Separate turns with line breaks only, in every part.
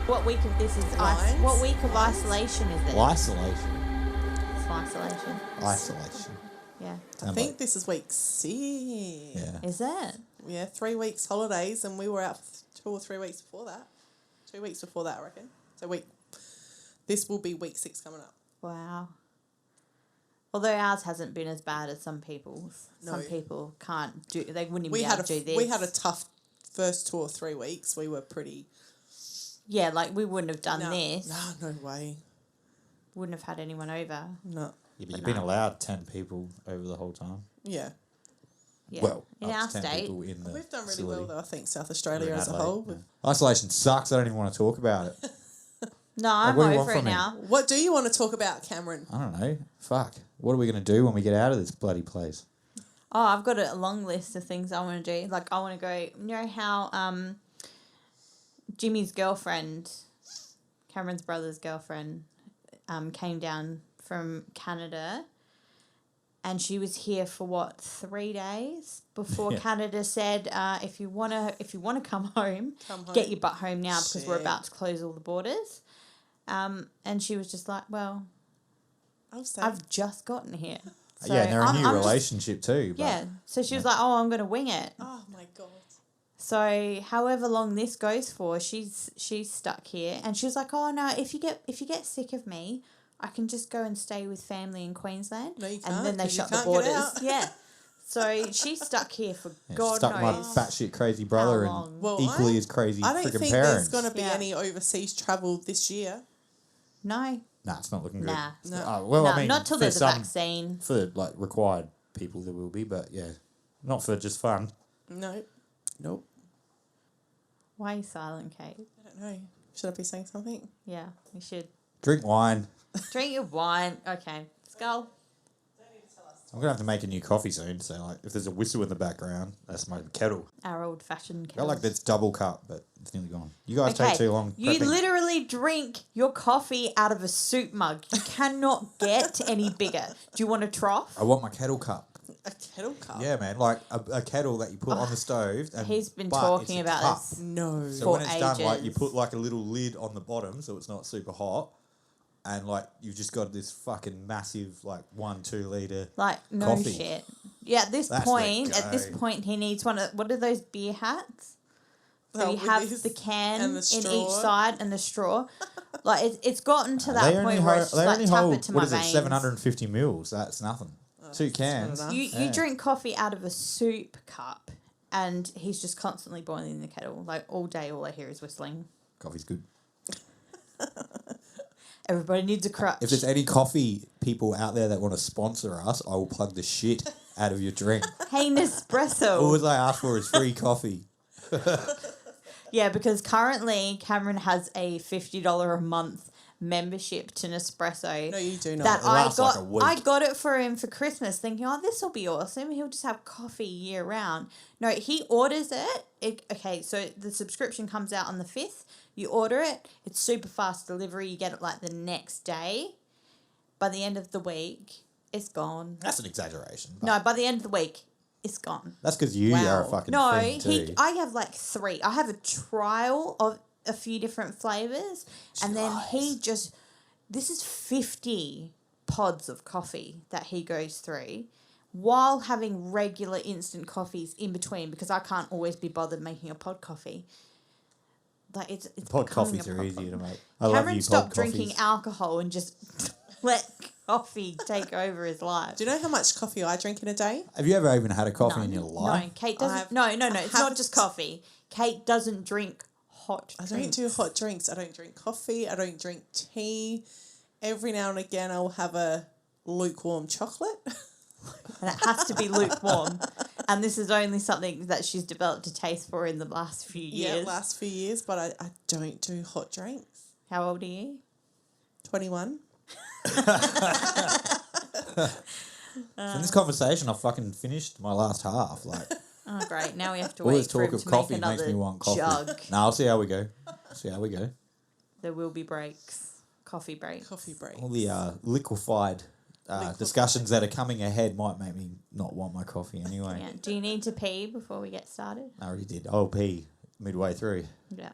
What week of this is what week of isolation is it?
Isolation.
It's isolation.
Isolation.
Yeah.
I think this is week 6.
Yeah.
Is it?
Yeah, 3 weeks holidays, and we were out for 2 or 3 weeks before that. 2 weeks before that, I reckon. So this will be week 6 coming up.
Wow. Although ours hasn't been as bad as some people's.
No.
Some people can't do. They wouldn't even be able to do this.
We had a tough first 2 or 3 weeks. We were pretty.
Yeah, like we wouldn't have done this.
No way.
Wouldn't have had anyone over.
No.
Yeah, but you've been allowed 10 people over the whole time.
Yeah.
Yeah.
Well,
in
up
our
to 10
state,
people in the
We've done really
facility.
well, though, I think, South Australia
We're in
as a
Adelaide,
whole.
yeah. Isolation sucks. I don't even want to talk about it.
no, I'm
what do you
over
want
it
from me?
now.
What do you want to talk about, Cameron?
I don't know. Fuck. What are we going to do when we get out of this bloody place?
Oh, I've got a long list of things I want to do. Like, I want to go... You know how Jimmy's girlfriend, Cameron's brother's girlfriend, came down from Canada, and she was here for 3 days before Canada said, if you wanna come home, get your butt home now because we're about to close all the borders. And she was just like, well, I've just gotten here. So
yeah, and they're a new
I'm
relationship too. But,
yeah, so she was like, oh, I'm going to wing it.
Oh, my God.
So however long this goes for, she's stuck here, and she was like, "Oh no, if you get sick of me, I can just go and stay with family in Queensland."
No, you can't,
and then they
'cause you
shut the
can't get
borders.
out.
Yeah. So she's stuck here for God
stuck my
knows.
batshit crazy brother
how
and
long.
equally as crazy
I don't
freaking
think
parents.
there's going to be
Yeah.
any overseas travel this year.
No.
Nah, it's not looking good.
Nah.
No.
Oh, well,
No,
I mean,
not till
for
there's a
some-
vaccine.
For like required people, there will be, but yeah, not for just fun.
No. Nope.
Why are you silent, Kate?
I don't know. Should I be saying something?
Yeah, you should.
Drink wine.
Drink your wine. Okay. Skull.
I'm gonna have to make a new coffee soon. So like, if there's a whistle in the background, that's my kettle.
Our old-fashioned
I
kettle.
like that's double cup, but it's nearly gone. You guys take too long.
You
prepping.
literally drink your coffee out of a soup mug. You cannot get any bigger. Do you want a trough?
I want my kettle cup.
A kettle cup?
Yeah, man, like a kettle that you put on the stove. And,
He's been
but
talking
it's a
about
cup.
this.
No.
So
for
when it's done, like you
ages.
put like a little lid on the bottom, so it's not super hot, and like you've just got this fucking massive like 1-2 liter.
Like, no
coffee.
shit. Yeah, at this
That's the
point,
go.
he needs what are those beer hats? So
Oh,
you
with
have
this
the can
and
in
the
each
straw.
side and the straw. Like, it's gotten to that
They
point
only
where
hold,
it's
they
just like,
only
tap
hold
it to
what
my
is it,
veins.
750 mils? That's nothing. 2 cans.
enough.
You
Yeah.
drink coffee out of a soup cup, and he's just constantly boiling the kettle. Like, all day, all I hear is whistling.
Coffee's good.
Everybody needs a crutch.
If there's any coffee people out there that want to sponsor us, I will plug the shit out of your drink.
Hey, Nespresso.
All I ask for is free coffee.
Yeah, because currently Cameron has a $50 a month membership to Nespresso.
No, you do not.
That
It
I
lasts
got.
like a week.
I got it for him for Christmas, thinking, "Oh, this will be awesome. He'll just have coffee year round." No, he orders it. Okay, so the subscription comes out on the 5th. You order it. It's super fast delivery. You get it like the next day. By the end of the week, it's gone.
That's an exaggeration. but
No, by the end of the week, it's gone.
That's because you
Wow.
are a fucking
No,
thing too.
I have like 3. I have a trial of a few different flavors, and then he just. This is 50 pods of coffee that he goes through, while having regular instant coffees in between, because I can't always be bothered making a pod coffee. Like it's
Pod
becoming
coffees
a
are
pod
easy to
coffee.
make. I love
Cameron
you,
stopped
pod
drinking
coffees.
alcohol and just let coffee take over his life.
Do you know how much coffee I drink in a day?
Have you ever even had a coffee in your
No,
life?
Kate
I
doesn't.
have-
No,
I
it's not
haven't-
just coffee. Kate doesn't drink hot
I
drinks.
don't do hot drinks. I don't drink coffee. I don't drink tea. Every now and again, I'll have a lukewarm chocolate.
And it has to be lukewarm. And this is only something that she's developed a taste for in the last few years.
last few years, but I don't do hot drinks.
How old are you?
21.
So in this conversation, I fucking finished my last half. Like
Oh, great. Now we have to
all
wait
this
for him
talk of
to
coffee
make
makes
another
me want coffee.
jug.
No, I'll see how we go. See how we go.
There will be breaks. Coffee breaks.
Coffee break.
All the liquefied discussions that are coming ahead might make me not want my coffee anyway.
Yeah. Do you need to pee before we get started?
I already did. I'll pee midway through.
Yeah.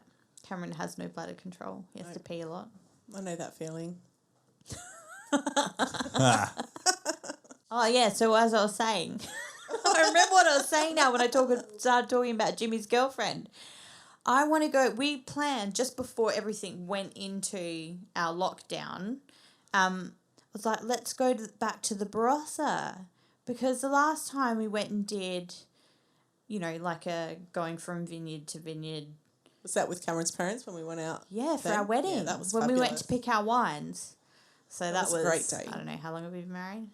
Cameron has no bladder control. He has to pee a lot.
I know that feeling.
Oh, yeah, so as I was saying, I remember what I was saying now when I started talking about Jimmy's girlfriend. I want to go, we planned just before everything went into our lockdown. I was like, let's go back to the Barossa. Because the last time we went and did, you know, like going from vineyard to vineyard.
Was that with Cameron's parents when we went out?
Yeah, for
then?
our wedding.
Yeah, that was
when
fabulous.
we went to pick our wines. So that was
a great day.
I don't know, how long have we been married?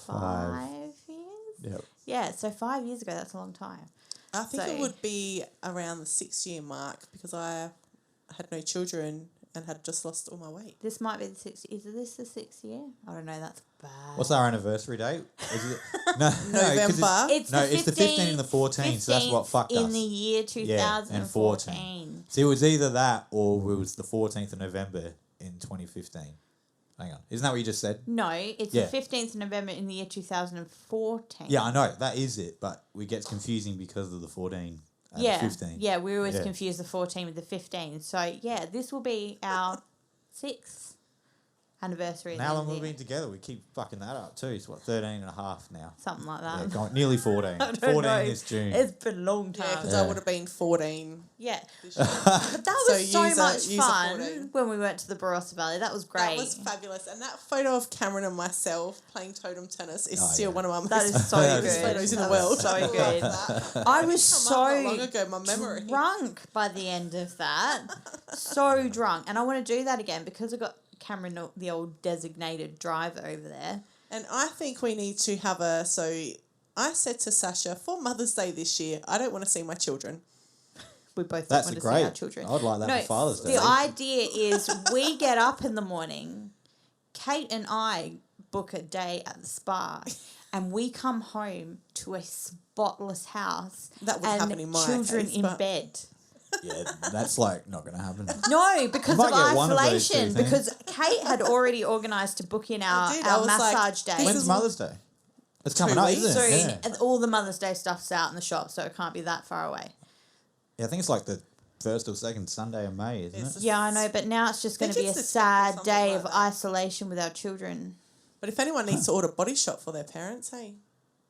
5
years?
Yep.
Yeah, so 5 years ago, that's a long time.
I think it would be around the 6-year mark because I had no children and had just lost all my weight.
This might be the 6th. Is this the 6th year? I don't know. That's bad.
What's our anniversary date? Is it no, 'cause
November.
It's
the 15th and the 14th, so that's what fucked us.
In the year 2014.
So it was either that or it was the 14th of November in 2015. Hang on. Isn't that what you just said?
No, it's
Yeah.
the 15th of November in the year 2014.
Yeah, I know. That is it. But we get confusing because of the 14 and the 15.
Yeah, we always
Yeah.
confuse the 14 with the 15. So, yeah, this will be our 6th anniversary.
And how long have we been together? We keep fucking that up too. It's what, 13 and a half now.
Something like
Yeah,
that.
nearly 14.
I don't
14
know.
this June.
It's been a long time.
Yeah, because
Yeah.
I would have been 14
Yeah.
this year.
But that was so
use a-
much
use a
fun
14.
when we went to the Barossa Valley. That was great.
That was fabulous. And that photo of Cameron and myself playing totem tennis is still one of my most
That is so
That
good.
is
photos in the
That
world.
was so
I love
good.
that.
I was
It's come up not long
so
ago, my memory.
drunk by the end of that. So drunk. And I want to do that again because I got Cameron, the old designated driver over there.
And I think we need to have so I said to Sasha, for Mother's Day this year, I don't want to see my children.
We both
That's
want
a
to see our
great.
children.
I'd like that for Father's Day.
The idea is we get up in the morning, Kate and I book a day at the spa, and we come home to a spotless house.
That would
and
happen in my
children
case,
in
but-
bed.
Yeah, that's like not going to happen.
No, because
You
of
might get one of those
isolation.
two
Because Kate had already organised to book in our
did. I was like,
massage day.
When's
is-
Mother's Day? It's coming
2
up,
weeks.
isn't
So
it? Yeah.
and all the Mother's Day stuff's out in the shop, so it can't be that far away.
Yeah, I think it's like the first or second Sunday of May, isn't
It's
it?
Yeah, I know, but now it's just going to
think
be a
it's the 10th or
sad
something
day
like
of
that.
isolation with our children.
But if anyone needs to order Body Shop for their parents, hey,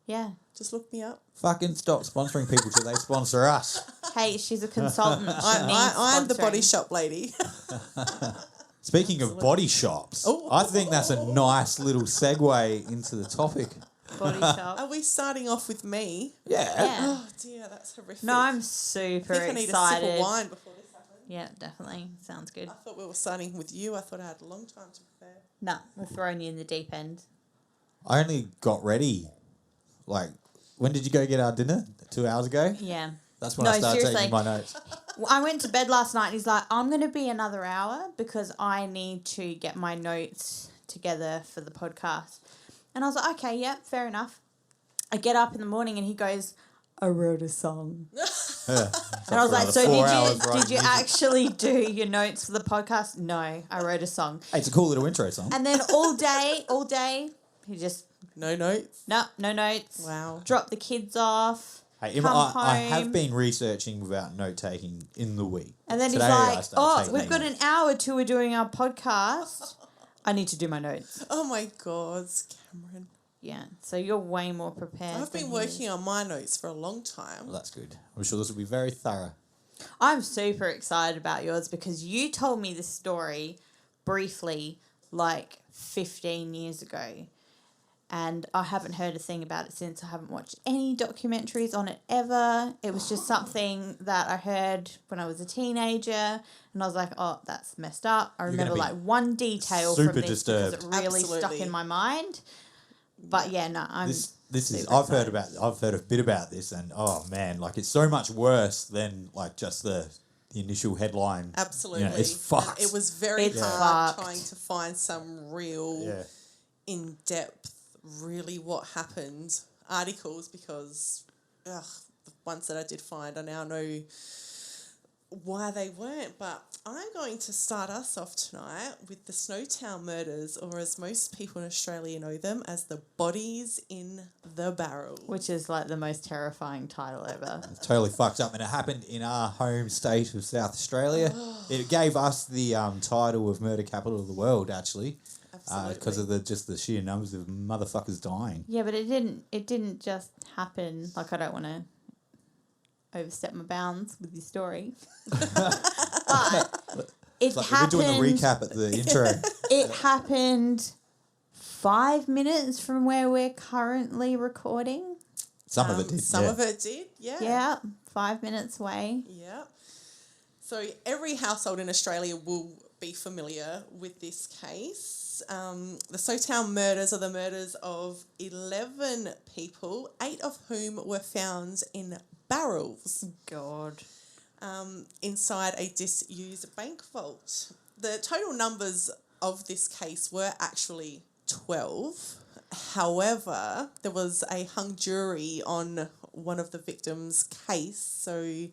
Yeah.
just look me up.
Fucking stop sponsoring people till they sponsor us.
Hey, she's a consultant.
I'm the Body
Shop.
Shop lady.
Speaking of body shops,
Oh.
I think that's a nice little segue into the topic.
Body Shop.
Are we starting off with me?
Yeah.
Yeah.
Oh dear, that's horrific.
No, I'm super
I think I need a sip
excited.
of wine before this happens.
Yeah, definitely. Sounds good.
I thought we were starting with you. I thought I had a long time to prepare.
Nah, we're throwing you in the deep end.
I only got ready. Like, when did you go get our dinner? 2 hours ago?
Yeah.
That's when
No,
I started
seriously.
taking my notes.
Well, I went to bed last night and he's like, I'm going to be another hour because I need to get my notes together for the podcast. And I was like, okay, yeah, fair enough. I get up in the morning and he goes, I wrote a song.
Yeah.
And I was like, so did you
actually?
actually do your notes for the podcast? No, I wrote a song.
Hey, it's a cool little intro song.
And then all day, he just,
No notes.
no notes.
Wow.
Drop the kids off.
Hey,
come
I have
home.
been researching without note taking in the week.
And then
Today
he's
I
like,
started
oh,
taking
we've got
notes.
an hour till we're doing our podcast. I need to do my notes.
Oh my God, Cameron.
Yeah, so you're way more prepared.
I've been working on my notes for a long time.
Well, that's good. I'm sure this will be very thorough.
I'm super excited about yours because you told me this story briefly like 15 years ago. And I haven't heard a thing about it since. I haven't watched any documentaries on it ever. It was just something that I heard when I was a teenager. And I was like, oh, that's messed up. I remember
be
like one detail
super
from this
disturbed.
because it really stuck
Absolutely.
in my mind. But yeah, no, I'm
This is
super
I've heard
excited.
I've heard a bit about this, and oh man, like it's so much worse than like just the initial headline.
Absolutely.
You know, it's fucked.
It was very
It's
hard
fucked.
trying to find some real
Yeah.
in-depth, really what happened articles because the ones that I did find, I now know why they weren't, but I'm going to start us off tonight with the Snowtown murders, or as most people in Australia know them, as the bodies in the barrel.
Which is like the most terrifying title ever.
It's totally fucked up, and it happened in our home state of South Australia. It gave us the title of murder capital of the world, actually, because of the sheer numbers of motherfuckers dying.
Yeah, but it didn't just happen. Like, I don't want to overstep my bounds with your story, but it happened.
We're doing the recap at the intro.
It happened 5 minutes from where we're currently recording.
Some of it did.
Some of it did, yeah.
Yeah, 5 minutes away.
Yeah. So every household in Australia will be familiar with this case. The Snowtown murders are the murders of 11 people, 8 of whom were found in barrels.
God.
Inside a disused bank vault. The total numbers of this case were actually 12. However, there was a hung jury on one of the victims' case, so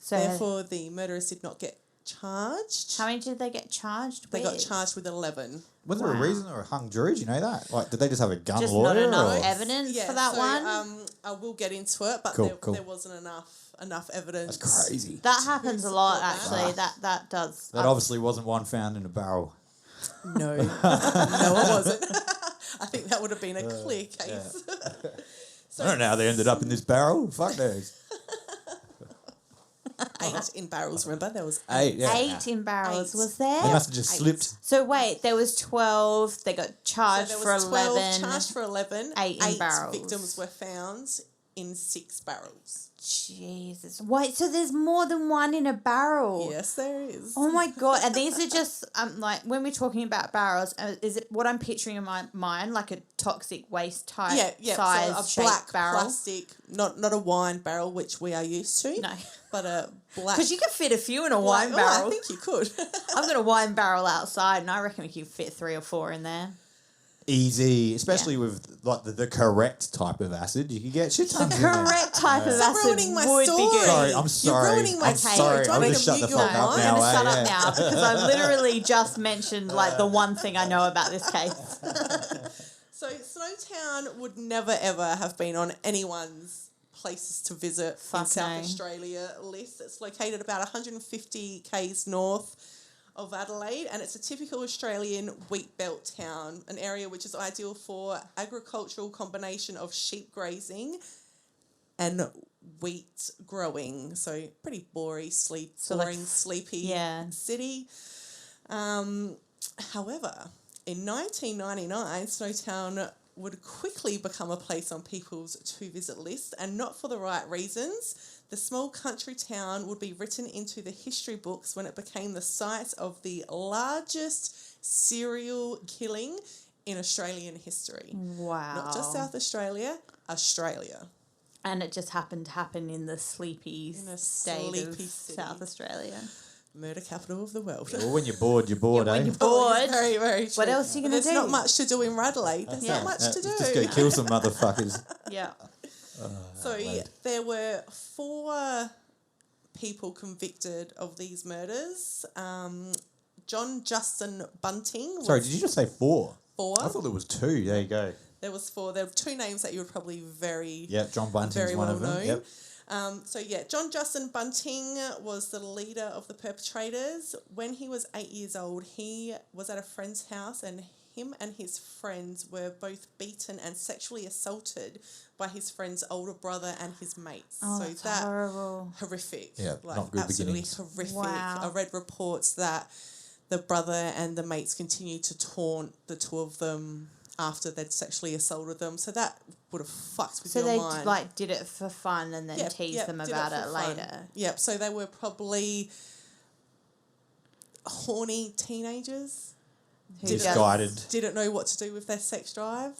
therefore the murderers did not get charged.
How many did they get charged with?
They got charged with 11.
Was there a reason or a hung jury? Do you know that? Like, did they just have a gun
Just
lawyer?
not enough
or?
evidence for that one?
I will get into it, but
Cool.
there wasn't enough evidence.
That's crazy.
That happens a lot,
support
actually. That does.
That obviously wasn't one found in a barrel.
No. No, it wasn't. I think that would have been a clear case.
I don't know how they ended up in this barrel. Fuck knows.
8 in barrels, remember? There was
8, yeah.
8 in barrels,
8.
was there?
They must have just
8.
slipped.
So wait, there was 12. They got charged
So
for
there was 12
11.
charged for 11.
8 in barrels.
Victims were found in 6 barrels.
Jesus. Wait, so there's more than one in a barrel?
Yes, there is.
Oh my God. And these are just, like, when we're talking about barrels, is it what I'm picturing in my mind, like a toxic waste type size
so a
shaped
black
barrel?
plastic, not a wine barrel, which we are used to.
No.
But a black.
Because you could fit a few in a
black-
wine barrel.
I think you could.
I've got a wine barrel outside, and I reckon we could fit 3 or 4 in there.
Easy, especially with like the correct type of acid. You can get shit tons in there.
Correct type of
Stop
acid
ruining my
would
story.
be good.
Sorry, I'm sorry.
You're ruining my
I'm
story.
sorry.
Do I
I'll
need
just
to
shut the
mute
fuck
your
up
mic?
now.
I'm going to shut
yeah.
up now because I literally just mentioned like the one thing I know about this case.
So Snowtown would never ever have been on anyone's places to visit in
Fuck
South
no.
Australia list. It's located about 150 k's north of Adelaide, and it's a typical Australian wheat belt town, an area which is ideal for agricultural combination of sheep grazing and wheat growing. So pretty boring, sleepy
yeah.
city. However, in 1999, Snowtown would quickly become a place on people's to-visit list, and not for the right reasons. The small country town would be written into the history books when it became the site of the largest serial killing in Australian history.
Wow.
Not just South Australia, Australia.
And it just happened to happen in the sleepy state
sleepy
of
city.
South Australia.
Murder capital of the world.
Well, when you're bored,
When
eh?
you're bored,
Very, very true.
what else are you going to do?
There's not much to do in Radelaide. There's
Yeah.
not much to do.
Just go kill some motherfuckers.
Yeah.
So there were 4 people convicted of these murders. John Justin Bunting. Was
Sorry, did you just say 4?
4?
I thought there was 2. There you go.
There was 4. There were 2 names that you would probably
John Bunting's
very
one
well
of them.
known.
Yep.
John Justin Bunting was the leader of the perpetrators. When he was 8 years old, he was at a friend's house, and him and his friends were both beaten and sexually assaulted by his friend's older brother and his mates.
Oh,
so
that's
that
horrible.
horrific.
Yeah,
like
not good
absolutely
beginnings.
horrific.
Wow.
I read reports that the brother and the mates continued to taunt the 2 of them after they'd sexually assaulted them. So that would have fucked with
So
your
they
mind.
like did it for fun and then teased them
did
about
for
it
fun.
later.
Yep, so they were probably horny teenagers.
Who
Misguided.
Didn't know what to do with their sex drive.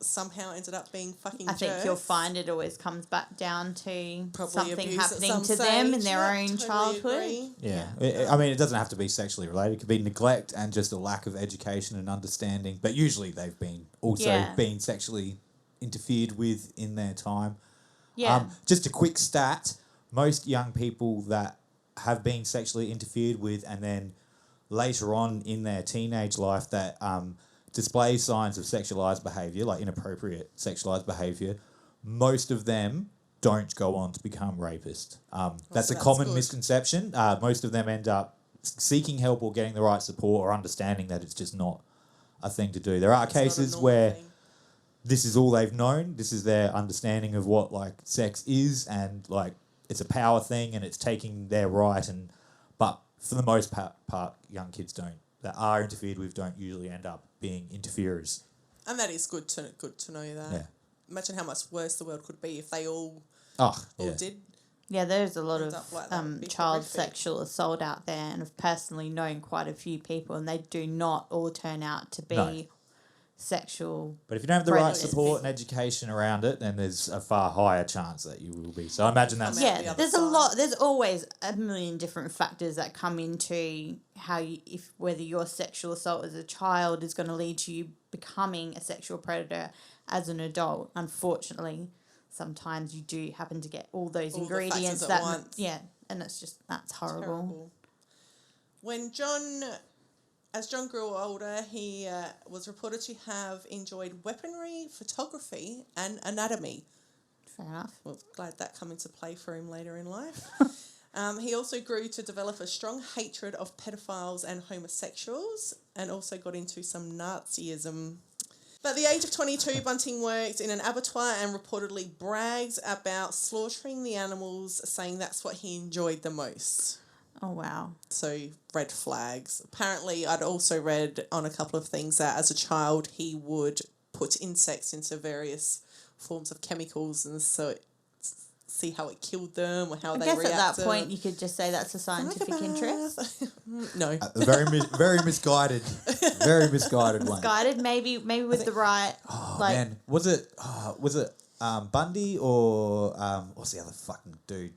Somehow ended up being fucking
I think
jerks.
you'll find it always comes back down to
Probably
something
abuse at
happening
some
to them in
stage.
their
Yep,
own
totally
childhood.
agree.
Yeah. I mean, it doesn't have to be sexually related. It could be neglect and just a lack of education and understanding. But usually they've been also
Yeah.
been sexually interfered with in their time.
Yeah.
Just a quick stat. Most young people that have been sexually interfered with, and then later on in their teenage life that display signs of sexualized behavior, like inappropriate sexualized behavior, most of them don't go on to become rapists. That's a common misconception. Most of them end up seeking help or getting the right support or understanding that it's just not a thing to do. There are cases where this is all they've known. This is their understanding of what like sex is, and like it's a power thing and it's taking their right. But for the most part, young kids that are interfered with don't usually end up being interferers.
And that is good to know that.
Yeah.
Imagine how much worse the world could be if they all did.
Yeah, there's a lot
End
of
up like that would be
child
horrific.
sexual assault out there, and I've personally known quite a few people, and they do not all turn out to be sexual.
But if you don't have the right
predators.
support and education around it, then there's a far higher chance that you will be. So I imagine that's...
the
Yeah,
other
there's a
side.
lot. There's always a million different factors that come into how whether your sexual assault as a child is going to lead to you becoming a sexual predator as an adult. Unfortunately, sometimes you do happen to get all those
All the
ingredients
factors at
that
once.
and that's horrible.
Terrible. As John grew older, he was reported to have enjoyed weaponry, photography, and anatomy.
Fair enough.
Well, glad that come into play for him later in life. He also grew to develop a strong hatred of pedophiles and homosexuals, and also got into some Nazism. But at the age of 22, Bunting worked in an abattoir and reportedly bragged about slaughtering the animals, saying that's what he enjoyed the most.
Oh, wow.
So, red flags. Apparently, I'd also read on a couple of things that as a child, he would put insects into various forms of chemicals and so see how it killed them or how
I
they
guess
reacted.
at that point you could just say that's a scientific interest.
No.
Very misguided. Very misguided one.
Guided, maybe with the right...
Oh,
like,
man. Was it Bundy or... what's the other fucking dude?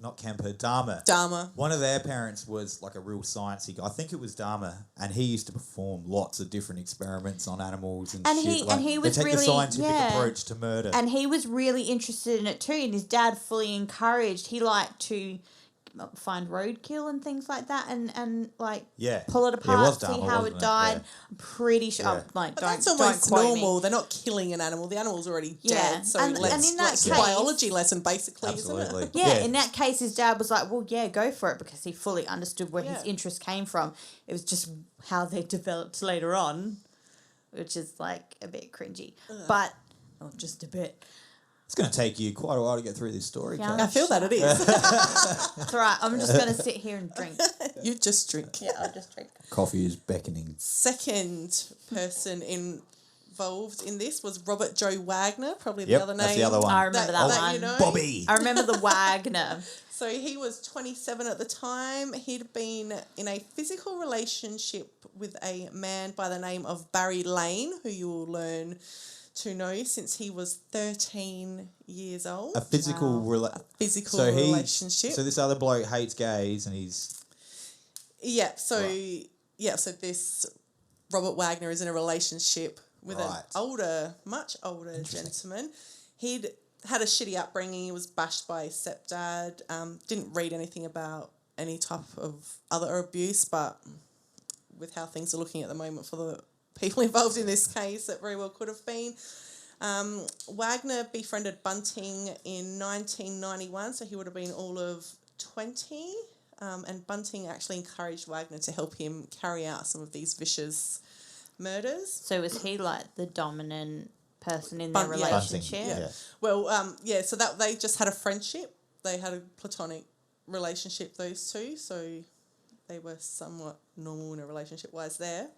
Not Kemper,
Dharma.
One of their parents was like a real sciencey guy. I think it was Dharma, and he used to perform lots of different experiments on animals and shit.
He was
they take
really
the scientific approach to murder.
And he was really interested in it too, and his dad fully encouraged. He liked to find roadkill and things like that, and like pull it apart,
it was
see
Dharma,
how
wasn't
it died.
Yeah.
I'm pretty sure.
Yeah.
But
Don't
that's almost
quote
normal.
me.
They're not killing an animal. The animal's already
Yeah.
dead. So
And in that
it's
case-
a biology lesson, basically,
Absolutely.
isn't it?
Yeah, in that case, his dad was like, well, yeah, go for it, because he fully understood where his
Yeah.
interest came from. It was just how they developed later on, which is like a bit cringy. But, just a bit.
It's going to take you quite a while to get through this story,
Yeah.
Kat.
I feel that it is.
It's all right. I'm just going to sit here and drink.
You just drink.
Yeah, I'll just drink.
Coffee is beckoning.
Second person involved in this was Robert Joe Wagner, probably the
Yep,
other name.
that's the other one.
I remember that one.
You know.
Bobby.
I remember the Wagner.
So he was 27 at the time. He'd been in a physical relationship with a man by the name of Barry Lane, who you will learn to know since he was 13 years old.
A physical
Physical relationship.
So this other bloke hates gays and he's...
Yeah, so this Robert Wagner is in a relationship with an much older gentleman. He'd had a shitty upbringing. He was bashed by his stepdad. Didn't read anything about any type of other abuse, but with how things are looking at the moment for the people involved in this case, it very well could have been. Wagner befriended Bunting in 1991, so he would have been all of 20. And Bunting actually encouraged Wagner to help him carry out some of these vicious murders.
So was he like the dominant person in their
Yeah.
relationship?
Bunting, yeah.
Well, so that they just had a friendship. They had a platonic relationship, those two, so they were somewhat normal in a relationship-wise there.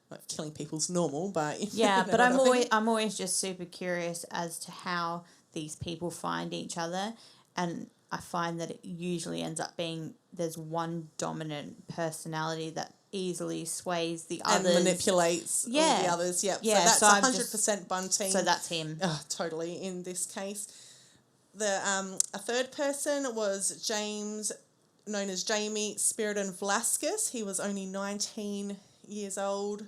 Like killing people's normal, but...
Yeah,
you know
but
what I mean?
I'm always just super curious as to how these people find each other, and I find that it usually ends up being there's one dominant personality that easily sways the
And
others.
manipulates all the others, yep.
Yeah,
so
so
that's
I'm
100% Bunting.
So that's him.
Totally, in this case. A third person was James, known as Jamie Spiriton Velasquez. He was only 19 years old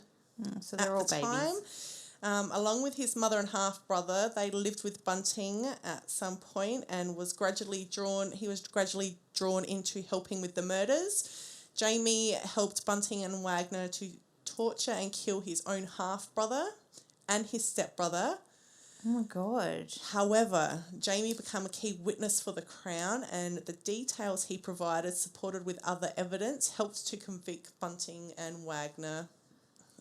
So they're all
at the
babies.
Along with his mother and half-brother, they lived with Bunting at some point and he was gradually drawn into helping with the murders. Jamie helped Bunting and Wagner to torture and kill his own half-brother and his stepbrother.
Oh my God.
However, Jamie became a key witness for the Crown and the details he provided, supported with other evidence, helped to convict Bunting and Wagner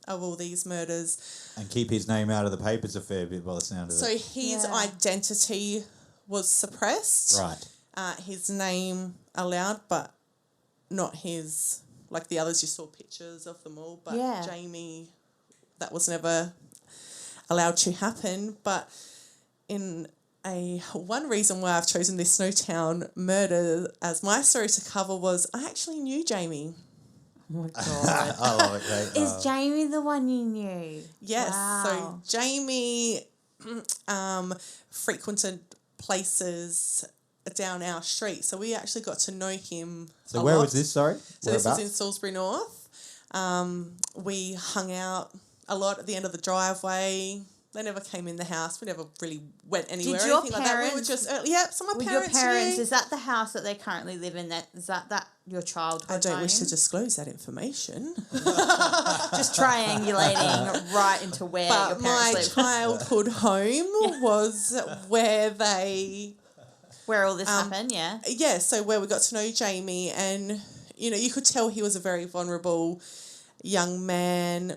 of all these murders.
And keep his name out of the papers a fair bit by the sound of it.
So his identity was suppressed.
Right.
His name allowed, but not his, like the others you saw pictures of them all. But Jamie, that was never allowed to happen. But one reason why I've chosen this Snowtown murder as my story to cover was I actually knew Jamie.
Oh my God.
I love it, Kate.
Is Jamie the one you knew?
Yes.
Wow.
So Jamie frequented places down our street. So we actually got to know him
So where was this, sorry?
So this was in Salisbury North. We hung out a lot at the end of the driveway. They never came in the house. We never really went anywhere or anything like that. We were just, so my parents
your parents,
knew.
is that the house that they currently live in? Is that your childhood
I don't
home?
wish to disclose that information.
Just triangulating right into where your
But
parents
my
live.
childhood home was where they...
Where all this happened, yeah.
Yeah, so where we got to know Jamie and, you could tell he was a very vulnerable young man.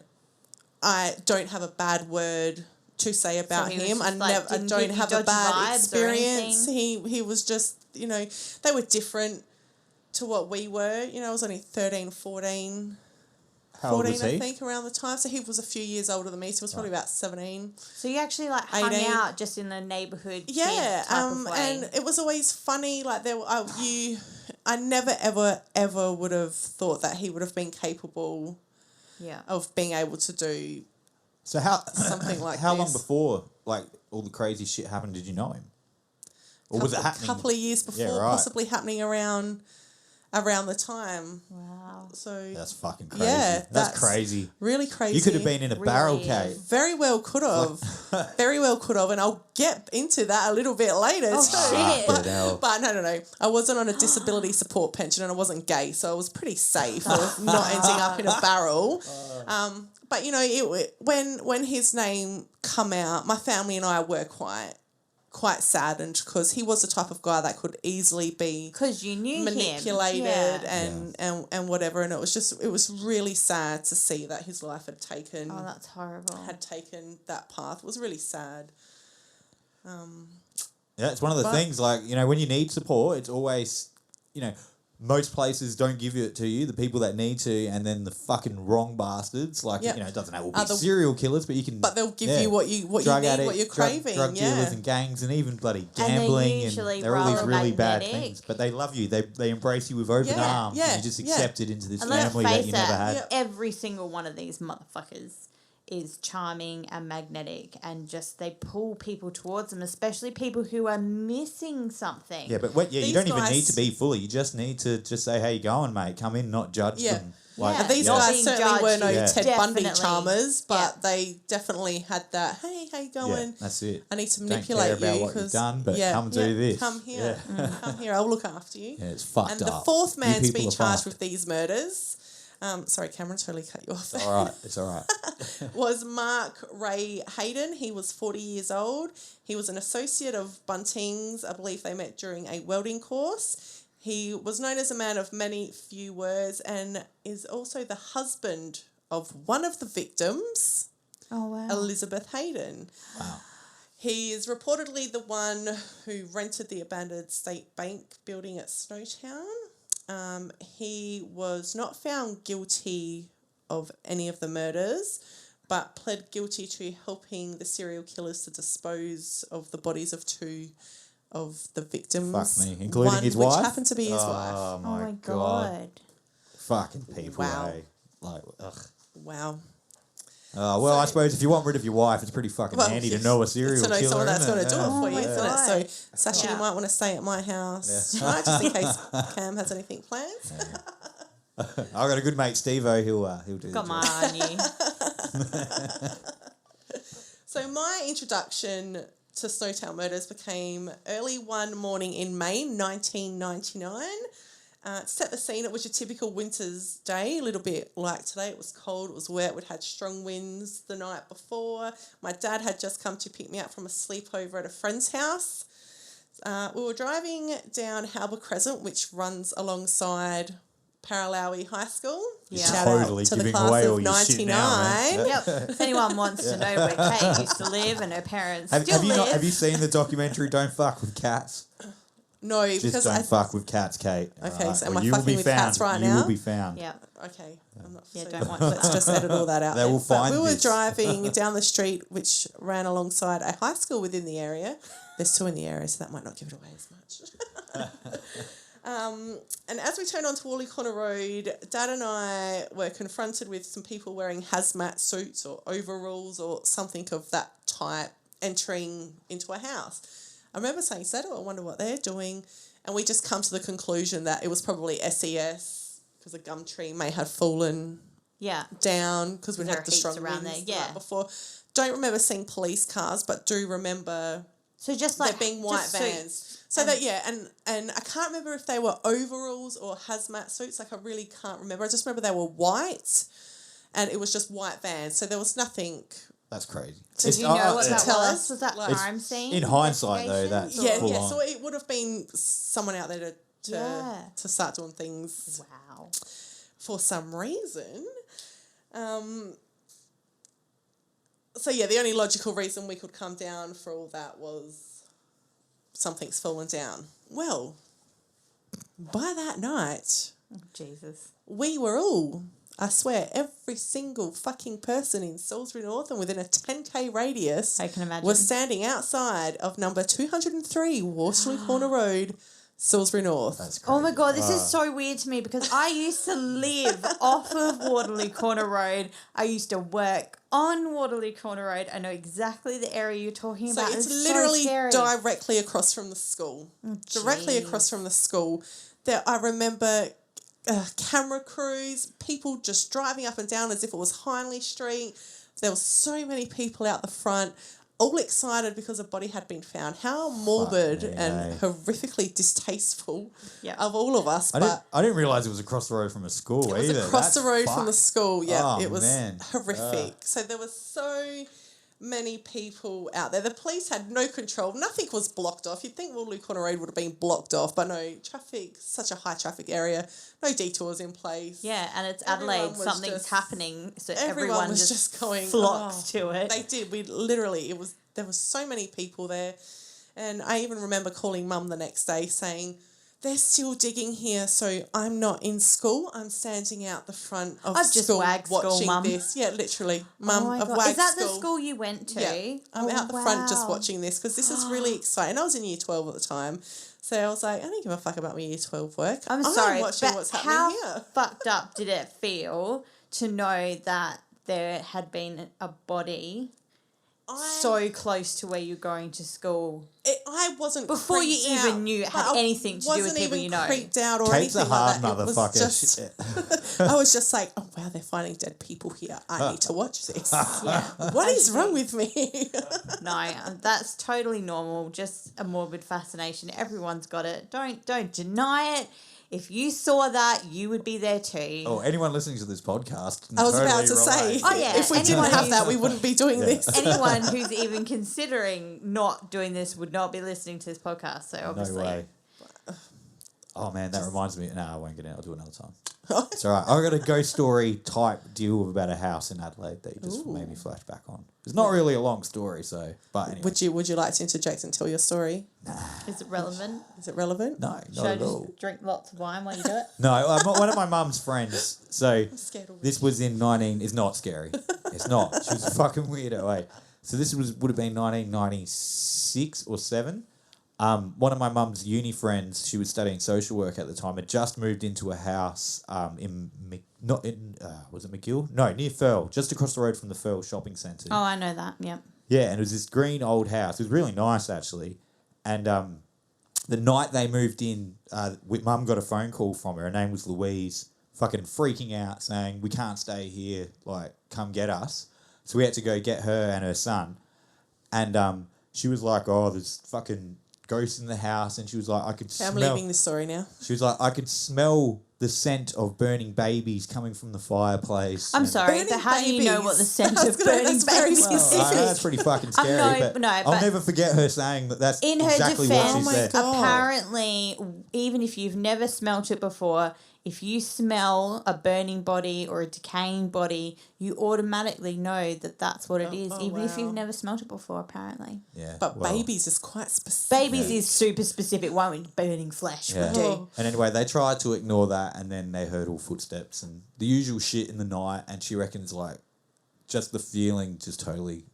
I don't have a bad word to say about him. I don't have a bad experience. He was just, they were different to what we were. I was only 13, 14.
How old
14,
was he?
I think, around the time. So he was a few years older than me. So he was probably about 17.
So you actually hung
18.
out just in the neighbourhood.
Yeah,
type of way.
and it was always funny. Like I never ever would have thought that he would have been capable.
Yeah.
Of being able to do.
So how
something like
how
this.
long before all the crazy shit happened did you know him? Or was it happening?
A couple of years before, possibly happening around the time.
Wow.
So
that's fucking crazy.
Yeah,
that's crazy.
Really crazy.
You could have been in a barrel cave.
Very well could have. Very well could have, and I'll get into that a little bit later too.
Shit.
But no. I wasn't on a disability support pension and I wasn't gay, so I was pretty safe of not ending up in a barrel. But when his name come out, my family and I were quite saddened because he was the type of guy that could easily be manipulated and whatever, and it was really sad to see that his life had taken
that's horrible.
Had taken that path. It was really sad.
Yeah, it's one of the things, when you need support, it's always, most places don't give it to you, the people that need to, and then the fucking wrong bastards, it doesn't have to be serial killers, but you can...
But they'll give you what you need, what you're craving,
drug dealers and gangs and even bloody gambling, and they're all these really bad things, but they love you, they embrace you with open arms, and you just accepted into this family that you never had.
Every single one of these motherfuckers is charming and magnetic, and just they pull people towards them, especially people who are missing something.
Yeah, but you don't even need to be fully. You just need to just say, "How you going, mate? Come in, not judge them."
These guys certainly were no Ted Bundy
Definitely.
charmers, but they definitely had that. Hey, how you going?
Yeah, that's it.
I need to manipulate
don't care about
you
what you've done, but come do this.
Come here, come here. I'll look after you.
Yeah, it's fucked
and
up.
And the fourth man's been charged
fucked.
with these murders. Sorry, Cameron, totally cut you off there.
It's all right.
Was Mark Ray Hayden. He was 40 years old. He was an associate of Bunting's. I believe they met during a welding course. He was known as a man of many few words and is also the husband of one of the victims, Elizabeth Hayden.
Wow.
He is reportedly the one who rented the abandoned State Bank building at Snowtown. He was not found guilty of any of the murders, but pled guilty to helping the serial killers to dispose of the bodies of two of the victims.
Fuck me, including his wife?
Which happened to be his wife.
Oh my God. Fucking people,
Wow.
Ugh.
Wow.
I suppose if you want rid of your wife, it's pretty fucking handy to know a serial killer.
To know someone that's going to do it for you,
my
isn't it?
God.
So, Sasha, you might want to stay at my house tonight, just in case Cam has anything planned.
I've got a good mate, Steve-O, he'll do
Got
the
my
job.
eye on you.
So my introduction to Snowtown murders became early one morning in May 1999. To set the scene, it was your typical winter's day, a little bit like today. It was cold, it was wet, we'd had strong winds the night before. My dad had just come to pick me up from a sleepover at a friend's house. We were driving down Halber Crescent, which runs alongside Paralawi High School.
Yeah.
Shout
Totally
out to the
giving
class
away
of
all your shit
99.
now, man.
Yep. If anyone wants to know where Kate used to live and her parents
Have
still
you
live.
have you seen the documentary Don't Fuck with Cats?
No,
Just
because
don't fuck with cats, Kate.
Okay,
Alright?
so am
Or
I
you will
fucking
be
with
found.
cats right
You
now?
will be found.
Yeah.
Okay, I'm not.
Yeah,
so
don't watch
let's
that.
just edit all that out.
They
there.
will find
We were
this.
driving down the street, which ran alongside a high school within the area. There's two in the area, so that might not give it away as much. And as we turned onto Wally Corner Road, Dad and I were confronted with some people wearing hazmat suits or overalls or something of that type entering into a house. I remember saying, "Dad, I wonder what they're doing." And we just come to the conclusion that it was probably SES because a gum tree may have fallen
Yeah.
down because we
There
had
are
the
heaps
strong
around
winds
there,
the night
yeah.
before. Don't remember seeing police cars, but do remember
So just
there
like
being white
just
vans. So that and I can't remember if they were overalls or hazmat suits. Like I really can't remember. I just remember they were white, and it was just white vans. So there was nothing.
That's crazy.
So do you know what that
tell
was?
us,
Was that
like-
crime scene?
In hindsight, though,
investigations,
that's
or-
Yeah,
full
yeah.
on.
So it would have been someone out there
Yeah.
to start doing things
Wow.
for some reason. So yeah, the only logical reason we could come down for all that was something's fallen down. Well, by that night,
Oh, Jesus.
we were all, I swear, every single fucking person in Salisbury North and within a 10k radius
I can imagine.
was standing outside of number 203 Worsley Corner Road, Salisbury North.
That's crazy.
Oh my God, this is so weird to me because I used to live off of Waterloo Corner Road. I used to work on Waterloo Corner Road. I know exactly the area you're talking
So
about.
it's
so
literally
scary.
directly across from the school. Directly
jeez.
across from the school. There, I remember camera crews, people just driving up and down as if it was Hindley Street. There were so many people out the front, all excited because a body had been found. How morbid
me,
and
eh?
horrifically distasteful
Yeah.
of all of us.
I didn't realise it was across the road from a school
It was
either.
across
That's
the road from the
fucked.
school. Yeah,
Oh,
it was
man.
horrific. So there were so many people out there. The police had no control. Nothing was blocked off. You'd think Waterloo Corner Road would have been blocked off, but no, traffic, such a high traffic area, no detours in place.
Yeah, and it's
Everyone
Adelaide.
was
Something's
just-
happening, so
everyone
everyone
was
just,
just going,
flocks
"Oh."
to it.
They did. We literally, there was so many people there. And I even remember calling Mum the next day saying, "They're still digging here, so I'm not in school. I'm standing out the front of
I've just
school
wagged school,
watching
Mum."
this." Yeah, literally. Mum,
Oh my
I've
God.
wagged
Is that
school.
the school you went to?
Yeah. I'm
Oh,
out the front just
wow.
watching this because this is really exciting. I was in year 12 at the time. So I was like, I don't give a fuck about my year 12 work.
I'm sorry,
watching
but
what's
how
happening here.
fucked up did it feel to know that there had been a body so close to where you're going to school?
I wasn't
Before you
creeped
even
out,
knew it
but
had
I
anything to do with
wasn't
people
even
you know.
creeped out or
Kate's a
anything
hard
like that. It was
motherfucker.
just, I was just like, oh wow, they're finding dead people here. I need to watch this.
Yeah.
What is wrong with me?
No, that's totally normal. Just a morbid fascination. Everyone's got it. Don't deny it. If you saw that, you would be there too.
Oh, anyone listening to this podcast can
I was
totally
about to say,
relate.
Oh, yeah,
if we didn't
anyone
have
who's-
that, we wouldn't be doing this.
Anyone who's even considering not doing this would not be listening to this podcast. So obviously,
No way. Oh man, that reminds me. No, I won't get in. I'll do it another time. It's all right. I've got a ghost story type deal about a house in Adelaide that you just made me flash back on. It's not really a long story, so but anyway.
Would you like to interject and tell your story?
is it relevant?
Is it relevant?
No,
Should
not
I
at all.
just drink lots of wine while you do it?
No, one of my mum's friends. So
scared already.
this was in 19. It's not scary. It's not. She was a fucking weirdo. So this would have been 1996 or 7. One of my mum's uni friends, she was studying social work at the time, had just moved into a house was it McGill? No, near Firle, just across the road from the Firle shopping centre.
Oh, I know that. Yep.
Yeah, and it was this green old house. It was really nice, actually. And the night they moved in, Mum got a phone call from her. Her name was Louise, fucking freaking out, saying, "We can't stay here. Like, come get us." So we had to go get her and her son. And she was like, "Oh, there's fucking ghosts in the house," and she was like, "I could
I'm
smell."
leaving this story now.
She was like, "I could smell the scent of burning babies coming from the fireplace."
I'm
and-
sorry,
Burning
how do you know what the
babies.
scent
I was
of
gonna-
burning
that's very
babies
specific.
I know
is?
that's pretty fucking scary,
no,
but
no,
I'll
but
never forget her saying that. That's
In her
exactly what she
defense,
said.
God.
apparently, even if you've never smelt it before, if you smell a burning body or a decaying body, you automatically know that that's what it is, even if you've
wow.
never smelt it before, apparently.
But
well,
babies is quite specific.
Babies is super specific. Why would burning flesh
Yeah.
would do?
And anyway, they tried to ignore that, and then they heard all footsteps and the usual shit in the night. And she reckons like just the feeling just totally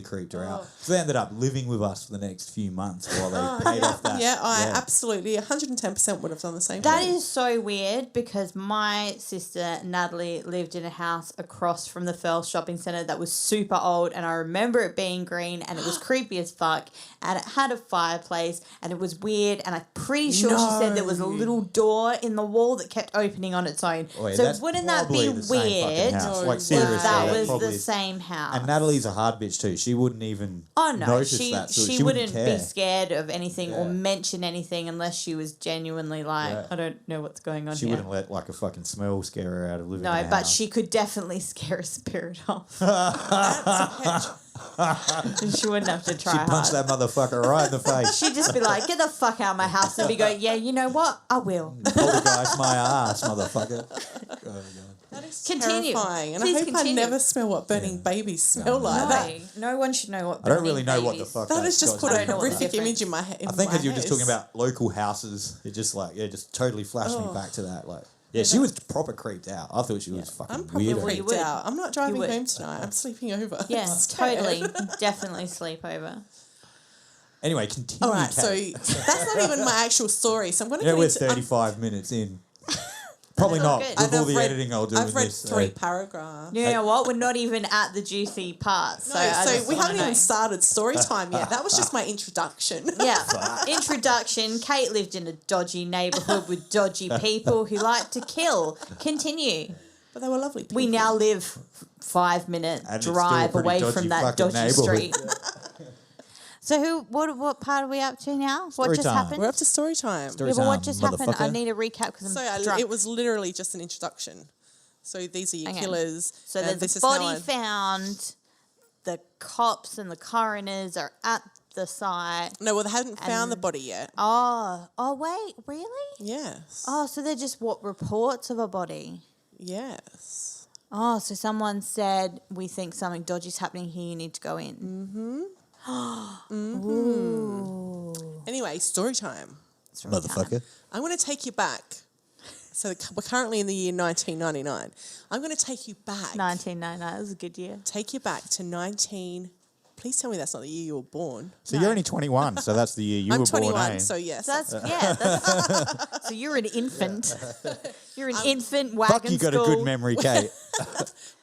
creeped her out. So they ended up living with us for the next few months while they paid off that.
Yeah, I absolutely 110% would have done the same
That
thing.
is so weird because my sister Natalie lived in a house across from the First Shopping Centre that was super old, and I remember it being green and it was creepy as fuck, and it had a fireplace and it was weird, and I'm pretty sure she said there was a little door in the wall that kept opening on its own.
Oh, yeah,
so
that's
wouldn't that be
probably the same fucking
weird
house.
No
Like
way.
seriously,
if that was
probably
the
is.
same house?
And Natalie's a hard bitch too. She wouldn't even notice that. So
she wouldn't
care.
be scared of anything or
Yeah.
mention anything unless she was genuinely like,
Yeah.
I don't know what's going on
She
here.
wouldn't let like a fucking smell scare her out of living
No,
in a
but
house.
she could definitely scare a spirit off. She wouldn't have to try
She'd punch
hard.
that motherfucker right in the face.
She'd just be like, get the fuck out of my house. And be go, yeah, you know what? I will.
Poltergeist my ass, motherfucker. Oh, God.
That is
Continue.
terrifying. And
Please
I hope
continue.
I never smell what burning babies smell like. That,
No one should know what
I don't really know what the
babies-
fuck
that has just put
I
a
don't know what the
horrific
difference-
image in my head.
I think because you're just talking about local houses, it just like just totally flashed me back to that. Like, yeah, she was proper creeped out. I thought she was fucking
I'm probably
weird.
creeped
would.
out. I'm not driving
would.
home tonight. I'm sleeping over.
Yeah,
I'm scared.
totally. Definitely sleep over.
Anyway, continue.
All right, so
Kate.
that's not even my actual story. So I'm going to
yeah,
go
we're
into...
35 minutes in. Probably
That's all
not.
good.
With
And
all the
read-
editing I'll do
I've
in
read
this.
3 paragraphs.
You know what? We're not even at the juicy parts. So,
No,
I
so
just
we
wanna
haven't
know.
even started story time yet. That was just my introduction.
Yeah. Introduction. Kate lived in a dodgy neighbourhood with dodgy people who like to kill. Continue.
But they were lovely people.
We now live 5-minute
And it's still a
drive
pretty
away
dodgy
from that
fucking
dodgy
neighbourhood.
street. So what part are we up to now? What
Story
just
time.
happened?
We're up to story time.
Story
Yeah, but what
time,
just happened? I
motherfucker.
need a recap because I'm
So
drunk.
it was literally just an introduction. So these are your
Okay.
killers.
So
and
there's
this
a
is how
body
I-
found. The cops and the coroners are at the site.
No, well, they hadn't found the body yet.
Oh, wait, really?
Yes.
Oh, so they're just reports of a body.
Yes.
Oh, so someone said, we think something dodgy's happening here, you need to go in. Ooh.
Anyway, story time.
Story time.
Motherfucker.
I'm going to take you back. So we're currently in the year 1999. I'm going to take you back.
1999, that was a good year.
Take you back to 19... Please tell me that's not the year you were born.
So you're only 21, so that's the year you
I'm
were
21,
born, eh?
so yes.
So that's, so you're an infant. You're an infant, wagon
Fuck, you got
school.
a good memory, Kate.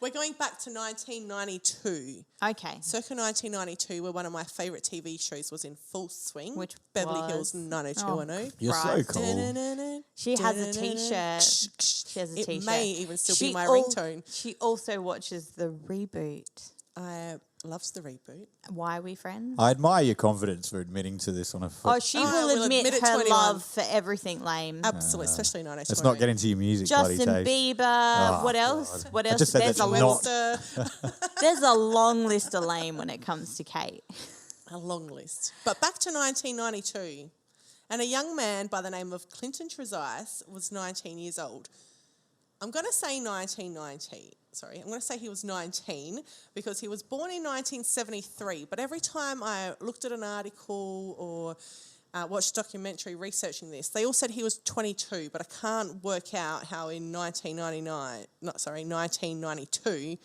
We're going back to 1992.
Okay.
Circa 1992, where one of my favourite TV shows was in full swing.
Which
Beverly
was?
Hills 90210.
You're so
Right.
cool.
She has a T-shirt. She has a
It
T-shirt.
may even still be my
al-
ringtone.
She also watches the reboot.
I loves the reboot.
Why Are We Friends?
I admire your confidence for admitting to this on a
Oh, she will
we'll
admit
admit it,
her
21.
love for everything lame.
Absolutely, especially 90210.
Let's not get into your music,
Justin
bloody taste.
Bieber. What else? What else?
just said
There's
that's
a
not-
there's a long list of lame when it comes to Kate.
A long list. But back to 1992. And a young man by the name of Clinton Trezise was 19 years old. I'm going to say 1990. Sorry, I'm going to say he was 19 because he was born in 1973. But every time I looked at an article or watched a documentary researching this, they all said he was 22. But I can't work out how in 1992,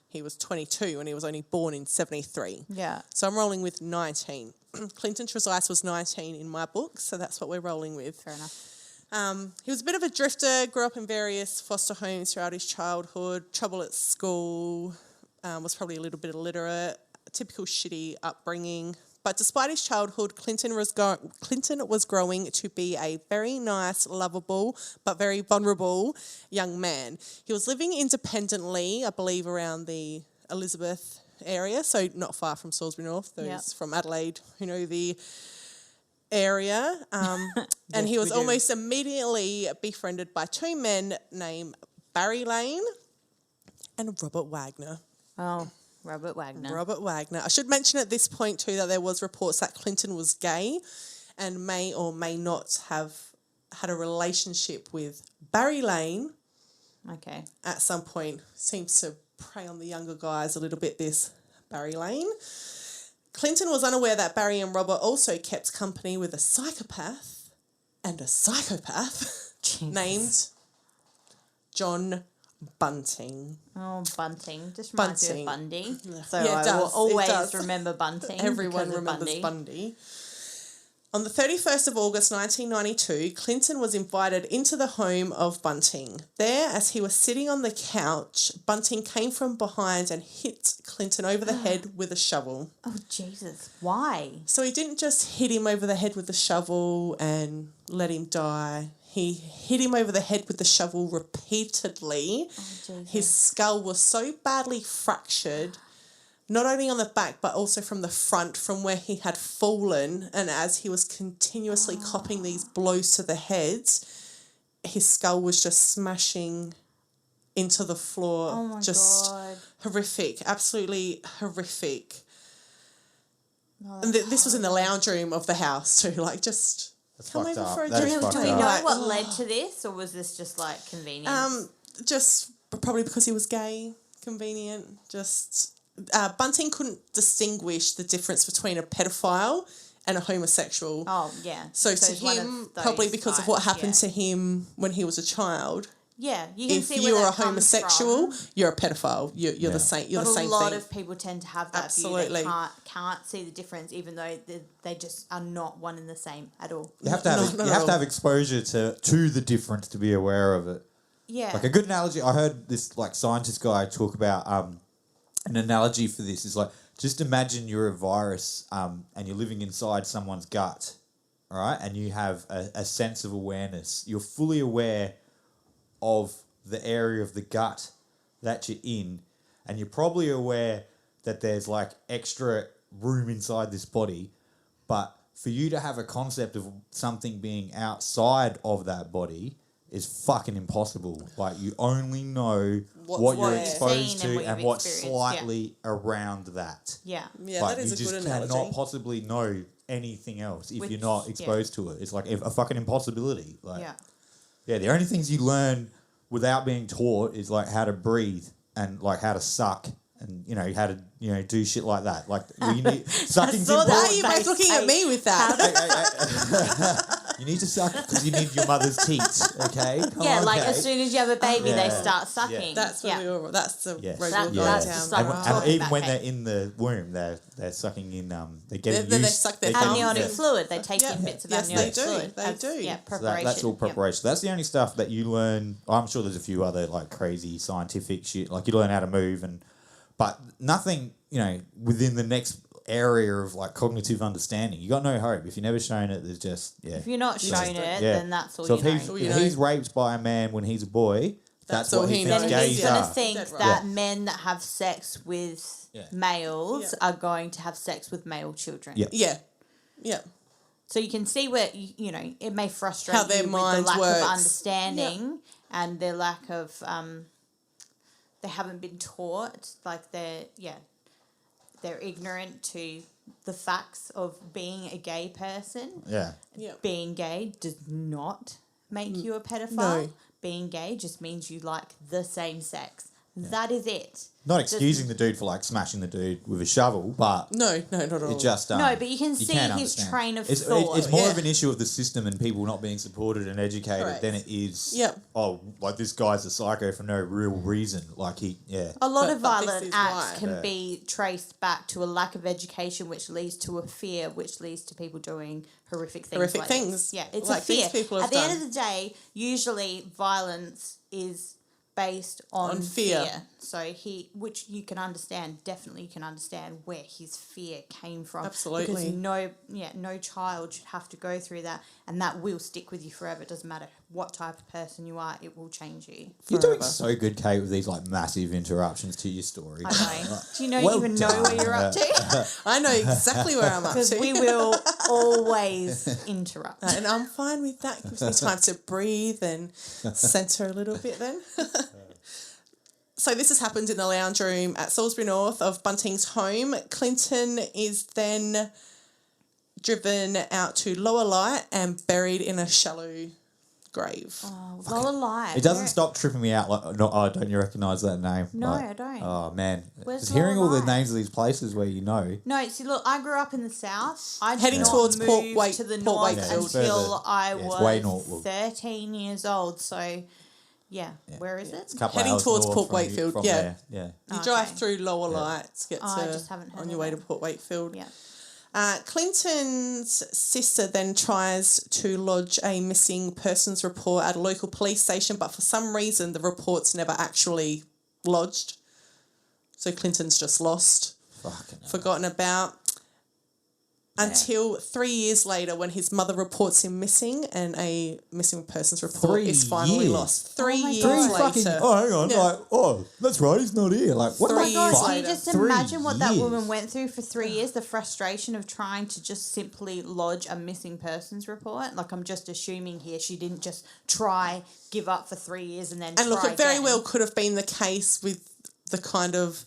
he was 22 and he was only born in 73.
Yeah.
So I'm rolling with 19. Clinton Trezise was 19 in my book, so that's what we're rolling with.
Fair enough.
He was a bit of a drifter, grew up in various foster homes throughout his childhood, trouble at school, was probably a little bit illiterate, typical shitty upbringing. But despite his childhood, Clinton was growing to be a very nice, lovable, but very vulnerable young man. He was living independently, I believe, around the Elizabeth area, so not far from Salisbury North. Those
Yep.
from Adelaide who know the area. And he
Yes,
was
we do.
almost immediately befriended by two men named Barry Lane and Robert Wagner.
Oh, Robert Wagner.
Robert Wagner. I should mention at this point too that there was reports that Clinton was gay and may or may not have had a relationship with Barry Lane
Okay.
at some point. Seems to prey on the younger guys a little bit, this Barry Lane. Clinton was unaware that Barry and Robert also kept company with a psychopath and a psychopath
Jesus.
named John Bunting.
Oh, Bunting. Just reminds me of
Bunting.
Bundy. So
Yeah, it
I
does,
will
it
always
does.
remember Bunting.
Everyone
because of
remembers Bundy. On the 31st of August 1992, Clinton was invited into the home of Bunting. There, as he was sitting on the couch, Bunting came from behind and hit Clinton over the head with a shovel.
Oh, Jesus. Why?
So he didn't just hit him over the head with the shovel and let him die. He hit him over the head with the shovel repeatedly.
Oh, Jesus.
His skull was so badly fractured, not only on the back but also from the front, from where he had fallen. And as he was continuously copping these blows to the head, his skull was just smashing into the floor.
Oh, my
just
God.
horrific, absolutely horrific.
No,
And this was in the lounge room of the house too, like just
That's
come
fucked
over
up.
for a
That is
drink.
fucked
Do we
up.
know
Like,
what led to this, or was this just like convenience?
Just probably because he was gay, convenient. Just Bunting couldn't distinguish the difference between a pedophile and a homosexual.
Oh, yeah.
So
he's
to
one
him,
of those
probably because of what
guys,
happened
yeah.
to him when he was a child.
Yeah, you can
If
see where
you're a
that comes
homosexual,
from.
you're a pedophile. You're
Yeah.
the same. You're
But
the same
a lot
thing.
of people tend to have that
Absolutely.
view. They can't see the difference, even though they just are not one and the same at all.
You have to have
Not
you
at
have to
all.
have exposure to the difference to be aware of it.
Yeah.
Like a good analogy, I heard this like scientist guy talk about an analogy for this is like just imagine you're a virus and you're living inside someone's gut, all right, and you have a sense of awareness. You're fully aware of the area of the gut that you're in, and you're probably aware that there's like extra room inside this body, but for you to have a concept of something being outside of that body is fucking impossible. Like you only know
What's
what you're
there.
exposed
Seen and
to
what
and
you've
what's
experienced,
slightly around that.
Yeah.
Yeah,
Like,
that is
you
a good
just
analogy.
cannot possibly know anything else if
Which-
you're not
yeah.
exposed to it. It's like a fucking impossibility. Like,
Yeah.
yeah, the only things you learn without being taught is like how to breathe and like how to suck and how to do shit like that. Like you need sucking's
saw that.
Why are
important.
you
They
both looking
say
at me with that?
You need to suck because you need your mother's teats. Okay.
Yeah, like
Okay.
as soon as you have a baby, they
Yeah.
start sucking.
That's what we were. That's the
Yes.
road
That-
we're going
that's
down.
just like
And,
we're
and
talking
even
about
when
cake.
they're in the womb, they're sucking in. They're getting
They
used.
suck their
they're getting-
amniotic
Yeah.
fluid. They take
Yeah.
in bits of
Yes, they
amniotic
do.
fluid.
They
As-
do.
Yeah,
So
So
preparation.
that's all
Yeah.
preparation. That's the only stuff that you learn. I'm sure there's a few other like crazy scientific shit. Like you learn how to move, but nothing within the next area of like cognitive understanding. You got no hope if you're never shown it. There's just
If you're not shown it,
Yeah.
then that's all
So
you know.
if
All
he's
you
if
know.
he's raped by a man when he's a boy, that's
all
what
he
he
knows.
thinks
Then
gays
he's going to
are.
think
Dead right.
that
Yeah.
men that have sex with
Yeah.
males
Yeah.
are going to have sex with male children.
Yeah.
Yeah.
So you can see where it may frustrate
How their
you with the
mind
lack
works.
of understanding and their lack of they haven't been taught, like they're ignorant to the facts of being a gay person.
Yeah.
Yeah.
Being gay does not make you a pedophile.
No.
Being gay just means you like the same sex. That is it.
Not excusing the dude for like smashing the dude with a shovel, but
No, not at all.
it just
No, but you can see his
understand.
train of
it's,
thought.
It's more
Yeah.
of an issue of the system and people not being supported and educated
Correct.
than it is.
Yep.
Oh, like this guy's a psycho for no real reason. Like
A lot of
But this
violent
is
acts
why.
can
Yeah.
be traced back to a lack of education, which leads to a fear, which leads to people doing horrific things.
Horrific
like
things,
this. Yeah, it's
like
a fear.
these people have
At the end
done.
of the day, usually violence is based on
fear.
So which you can understand, definitely you can understand where his fear came from.
Absolutely.
Because no child should have to go through that, and that will stick with you forever. It doesn't matter what type of person you are, it will change you.
You're doing
Forever.
so good, Kate, with these like massive interruptions to your story.
I know. Do you know
Well
even know where you're up to?
I know exactly where I'm up
Because
to.
we will always interrupt.
And I'm fine with that. Gives me time to breathe and centre a little bit then. So this has happened in the lounge room at Salisbury North of Bunting's home. Clinton is then driven out to Lower Light and buried in a shallow grave.
Oh, Lower Light.
It doesn't stop tripping me out. Like, no, oh, don't you recognise that name?
No,
Like,
I don't.
Oh man,
Where's
just hearing
Lower
all the
Light?
names of these places where you know.
No, see, look, I grew up in the south. I
Heading
did not
towards
move
Port
to the
Port
north
Wakefield.
until
Further.
I
Yeah, it's way
was
north.
13 years old. So, yeah, where is it?
It's a couple
Heading
hours
towards
north
Port
from
Wakefield,
from
yeah.
there. Yeah.
You
Okay.
drive through Lower Light to get
I just haven't heard
on
of
your way
it.
to Port Wakefield.
Yeah.
Clinton's sister then tries to lodge a missing persons report at a local police station, but for some reason the report's never actually lodged. So Clinton's just lost,
Fucking hell.
forgotten about. Until 3 years later, when his mother reports him missing, and a missing persons report
3
is finally
years?
lost.
Oh
3
my
years
God.
later.
Fucking, oh, hang on.
Yeah.
Like, oh, that's right. He's not here. Like, what
3
the
years
fuck?
Can you
later.
just
3
imagine what that
years.
woman went through for 3 years? The frustration of trying to just simply lodge a missing persons report. Like, I'm just assuming here she didn't just try, give up for 3 years and then
And look,
try
it very
again.
well could have been the case with the kind of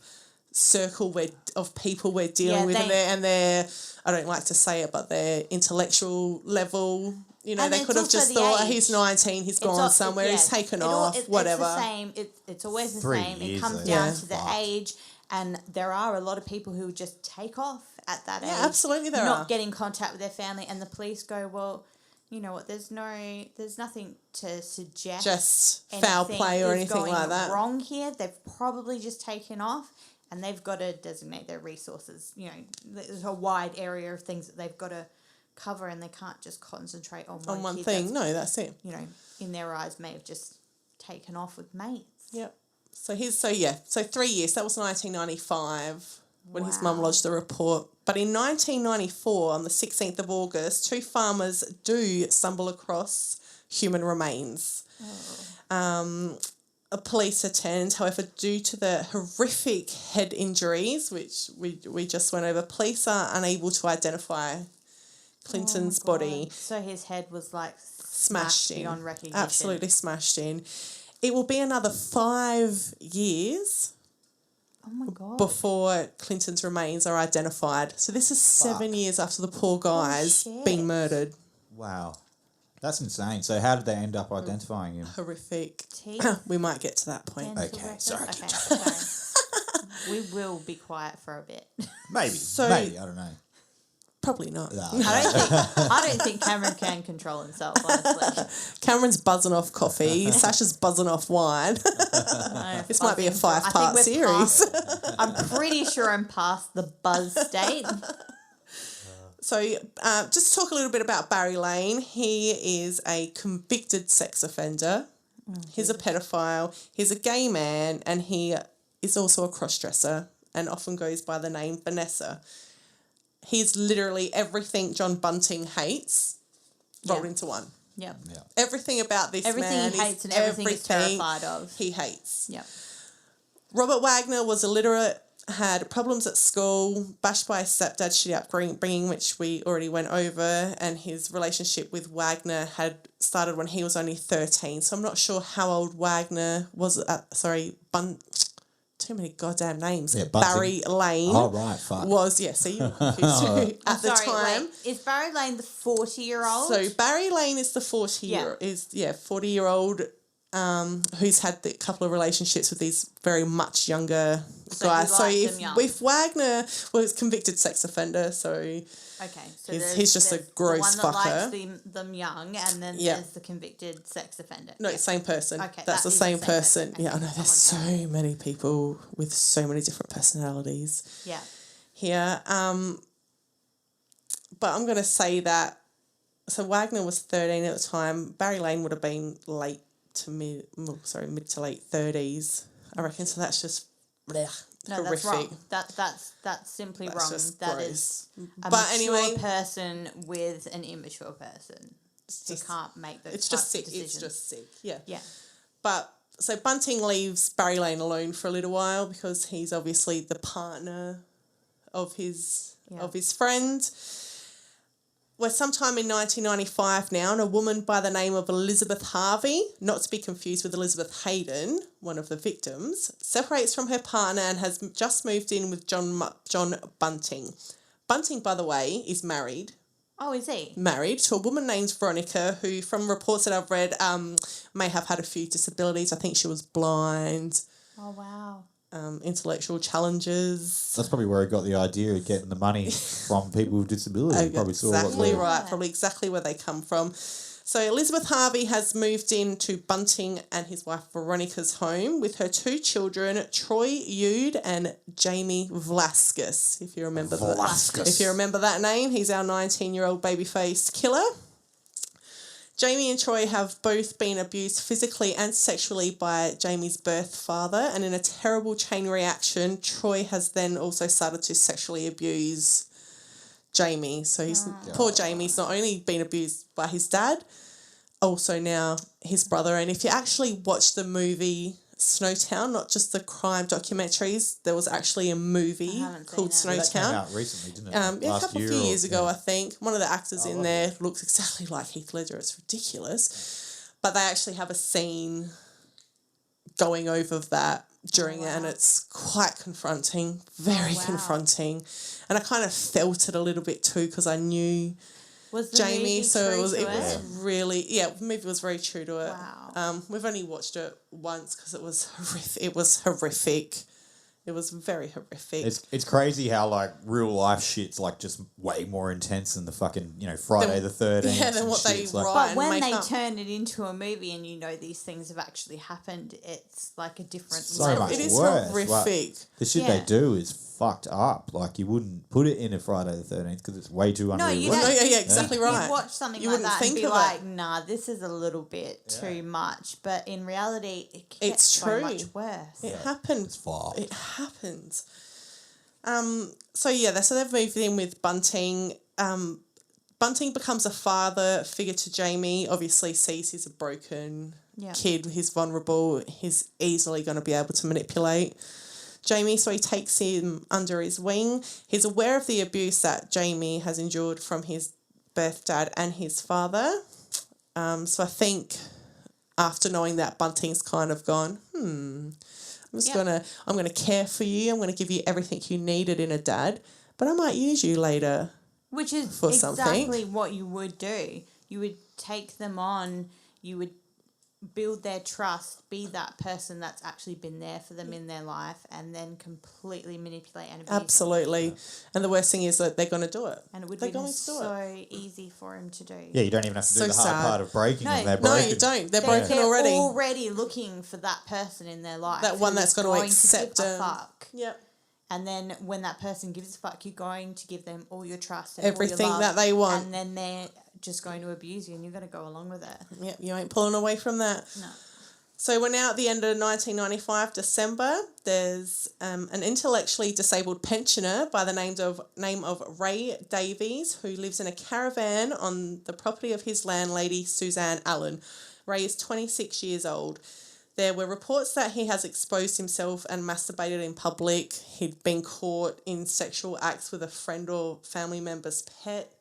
circle of people we're dealing
Yeah,
with,
they-
and their, I don't like to say it, but their intellectual level. You know,
And
they
it's
could have
also
just
the
thought,
age.
he's 19, he's
It's
gone
al-
somewhere,
yeah,
he's taken
it all-
off,
it's
whatever.
the same. It's always the
3
same. It
years
comes
though.
down
Yeah.
to the
Fuck.
age, and there are a lot of people who just take off at that age.
Yeah, absolutely there
not
are.
getting contact with their family, and the police go, well, you know what? There's nothing to suggest
Just foul
anything
play or
is
anything
going
like that.
wrong here. They've probably just taken off, and they've got to designate their resources. You know, there's a wide area of things that they've got to cover, and they can't just concentrate on
On one
kid
thing.
that's,
No, that's it.
you know, in their eyes may have just taken off with mates.
Yep. So 3 years. That was 1995 when his mum
Wow.
lodged the report. But in 1994, on the 16th of August, two farmers do stumble across human remains. A police attend, however, due to the horrific head injuries, which we just went over, police are unable to identify Clinton's
Oh my
body.
God. So his head was like
Smashed in.
beyond recognition.
Absolutely smashed in. It will be another 5 years
Oh my God.
before Clinton's remains are identified. So this is 7 years after the poor guy's
shit.
been murdered.
Wow. That's insane. So how did they end up identifying him?
Horrific.
Teeth,
We might get to that point.
dental
Okay,
records.
sorry.
Okay, sorry. We will be quiet for a bit.
Maybe.
So-
Maybe. I don't know.
Probably not.
No.
I don't think Cameron can control himself, honestly.
Cameron's buzzing off coffee. Sasha's buzzing off wine. This might be a 5-part series.
I'm pretty sure I'm past the buzz state.
So just talk a little bit about Barry Lane. He is a convicted sex offender. He's a pedophile. He's a gay man, and he is also a cross-dresser and often goes by the name Vanessa. He's literally everything John Bunting hates rolled
Yeah.
into one.
Yep.
Yeah.
Everything about this
Everything
man
he hates
is
and everything he's terrified of.
he hates.
Yep.
Robert Wagner was illiterate, had problems at school, bashed by his stepdad, shitty upbringing, which we already went over, and his relationship with Wagner had started when he was only 13. So I'm not sure how old Wagner was too many goddamn names.
Yeah, Bunting.
Barry Lane
Oh, right. Fuck.
was, see, at the time.
Wait, is Barry Lane the 40-year-old?
So Barry Lane is the 40-year-old who's had a couple of relationships with these very much younger
So
guys.
he
So
likes them young.
if Wagner was convicted sex offender, so
Okay, so
He's just a
there's
gross
the one that
fucker.
likes them young, and then
Yeah.
there's the convicted sex offender.
no,
Yeah.
same person.
Okay,
That's
that
the
is
same person.
Okay,
Yeah, I know.
I'm
There's so many people with so many different personalities
Yeah.
here. But I'm going to say that. So Wagner was 13 at the time. Barry Lane would have been mid to late 30s, I reckon. So that's just blech,
No,
horrific.
that's wrong. That's simply
That's
wrong.
just
That
gross.
is a
But
mature
anyway-
person with an immature person. he can't make those.
It's just sick.
Decisions.
It's just sick. Yeah.
Yeah.
But so Bunting leaves Barry Lane alone for a little while because he's obviously the partner of his friend. We're sometime in 1995 now, and a woman by the name of Elizabeth Harvey, not to be confused with Elizabeth Hayden, one of the victims, separates from her partner and has just moved in with John Bunting. Bunting, by the way, is married.
Oh, is he?
Married to a woman named Veronica, who, from reports that I've read, may have had a few disabilities. I think she was blind.
Oh, wow.
Intellectual challenges.
That's probably where he got the idea of getting the money from people with disabilities. He probably saw
exactly
what
right. Probably exactly where they come from. So Elizabeth Harvey has moved into Bunting and his wife Veronica's home with her two children, Troy Yude and Jamie Velasquez. If you remember that name, he's our 19-year-old baby-faced killer. Jamie and Troy have both been abused physically and sexually by Jamie's birth father, and in a terrible chain reaction, Troy has then also started to sexually abuse Jamie. So poor Jamie's not only been abused by his dad, also now his brother. And if you actually watch the movie Snowtown, not just the crime documentaries, there was actually a movie called Snowtown.
That came out recently, didn't it?
A few years ago, I think. One of the actors in there looks exactly like Heath Ledger. It's ridiculous. But they actually have a scene going over that during it, and it's quite confronting, very confronting. And I kind of felt it a little bit too because I knew
was the
Jamie,
movie
so
true
it was
to it?
really, the movie was very true to it.
Wow.
We've only watched it once because it was horrific. It was very horrific.
It's crazy how like real life shit's like just way more intense than the fucking Friday the 13th.
Yeah, than what they
like,
write.
But when they
up.
turn it into a movie and these things have actually happened, it's like a different
so
level.
much
It is
worse.
horrific.
Like, the shit they do is fucked up. Like you wouldn't put it in a Friday the 13th because it's way too unrealistic.
Exactly right.
You'd watch something
You
like
wouldn't
that and
think
be
of
like,
it.
nah, this is a little bit too much. But in reality, it gets
It's
so
true.
much worse.
It happened.
It's fucked.
It happened. So they've moved in with Bunting. Bunting becomes a father figure to Jamie, obviously sees he's a broken kid, he's vulnerable, he's easily going to be able to manipulate Jamie, so he takes him under his wing. He's aware of the abuse that Jamie has endured from his birth dad and his father. So I think after knowing that, Bunting's kind of gone, I'm gonna care for you. I'm gonna give you everything you needed in a dad, but I might use you later.
Which is
for
exactly
something.
what you would do. You would take them on. You would build their trust. Be that person that's actually been there for them in their life, and then completely manipulate and abuse them.
Absolutely. And the worst thing is that they're going to do it.
And it would
They're
be
going to do
so easy for him to do.
Yeah, you don't even have to do
So
the hard
sad.
part of breaking them. They're
No,
broken.
you don't. They're
They're
broken already.
already looking for that person in their life.
That one that's going to accept
give a
them.
fuck.
Yep.
And then when that person gives a fuck, you're going to give them all your trust and
Everything
all your love,
that they want.
and then they're just going to abuse you, and you're going to go along with it.
Yep, you ain't pulling away from that.
No.
So we're now at the end of 1995, December. There's an intellectually disabled pensioner by the name of Ray Davies, who lives in a caravan on the property of his landlady, Suzanne Allen. Ray is 26 years old. There were reports that he has exposed himself and masturbated in public. He'd been caught in sexual acts with a friend or family member's pet.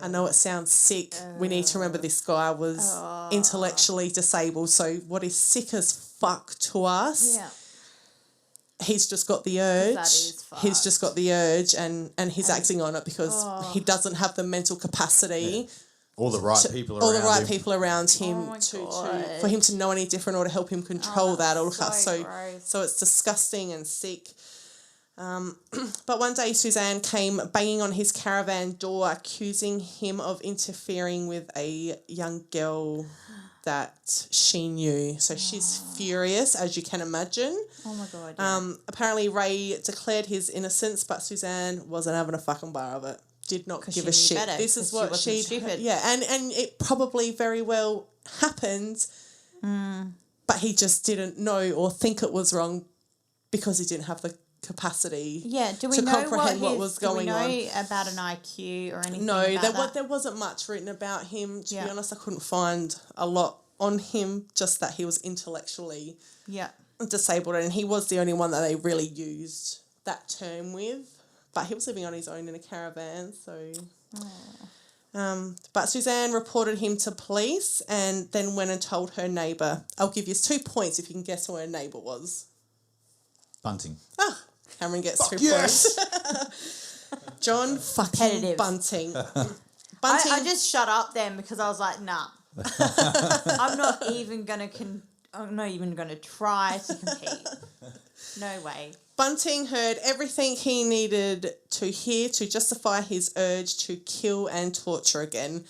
I know it sounds sick. We need to remember this guy was intellectually disabled. So what is sick as fuck to us, he's just got the urge.
That is fucked.
He's just got the urge and he's acting on it because he doesn't have the mental capacity.
All the right people around
All the right
him.
people around him
Oh my God.
for him to know any different or to help him control that. Or
so gross.
so it's disgusting and sick. But one day Suzanne came banging on his caravan door, accusing him of interfering with a young girl that she knew. So she's furious, as you can imagine.
Oh my God. Yeah.
Apparently Ray declared his innocence, but Suzanne wasn't having a fucking bar of it. Did not give a
she knew
shit.
better,
This is
'cause she
what
wasn't
she
stupid.
and it probably very well happened, but he just didn't know or think it was wrong because he didn't have the capacity.
Yeah, do we
to
know
comprehend what was going
do we know
on.
about an IQ or anything?
No,
about
there wasn't much written about him. To
Yeah.
be honest, I couldn't find a lot on him, just that he was intellectually
Yeah.
disabled, and he was the only one that they really used that term with. But he was living on his own in a caravan, so... but Suzanne reported him to police and then went and told her neighbour. I'll give you 2 points if you can guess who her neighbour was.
Bunting.
Ah, Cameron gets
Fuck
2
yes!
points. John fucking
Competitive.
Bunting.
I just shut up then because I was like, nah. I'm not even gonna try to compete. No way.
Bunting heard everything he needed to hear to justify his urge to kill and torture again.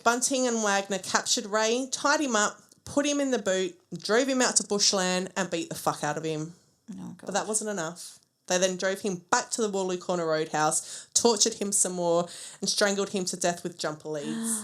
Bunting and Wagner captured Ray, tied him up, put him in the boot, drove him out to bushland and beat the fuck out of him.
Oh, God.
But that wasn't enough. They then drove him back to the Waterloo Corner Roadhouse, tortured him some more and strangled him to death with jumper leads.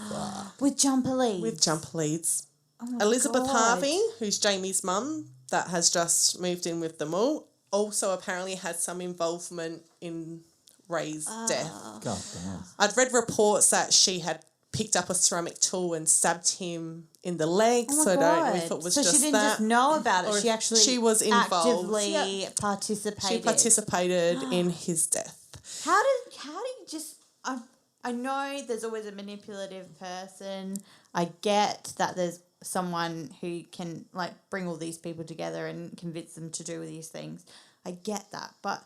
With jumper leads.
With jumper leads.
Oh my
Elizabeth
God.
Harvey, who's Jamie's mum, that has just moved in with them all, also apparently had some involvement in Ray's death.
God damn.
I'd read reports that she had picked up a ceramic tool and stabbed him in the leg,
Oh my
so I don't know
God.
if it was
so
just
she didn't
that.
just know about
or
it. She actually
she was involved.
actively
Yeah.
participated.
She participated in his death.
How do you just... I know there's always a manipulative person. I get that there's someone who can like bring all these people together and convince them to do these things. I get that, but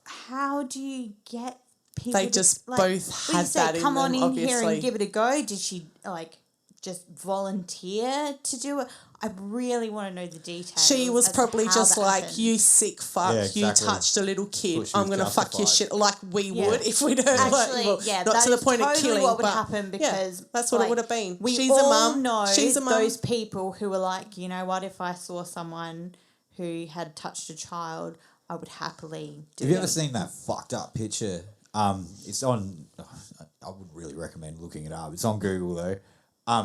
how do you get people?
They
to,
just
like,
both
when you
had
say,
that in
come on
them,
in here
obviously.
and give it a go. Did she like just volunteer to do it? I really want to know the details.
She was
as to
probably
how
just
that
like,
happened.
you sick fuck,
Yeah,
you
exactly.
touched a little kid,
Thought she
I'm
was
going to fuck your
justified.
shit like we
Yeah.
would if we'd heard
Actually,
like, well,
yeah,
not
that
to the
is
point
totally
of killing,
what would
but
happen because
yeah, that's what it
like,
would have been.
We
She's
all
a mum.
know
She's a mum.
those people who were like, you know what? If I saw someone who had touched a child, I would happily do
Have you
it.
ever seen that fucked up picture? It's on. I would really recommend looking it up. It's on Google though.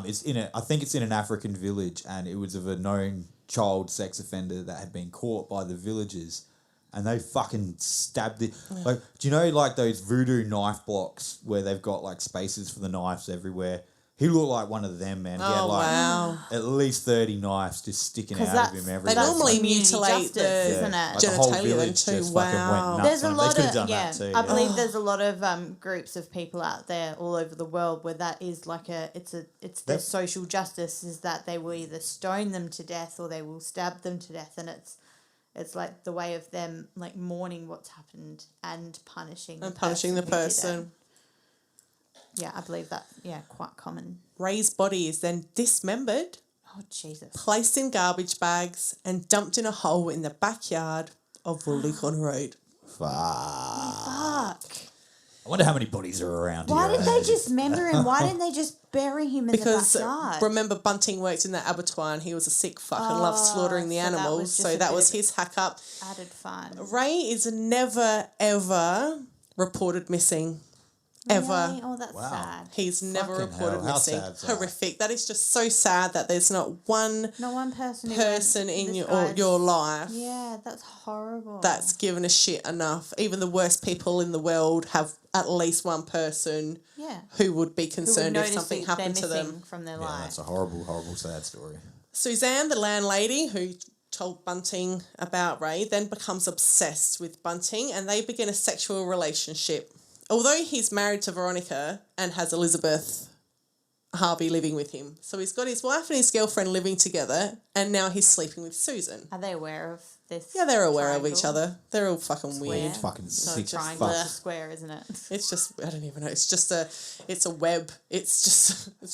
It's in I think it's in an African village, and it was of a known child sex offender that had been caught by the villagers, and they fucking stabbed it. Like, do you know like those voodoo knife blocks where they've got like spaces for the knives everywhere? He looked like one of them, man. He had
Oh,
like
wow.
at least 30 knives just sticking
'Cause
out of
that's-
him
They
everywhere.
normally
community
mutilate
justice,
the
isn't it?
Like the whole
genitalia then
village
too.
just fucking went
Wow.
nuts.
There's a
They
lot
could've
of
done that too,
I
yeah.
believe there's a lot of groups of people out there all over the world where that is like it's their
That-
social justice is that they will either stone them to death or they will stab them to death, and it's like the way of them like mourning what's happened and punishing
And
the
punishing the
who did it.
person.
Yeah, I believe that. Yeah, quite common.
Ray's body is then dismembered,
Oh Jesus!
placed in garbage bags, and dumped in a hole in the backyard of Waterloo Corner Road.
Fuck.
Fuck!
I wonder how many bodies are around
Why
here.
did they dismember him? Why didn't they just bury him in
Because
the backyard?
remember, Bunting worked in the abattoir and he was a sick fuck and loved slaughtering the
so that was
animals.
just
So
a
that
bit
was
of
his hack up.
Added fun.
Ray is never, ever reported missing. Ever.
Really? Oh, that's
Wow.
sad.
He's never
Fucking
reported
hell, how
missing.
sad's that?
Horrific. That is just so sad that there's not one
Not one person. who
person
went,
in
"This
your
guy's-"
your life
Yeah, that's horrible.
that's given a shit enough. Even the worst people in the world have at least one person
yeah.
who would be
Who would
concerned if
notice
something
that
happened
they're
to them.
missing from their
Yeah,
life.
that's a horrible, horrible, sad story.
Suzanne, the landlady who told Bunting about Ray, then becomes obsessed with Bunting and they begin a sexual relationship. Although he's married to Veronica and has Elizabeth Harvey living with him. So he's got his wife and his girlfriend living together and now he's sleeping with Susan.
Are they aware of this?
Yeah, they're aware of each
triangle?
other. They're all fucking
Square.
weird.
Fucking
So
sick
triangle
fuck.
is a square, isn't it?
It's just, I don't even know. It's just a web. It's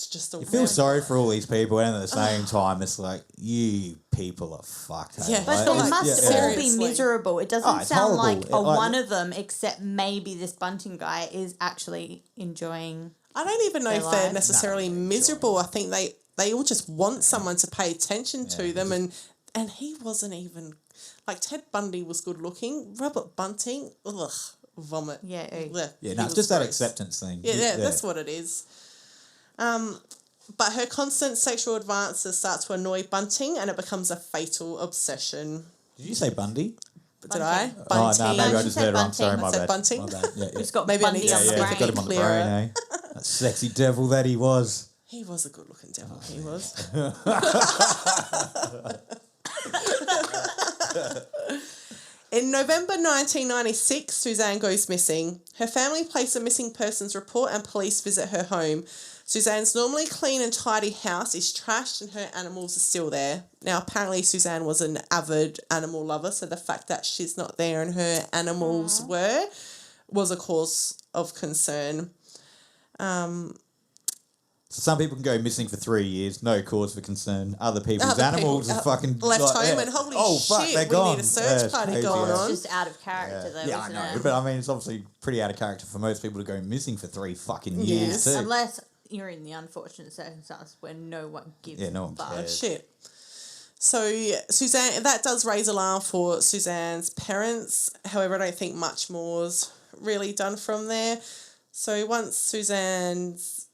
just a
You
web.
feel sorry for all these people, and at the same time, it's like, you people are fucked. hey?
Yeah.
But
Like,
they
yeah,
must
yeah.
all be
Seriously.
miserable. It doesn't
Oh, it's
sound like
horrible. Like-
one of them, except maybe this Bunting guy is actually enjoying.
I don't even know
Their
if they're
lives.
necessarily
No,
miserable. I think they all just want someone to pay attention to
Yeah,
them, and he wasn't even like Ted Bundy was good looking. Robert Bunting, ugh, vomit.
Yeah.
Ugh,
Yeah,
he
no,
was
it's just that
gross.
acceptance thing.
Yeah, that's what it is. But her constant sexual advances start to annoy Bunting, and it becomes a fatal obsession.
Did you say Bundy?
Did I?
Bunting.
Oh, no, maybe I
Bunting.
just heard wrong.
Bunting.
Sorry, my
I said
bad.
Bunting.
My bad. Yeah, yeah.
He's got
Maybe I need
Bundy
to
on the
speak
Yeah,
brain.
got him on the
clearer.
brain, eh? That sexy devil that he was.
He was a good-looking devil. He was. In November 1996, Suzanne goes missing. Her family place a missing persons report and police visit her home. Suzanne's normally clean and tidy house is trashed and her animals are still there. Now, apparently Suzanne was an avid animal lover, so the fact that she's not there and her animals were was a cause of concern.
So some people can go missing for 3 years, no cause for concern. Other people's
Other
animals
people,
are fucking
left
like,
home
yeah.
and holy
fuck,
shit,
they're
we
gone.
need a search
it's
party
crazy,
going
yeah.
on.
It's just out of character, though,
Yeah, I
isn't
know,
it?
but I mean, it's obviously pretty out of character for most people to go missing for 3 fucking years
Yes.
too.
Unless you're in the unfortunate circumstance where no one gives
Yeah, no one
a fuck.
cares.
Shit. So Suzanne, that does raise alarm for Suzanne's parents. However, I don't think much more's really done from there. So once Suzanne's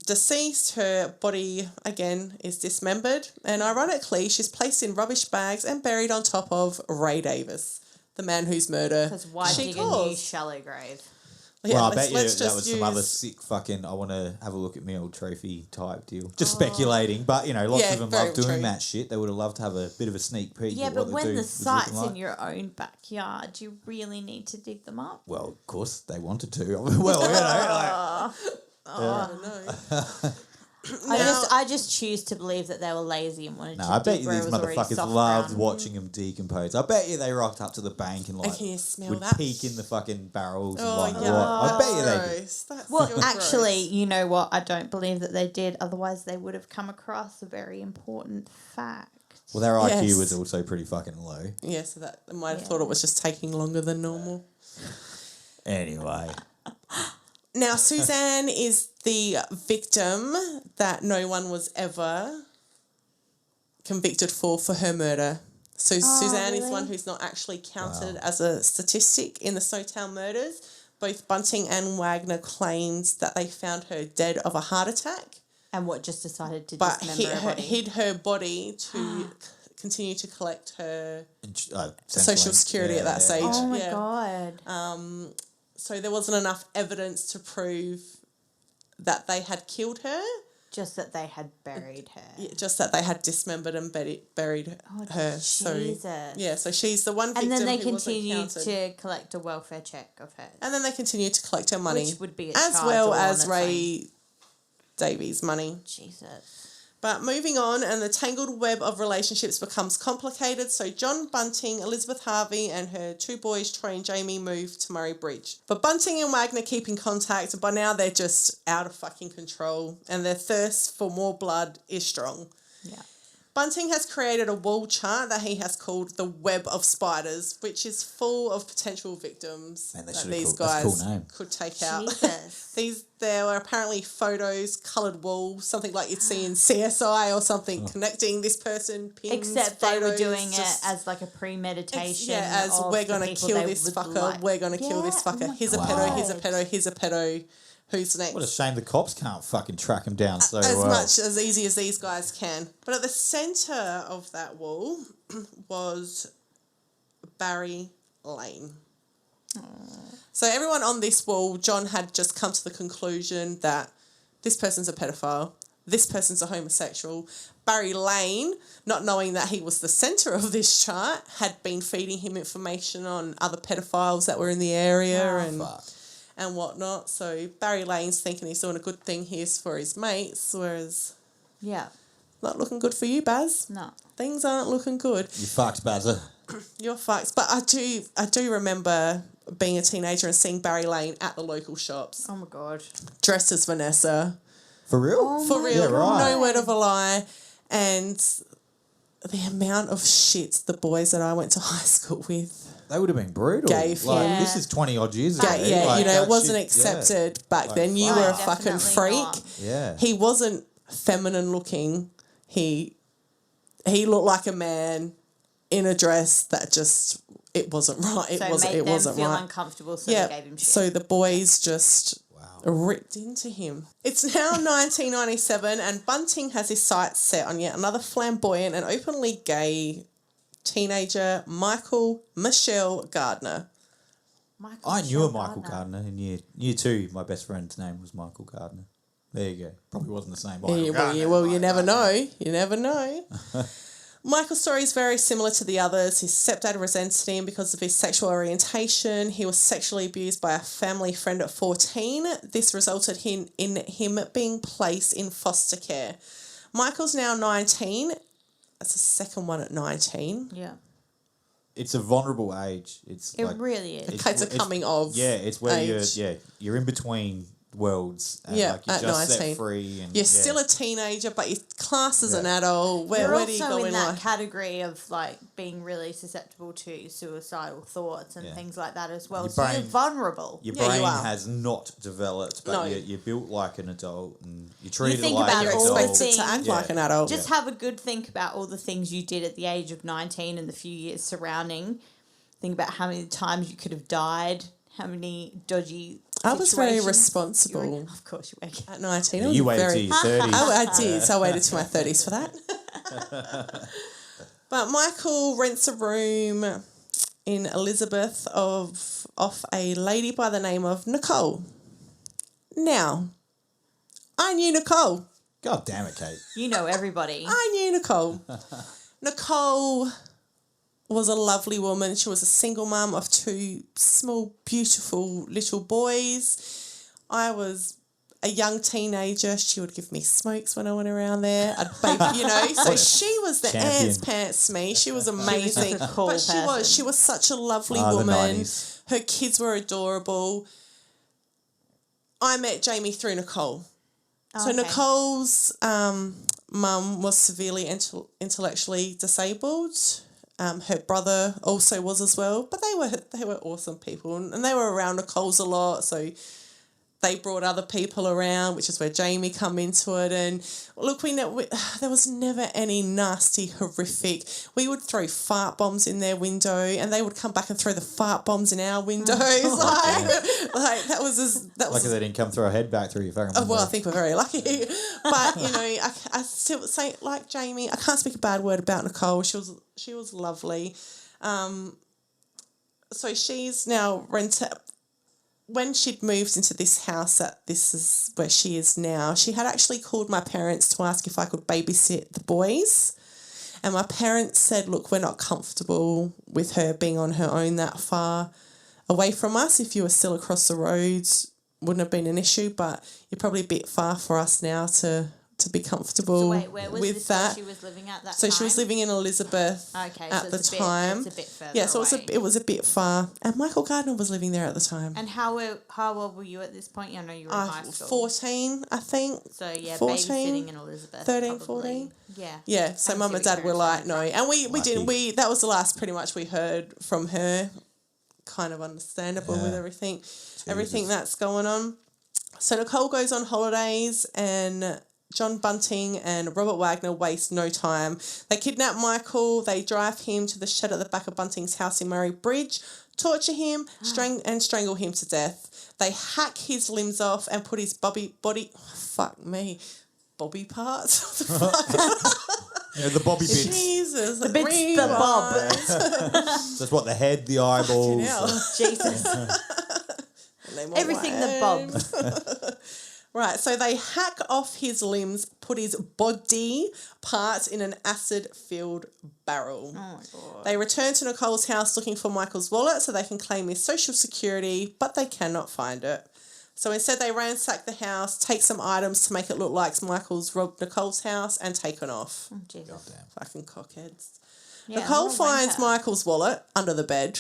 deceased, her body again is dismembered, and ironically, she's placed in rubbish bags and buried on top of Ray Davis, the man whose murder
Because why
she
dig a new
caused.
shallow grave?
Yeah,
Well, I
let's-
bet you
let's
that
just
was some other
use-
sick fucking, I want to have a look at my old trophy type deal. Just speculating, but, you know, lots
Yeah,
of them
very
love doing
true.
that shit. They would have loved to have a bit of a sneak peek
Yeah,
at
but
what
when
the
the
dude was
site's
looking like.
in your own backyard, you really need to dig them up.
Well, of course, they wanted to. Well, you know,
No.
I just choose to believe that they were lazy and wanted
no,
to
I bet
dig
you
where
these
it was already
motherfuckers
soft
loved
ground.
watching them decompose. I bet you they rocked up to the bank and like
can you smell
would
that?
peek in the fucking barrels and
Oh,
like
yeah.
what? I bet you they did.
Gross. That's
Well,
so
actually,
gross.
you know what? I don't believe that they did. Otherwise, they would have come across a very important fact.
Well, their IQ
Yes.
was also pretty fucking low.
Yeah, so that I might have
Yeah.
thought it was just taking longer than normal.
Anyway,
Now, Suzanne is the victim that no one was ever convicted for her murder. So Suzanne is
really?
one who's not actually counted as a statistic in the Snowtown murders. Both Bunting and Wagner claimed that they found her dead of a heart attack,
And what just decided to
but
dismember her body.
hid her body to continue to collect her
Centrelink.
Social Security at that stage.
Oh my
Yeah.
god.
So there wasn't enough evidence to prove that they had killed her.
Just that they had buried her.
Yeah, just that they had dismembered and buried her. So
Jesus.
yeah, so she's the one victim
And then they
who wasn't
continued
counted.
to collect a welfare check of hers.
And then they continued to collect her money,
Which would be a
as
charge
well
all on
as
its
Ray Davies' money.
Jesus.
But moving on, and the tangled web of relationships becomes complicated. So John Bunting, Elizabeth Harvey, and her 2 boys, Troy and Jamie, move to Murray Bridge. But Bunting and Wagner keep in contact, and by now they're just out of fucking control, and their thirst for more blood is strong.
Yeah.
Bunting has created a wall chart that he has called the Web of Spiders, which is full of potential victims
Man, they
that
should have
these
called- that's a
guys
cool name.
could take out.
Jesus.
There were apparently photos, coloured walls, something like you'd see in CSI or something, connecting this person, pins,
Except they were
photos,
doing it
just-
as like a premeditation.
yeah, as
of
we're
the
going to
people
kill
they
this
would
fucker,
like.
we're going to kill this
Yeah,
fucker,
oh my
here's a pedo, here's a
God.
pedo, here's a pedo, who's next?
What a shame the cops can't fucking track him down so
As
well.
much as easy as these guys can. But at the centre of that wall was Barry Lane. So everyone on this wall, John had just come to the conclusion that this person's a pedophile, this person's a homosexual. Barry Lane, not knowing that he was the centre of this chart, had been feeding him information on other pedophiles that were in the area and whatnot. So Barry Lane's thinking he's doing a good thing here for his mates, whereas
Yeah.
not looking good for you, Baz.
No.
Things aren't looking good.
You fucked, Bazza.
You're fucked. But I do remember being a teenager and seeing Barry Lane at the local shops,
Oh my god.
dressed as Vanessa.
For real?
Oh
For
my
real,
Yeah, right.
no word of a lie. And the amount of shit the boys that I went to high school with.
They would have been brutal.
Gave
like,
him-
this is 20 odd years ago.
Yeah,
Like,
you know,
that
it wasn't
shit-
accepted back
Like,
then. You
fuck.
were a
No,
fucking
definitely
freak.
not.
Yeah.
He wasn't feminine looking. He looked like a man in a dress that just it wasn't right. It
So
wasn't.
made
It
them
wasn't
feel
right.
uncomfortable, so
Yeah.
they gave him shit.
So the boys just
Wow.
ripped into him. It's now 1997, and Bunting has his sights set on yet another flamboyant and openly gay teenager Michael Michelle Gardner.
I knew a Michael Gardner in year 2. My best friend's name was Michael Gardner. There you go. Probably wasn't the same Michael Gardner.
Well, you never know. You never know. Michael's story is very similar to the others. His stepdad resented him because of his sexual orientation. He was sexually abused by a family friend at 14. This resulted in him being placed in foster care. Michael's now 19. That's the second one at 19.
Yeah.
It's a vulnerable age.
It really is.
It's a coming of
Yeah, it's where
age.
you're in between worlds. And
Yeah,
like you're
at
just
19.
set free. And,
You're still a teenager, but you're classed as an adult. Where do you
also
go
in that
life?
category of like being really susceptible to suicidal thoughts and things like that as well.
Your
So you're
brain-
vulnerable.
Your
Yeah, you
brain
are.
has not developed, but
No.
you're built like an adult and you're treated
think
like
about
an
You're
all the
adult.
expected to act like an adult.
Just have a good think about all the things you did at the age of 19 and the few years surrounding. Think about how many times you could have died, how many dodgy
I was very
situations
responsible.
you were in. Of course you were.
At 19.
Yeah,
I was
you waited
very-
till your 30s.
I did. So I waited to my 30s for that. But Michael rents a room in Elizabeth off a lady by the name of Nicole. Now, I knew Nicole.
God damn it, Kate.
You know everybody.
I knew Nicole. Nicole was a lovely woman. She was a single mum of 2 small, beautiful little boys. I was a young teenager. She would give me smokes when I went around there. I'd baby, So she was the
champion.
ants pants to me. She was amazing.
such a cool
But
person.
she was such a lovely
The
woman.
90s.
Her kids were adorable. I met Jamie through Nicole. So
Okay.
Nicole's mum was severely intellectually disabled. Her brother also was as well, but they were awesome people, and they were around Nicole's a lot. So they brought other people around, which is where Jamie come into it. And look, there was never any nasty, horrific. We would throw fart bombs in their window, and they would come back and throw the fart bombs in our windows. like that was
Lucky they didn't come throw a head back through your fucking window.
well, I think we're very lucky. But, I still say, like Jamie, I can't speak a bad word about Nicole. She was lovely. So she's now rented. When she'd moved into this house, this is where she is now, she had actually called my parents to ask if I could babysit the boys. And my parents said, look, we're not comfortable with her being on her own that far away from us. If you were still across the roads, wouldn't have been an issue, but you're probably a bit far for us now to be comfortable
So wait, where was
with
this
that.
where she was living at that
So
time?
she was living in Elizabeth
Okay,
at
so
the
it's
time.
it's a bit further
Yeah, so
away.
it was a bit far. And Michael Gardner was living there at the time.
And how old were you at this point? I know you were in high school.
14, I think.
So yeah,
14,
babysitting in Elizabeth.
13,
probably.
14.
Yeah.
Yeah, so
I
mum
see
and
what
dad
you're
were like,
coming
no.
from.
And we didn't,
Lucky.
that was the last pretty much we heard from her. Kind of understandable with everything that's going on. So Nicole goes on holidays and John Bunting and Robert Wagner waste no time. They kidnap Michael, they drive him to the shed at the back of Bunting's house in Murray Bridge, torture him, strangle him to death. They hack his limbs off and put his bobby parts? What the fuck?
The bobby bits.
Jesus.
The bits, the bob.
That's what the head, the eyeballs.
Jesus. Everything the bob.
Right, so they hack off his limbs, put his body parts in an acid-filled barrel.
Oh my God.
They return to Nicole's house looking for Michael's wallet so they can claim his social security, but they cannot find it. So instead they ransack the house, take some items to make it look like Michael's robbed Nicole's house and taken off.
Oh, Jesus.
Fucking cockheads.
Yeah,
Nicole
what a
finds
wanker.
Michael's wallet under the bed.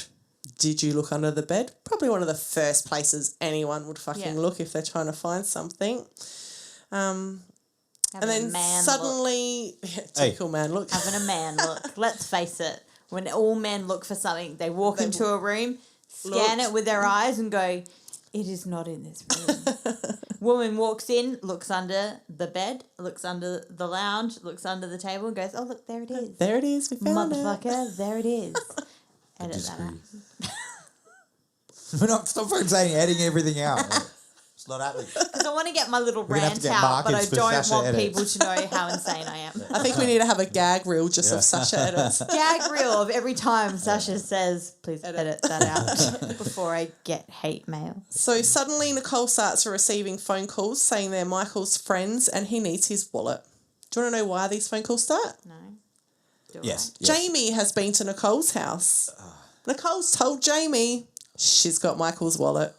Did you look under the bed? Probably one of the first places anyone would fucking look if they're trying to find something.
Having
And then
a man
suddenly, typical man look.
Having a man look. Let's face it. When all men look for something, they walk into a room, scan
look.
it with their eyes and go, it is not in this room. Woman walks in, looks under the bed, looks under the lounge, looks under the table and goes, oh, look, there it is.
There it is. We found it.
Motherfucker, there it is. Edit that
disagree.
out.
We're not stop fucking saying editing everything out. It's not happening.
Because I want to get my little
We're gonna have
rant
to get
out, but I
markets for
don't
Sasha
want
edits.
people to know how insane I am.
I think we need to have a gag reel just of Sasha edits.
Gag reel of every time Sasha says, please edit that out before I get hate mail.
So suddenly Nicole starts receiving phone calls saying they're Michael's friends and he needs his wallet. Do you want to know why these phone calls start?
No. Do
Yes.
Jamie has been to Nicole's house. Nicole's told Jamie she's got Michael's wallet.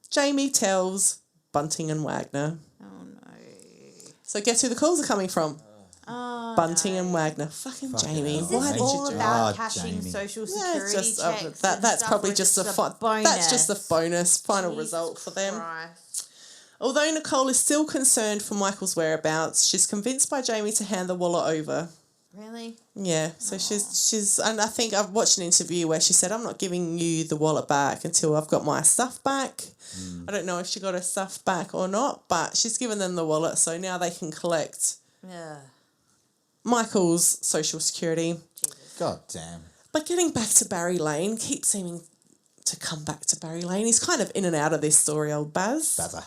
Jamie tells Bunting and Wagner.
I? Oh, no.
So guess who the calls are coming from?
Oh,
Bunting
no.
and Wagner. Fucking Jamie.
hell.
Is this
Why did
all
you do
about
Oh,
cashing
Jamie.
social
Yeah,
security
it's just
checks?
that's
and stuff,
probably
or
just
a
bonus. That's just the bonus final
Jesus
result for them.
Christ.
Although Nicole is still concerned for Michael's whereabouts, she's convinced by Jamie to hand the wallet over.
Really?
Yeah, so she's and I think I've watched an interview where she said, I'm not giving you the wallet back until I've got my stuff back. I don't know if she got her stuff back or not, but she's given them the wallet, so now they can collect
Yeah.
Michael's social security.
God damn.
But getting back to Barry Lane, keeps seeming to come back to Barry Lane. He's kind of in and out of this story, old Baz.
Bazza.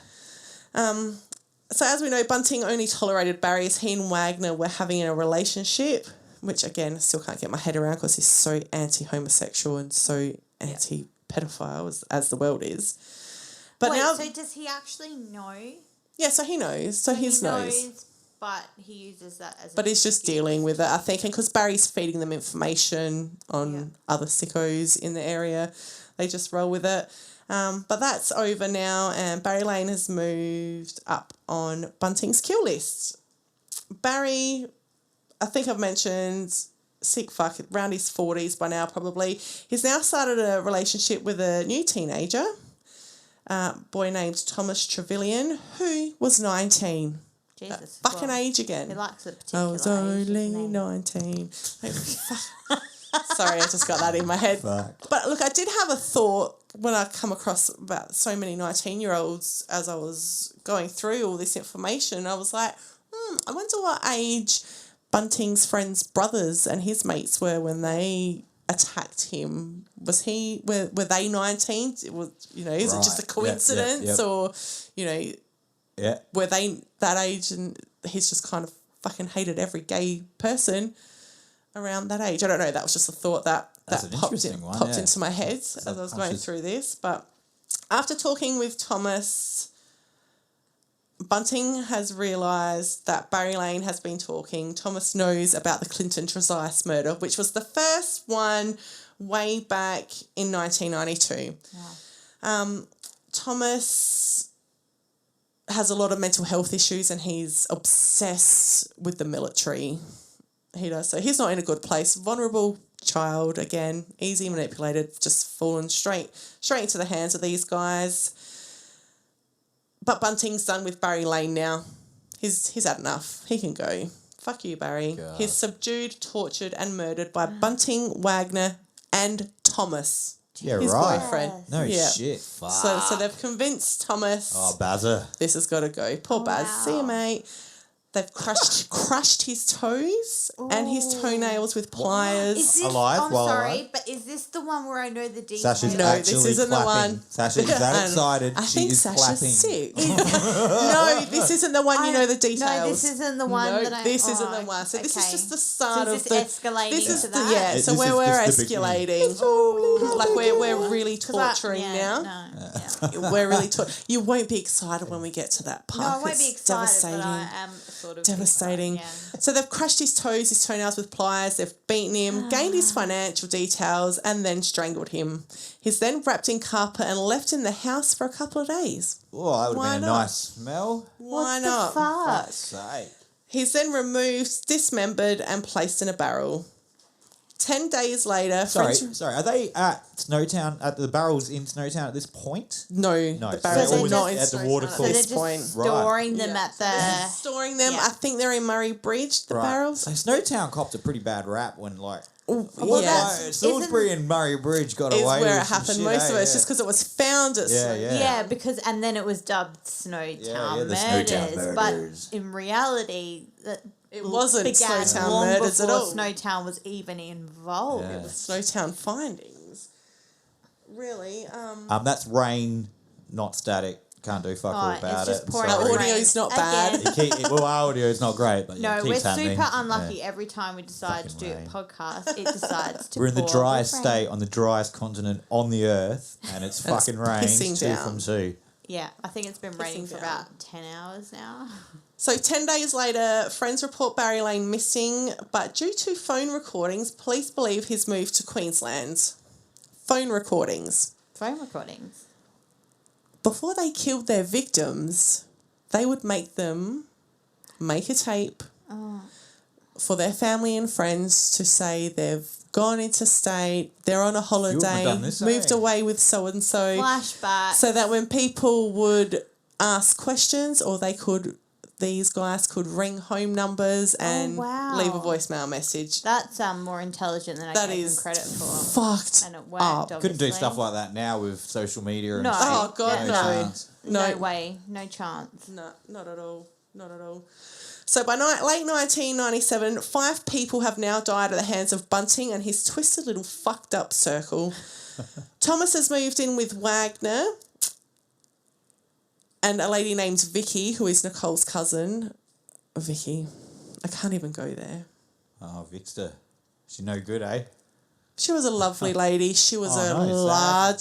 So as we know, Bunting only tolerated Barry as he and Wagner were having a relationship, which again, I still can't get my head around because he's so anti-homosexual and so anti-pedophile as the world is. But
Wait,
now,
so does he actually know?
yeah, so he knows. So he knows.
But he uses that as
But he's just dealing with it, I think. And because Barry's feeding them information on other sickos in the area, they just roll with it. But that's over now, and Barry Lane has moved up on Bunting's kill list. Barry, I think I've mentioned, sick fuck, around his 40s by now probably. He's now started a relationship with a new teenager, boy named Thomas Trevelyan, who was 19.
Jesus.
Fucking
well,
age again.
He likes a
I
particular
was
age,
only
doesn't he?
19. Sorry, I just got that in my head.
Fuck.
But look, I did have a thought when I come across about so many 19-year-olds as I was going through all this information. I was like, I wonder what age Bunting's friends' brothers and his mates were when they attacked him. Were they 19? It was, is it just a
Right.
coincidence
Yep.
or,
Yeah.
were they that age and he's just kind of fucking hated every gay person around that age? I don't know. That was just a thought that
That's an
popped
interesting one,
popped
yeah.
into my head as I was going
Subconscious.
through this. But after talking with Thomas, Bunting has realised that Barry Lane has been talking. Thomas knows about the Clinton Trezise murder, which was the first one way back in 1992.
Wow.
Thomas has a lot of mental health issues and he's obsessed with the military. He does. So he's not in a good place. Vulnerable child, again, easy manipulated, just fallen straight into the hands of these guys. But Bunting's done with Barry Lane now. He's had enough. He can go. Fuck you, Barry.
God.
He's subdued, tortured and murdered by Bunting, Wagner and Thomas.
Yeah,
his
right.
boyfriend.
No
Yeah.
shit. Fuck.
So they've convinced Thomas
Oh, Bazza.
this has got to go. Poor Baz.
Wow.
See you, mate. They've crushed his toes and his toenails with pliers.
Is this,
Alive,
I'm
while
sorry,
alive?
but is this the one where I know the details?
Sasha's
No, this
actually
isn't the
clapping.
one.
Sasha is that
And
excited.
I
She
think
is
Sasha's
clapping.
sick. No, this isn't the one you know the details.
No, this isn't the one
No,
that I...
this isn't the one. So this is
okay.
just the start
So
of
is
the...
this escalating
This is
to
the,
that?
yeah,
This
so
is
we're
just the beginning.
escalating. We're really
'Cause I-
torturing
yeah,
now.
No, yeah.
We're really you won't be excited when we get to that part.
No, I won't
It's
be excited,
devastating.
but I am sort of
Devastating.
excited, yeah.
So they've crushed his toes, his toenails with pliers, they've beaten him, gained his financial details, and then strangled him. He's then wrapped in carpet and left in the house for a couple of days.
Oh, that would
Why
have been a
not?
nice smell.
Why
What
not?
the fuck?
Fuck's sake.
He's then removed, dismembered, and placed in a barrel. 10 days later...
Sorry,
French-
are they at Snowtown, at the barrels in Snowtown at this point?
No,
No,
the
so
barrels
they're
are not in
at the
Snowtown
waterfall.
at
So they're
this
just
point.
storing them
Yeah.
at the...
Storing them.
Yeah.
I think they're in Murray Bridge, the barrels.
So Snowtown copped a pretty bad rap when, like,
Yeah.
Salisbury and Murray Bridge got
Is
away
where
with
it
some
happened.
shit,
Most of
eh?
it's just because it was found at
Yeah,
Snowtown.
yeah.
Yeah, and then it was dubbed Snowtown
the
Murders,
Snowtown Murders.
but in reality,
It wasn't
began
Snowtown
long
Murders at
before
all.
Snowtown was even involved.
Yeah.
Snowtown findings. Really?
That's Rain not static. Can't do fuck all
it's
about
just
it.
pouring
Our
rain.
audio's not bad.
Again.
Well, our audio is not great, but
No,
it
we're
keeps happening.
super unlucky.
Yeah.
Every time we decide to do
Fucking
a
rain.
podcast, it decides to
We're in the
pour
driest
with rain.
state on the driest continent on the earth, and it's
And it's
fucking rained
pissing
2
down.
from 2.
Yeah, I think it's been raining for
down.
about 10 hours now.
So 10 days later, friends report Barry Lane missing, but due to phone recordings, police believe he's moved to Queensland. Phone recordings.
Phone recordings.
Before they killed their victims, they would make them make a tape for their family and friends to say they've gone interstate, they're on a holiday,
done this,
moved
eh?
away with so-and-so.
Flashback.
So that when people would ask questions or these guys could ring home numbers and
wow.
leave a voicemail message.
That's more intelligent than I
That
gave
is
them credit for.
fucked
And it worked,
up.
obviously.
Couldn't do stuff like that now with social media and
No.
shit.
Oh, God,
no.
chance.
No way. No chance.
No, not at all. Not at all. So by late 1997, 5 people have now died at the hands of Bunting and his twisted little fucked up circle. Thomas has moved in with Wagner and a lady named Vicky, who is Nicole's cousin. Vicky. I can't even go there.
Oh, Victor. She no good, eh?
She was a lovely lady. She was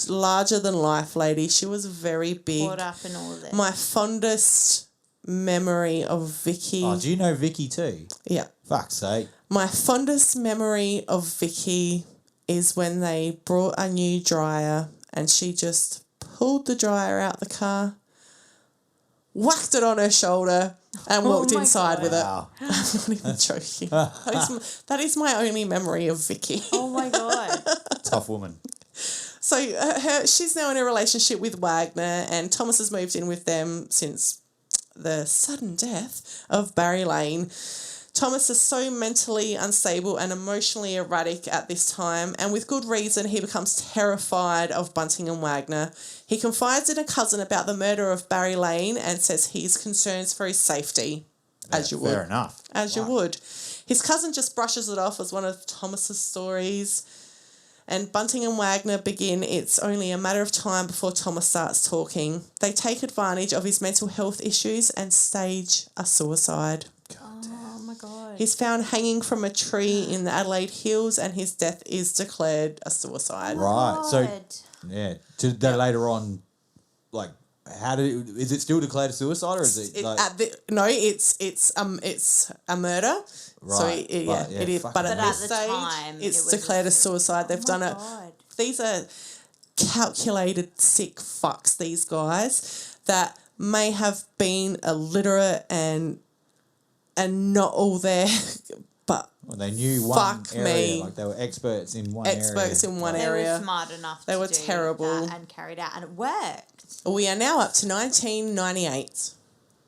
larger than life lady. She was very big.
Caught up in all this.
My fondest memory of Vicky.
Oh, do you know Vicky too?
Yeah.
Fuck's sake.
My fondest memory of Vicky is when they brought a new dryer and she just pulled the dryer out the car, whacked it on her shoulder and walked
my
inside
God.
with it.
Wow.
I'm not even joking. That is my only memory of Vicky.
Oh my God.
Tough woman.
So she's now in a relationship with Wagner and Thomas has moved in with them since the sudden death of Barry Lane. Thomas is so mentally unstable and emotionally erratic at this time, and with good reason he becomes terrified of Bunting and Wagner. He confides in a cousin about the murder of Barry Lane and says he's concerned for his safety, as you would.
Fair enough.
As you would. His cousin just brushes it off as one of Thomas's stories. And Bunting and Wagner begin. It's only a matter of time before Thomas starts talking. They take advantage of his mental health issues and stage a suicide.
Oh my God.
He's found hanging from a tree in the Adelaide Hills and his death is declared a suicide.
Right. So,
God.
yeah. Later on, like, is it still declared a suicide or is it like...
It's a murder.
Right.
So
But, yeah,
it is.
fucking
But at
But
this
at the
stage,
time,
it's
it was
declared a suicide. They've done it.
God.
These are calculated sick fucks. These guys that may have been illiterate and not all there, but
Well, they knew one
Fuck
area.
me.
Like, they were experts in one area.
experts in one
They
area.
were smart enough
They
to
were
do
terrible.
that and carry it out, and it worked.
We are now up to 1998.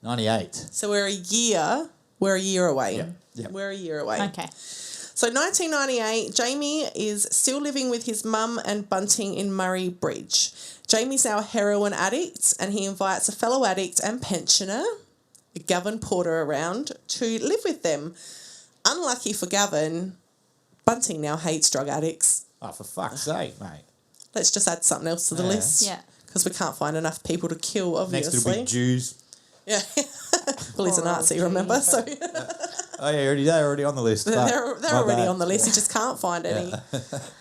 98.
So we're a year away.
Yep.
We're a year away.
Okay.
So 1998, Jamie is still living with his mum and Bunting in Murray Bridge. Jamie's now a heroin addict and he invites a fellow addict and pensioner, Gavin Porter, around to live with them. Unlucky for Gavin, Bunting now hates drug addicts.
Oh, for fuck's sake, mate.
Let's just add something else to the
Yeah.
list.
Yeah.
Because we can't find enough people to kill,
Next
obviously.
to be Jews.
Yeah. Well, he's a
Poor
Nazi,
old
remember?
Jews.
So
Oh, yeah, they're already on the list.
they're
My
already
bad.
on the list. You just can't find any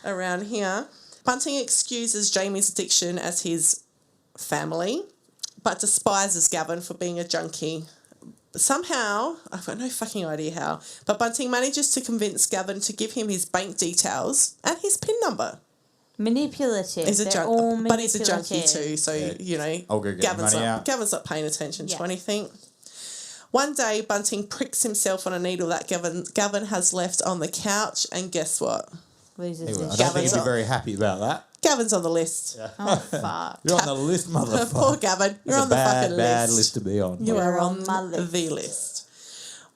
around here. Bunting excuses Jamie's addiction as his family, but despises Gavin for being a junkie. Somehow, I've got no fucking idea how, but Bunting manages to convince Gavin to give him his bank details and his PIN number.
Manipulative.
He's a
They're
junkie,
all
but he's a junkie
manipulative.
too. So you know,
I'll go get the money out.
Gavin's not paying attention to
Yeah.
anything. One day, Bunting pricks himself on a needle that Gavin has left on the couch, and guess what?
Loses
I
his
don't think
Gavin's
he'd be
on-
very happy about that.
Gavin's on the list.
Oh, fuck.
You're on the list, motherfucker.
Poor Gavin, you're
That's
on the fucking
bad
list.
list to be on.
You
You're
are
on
on
my list.
the list.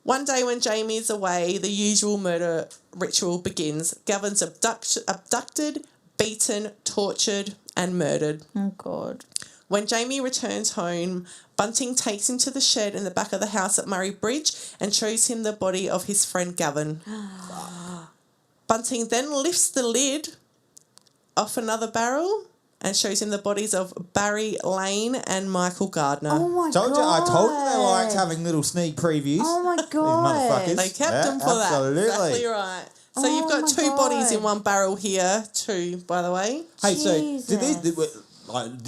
One day when Jamie's away, the usual murder ritual begins. Gavin's abducted, beaten, tortured, and murdered.
Oh, God.
When Jamie returns home, Bunting takes him to the shed in the back of the house at Murray Bridge and shows him the body of his friend Gavin. Bunting then lifts the lid off another barrel and shows him the bodies of Barry Lane and Michael Gardner.
Oh my
I
god!
told you they liked having little sneak previews.
Oh my
These
god!
motherfuckers.
They kept them for
absolutely.
that. Exactly right. So
Oh
you've got
my
2 bodies in
God.
one barrel here, too, by the way.
Hey, so did they?
Jesus.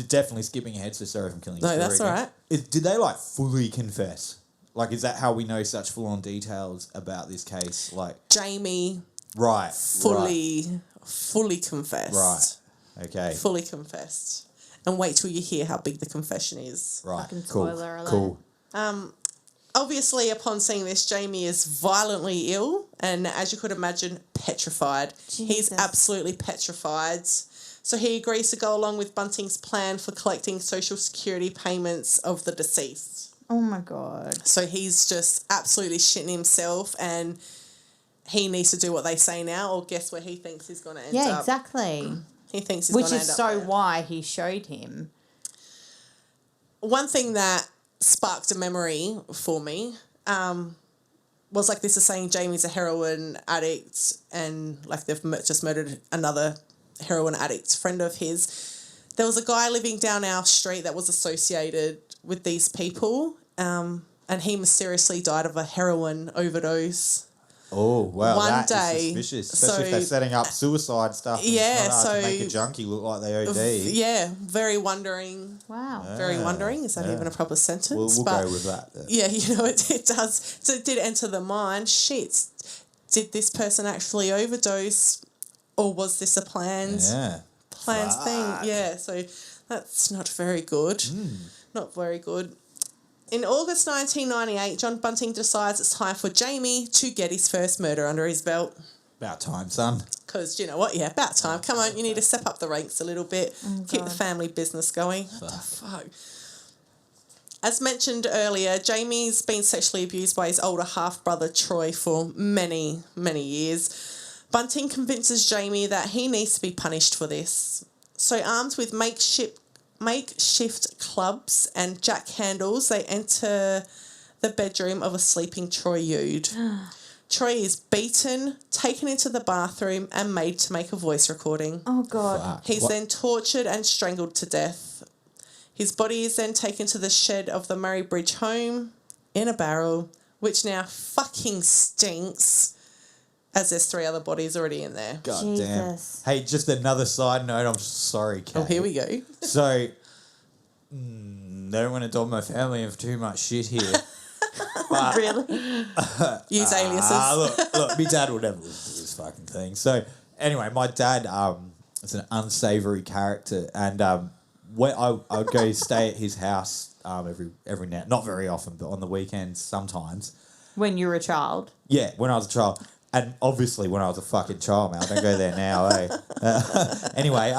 Definitely skipping ahead. So sorry if I'm killing you.
No, that's all right.
Did they like fully confess? Like, is that how we know such full-on details about this case? Like,
Jamie
right,
fully confessed.
right, okay,
Fully confessed. And wait till you hear how big the confession is.
right,
Fucking
cool,
spoiler alert.
cool.
Obviously, upon seeing this, Jamie is violently ill and, as you could imagine, petrified. He's
Jesus.
absolutely petrified. So he agrees to go along with Bunting's plan for collecting Social Security payments of the deceased.
Oh my god!
So he's just absolutely shitting himself, and he needs to do what they say now, or guess where he thinks he's going to end up.
Yeah, exactly.
He thinks he's
Which
going to
is
end
so
up there.
why he showed him.
One thing that sparked a memory for me was like this is saying Jamie's a heroin addict and like they've just murdered another heroin addict friend of his. There was a guy living down our street that was associated with these people and he mysteriously died of a heroin overdose.
Oh wow,
One
that
day,
is suspicious. Especially if they're
so-
setting up suicide stuff. And
Yeah,
it's not hard to
so-
make a junkie look like they OD.
Yeah, very wondering.
Wow.
Very wondering. Is that
yeah.
even a proper sentence?
We'll
But
go with that.
yeah, you know, it does. So it did enter the mind. Shit, did this person actually overdose, or was this a planned
Yeah.
thing?
Fuck.
Yeah, so that's not very good. Not very good. In August 1998, John Bunting decides it's time for Jamie to get his first murder under his belt.
About time, son.
Because, you know what, yeah, about time. Come on, you need to step up the ranks a little bit. Keep the family business going. What the fuck? As mentioned earlier, Jamie's been sexually abused by his older half-brother Troy for many, many years. Bunting convinces Jamie that he needs to be punished for this. So armed with makeshift clubs and jack handles, they enter the bedroom of a sleeping Troy Yude. Troy is beaten, taken into the bathroom and made to make a voice recording.
Oh god!
Fuck.
He's
What-
then tortured and strangled to death. His body is then taken to the shed of the Murray Bridge home in a barrel, which now fucking stinks, as there's 3 other bodies already in there.
God
Jesus.
damn. Hey, just another side note. I'm sorry, Kate.
Oh, here we go.
So, don't want to dog my family of too much shit here.
Really?
Use aliases.
Look, my dad would never listen to this fucking thing. So, anyway, my dad is an unsavory character, and when I would go stay at his house every now, not very often, but on the weekends sometimes.
When you were a child.
Yeah, when I was a child. And obviously when I was a fucking child, man. I don't go there now, eh? Anyway,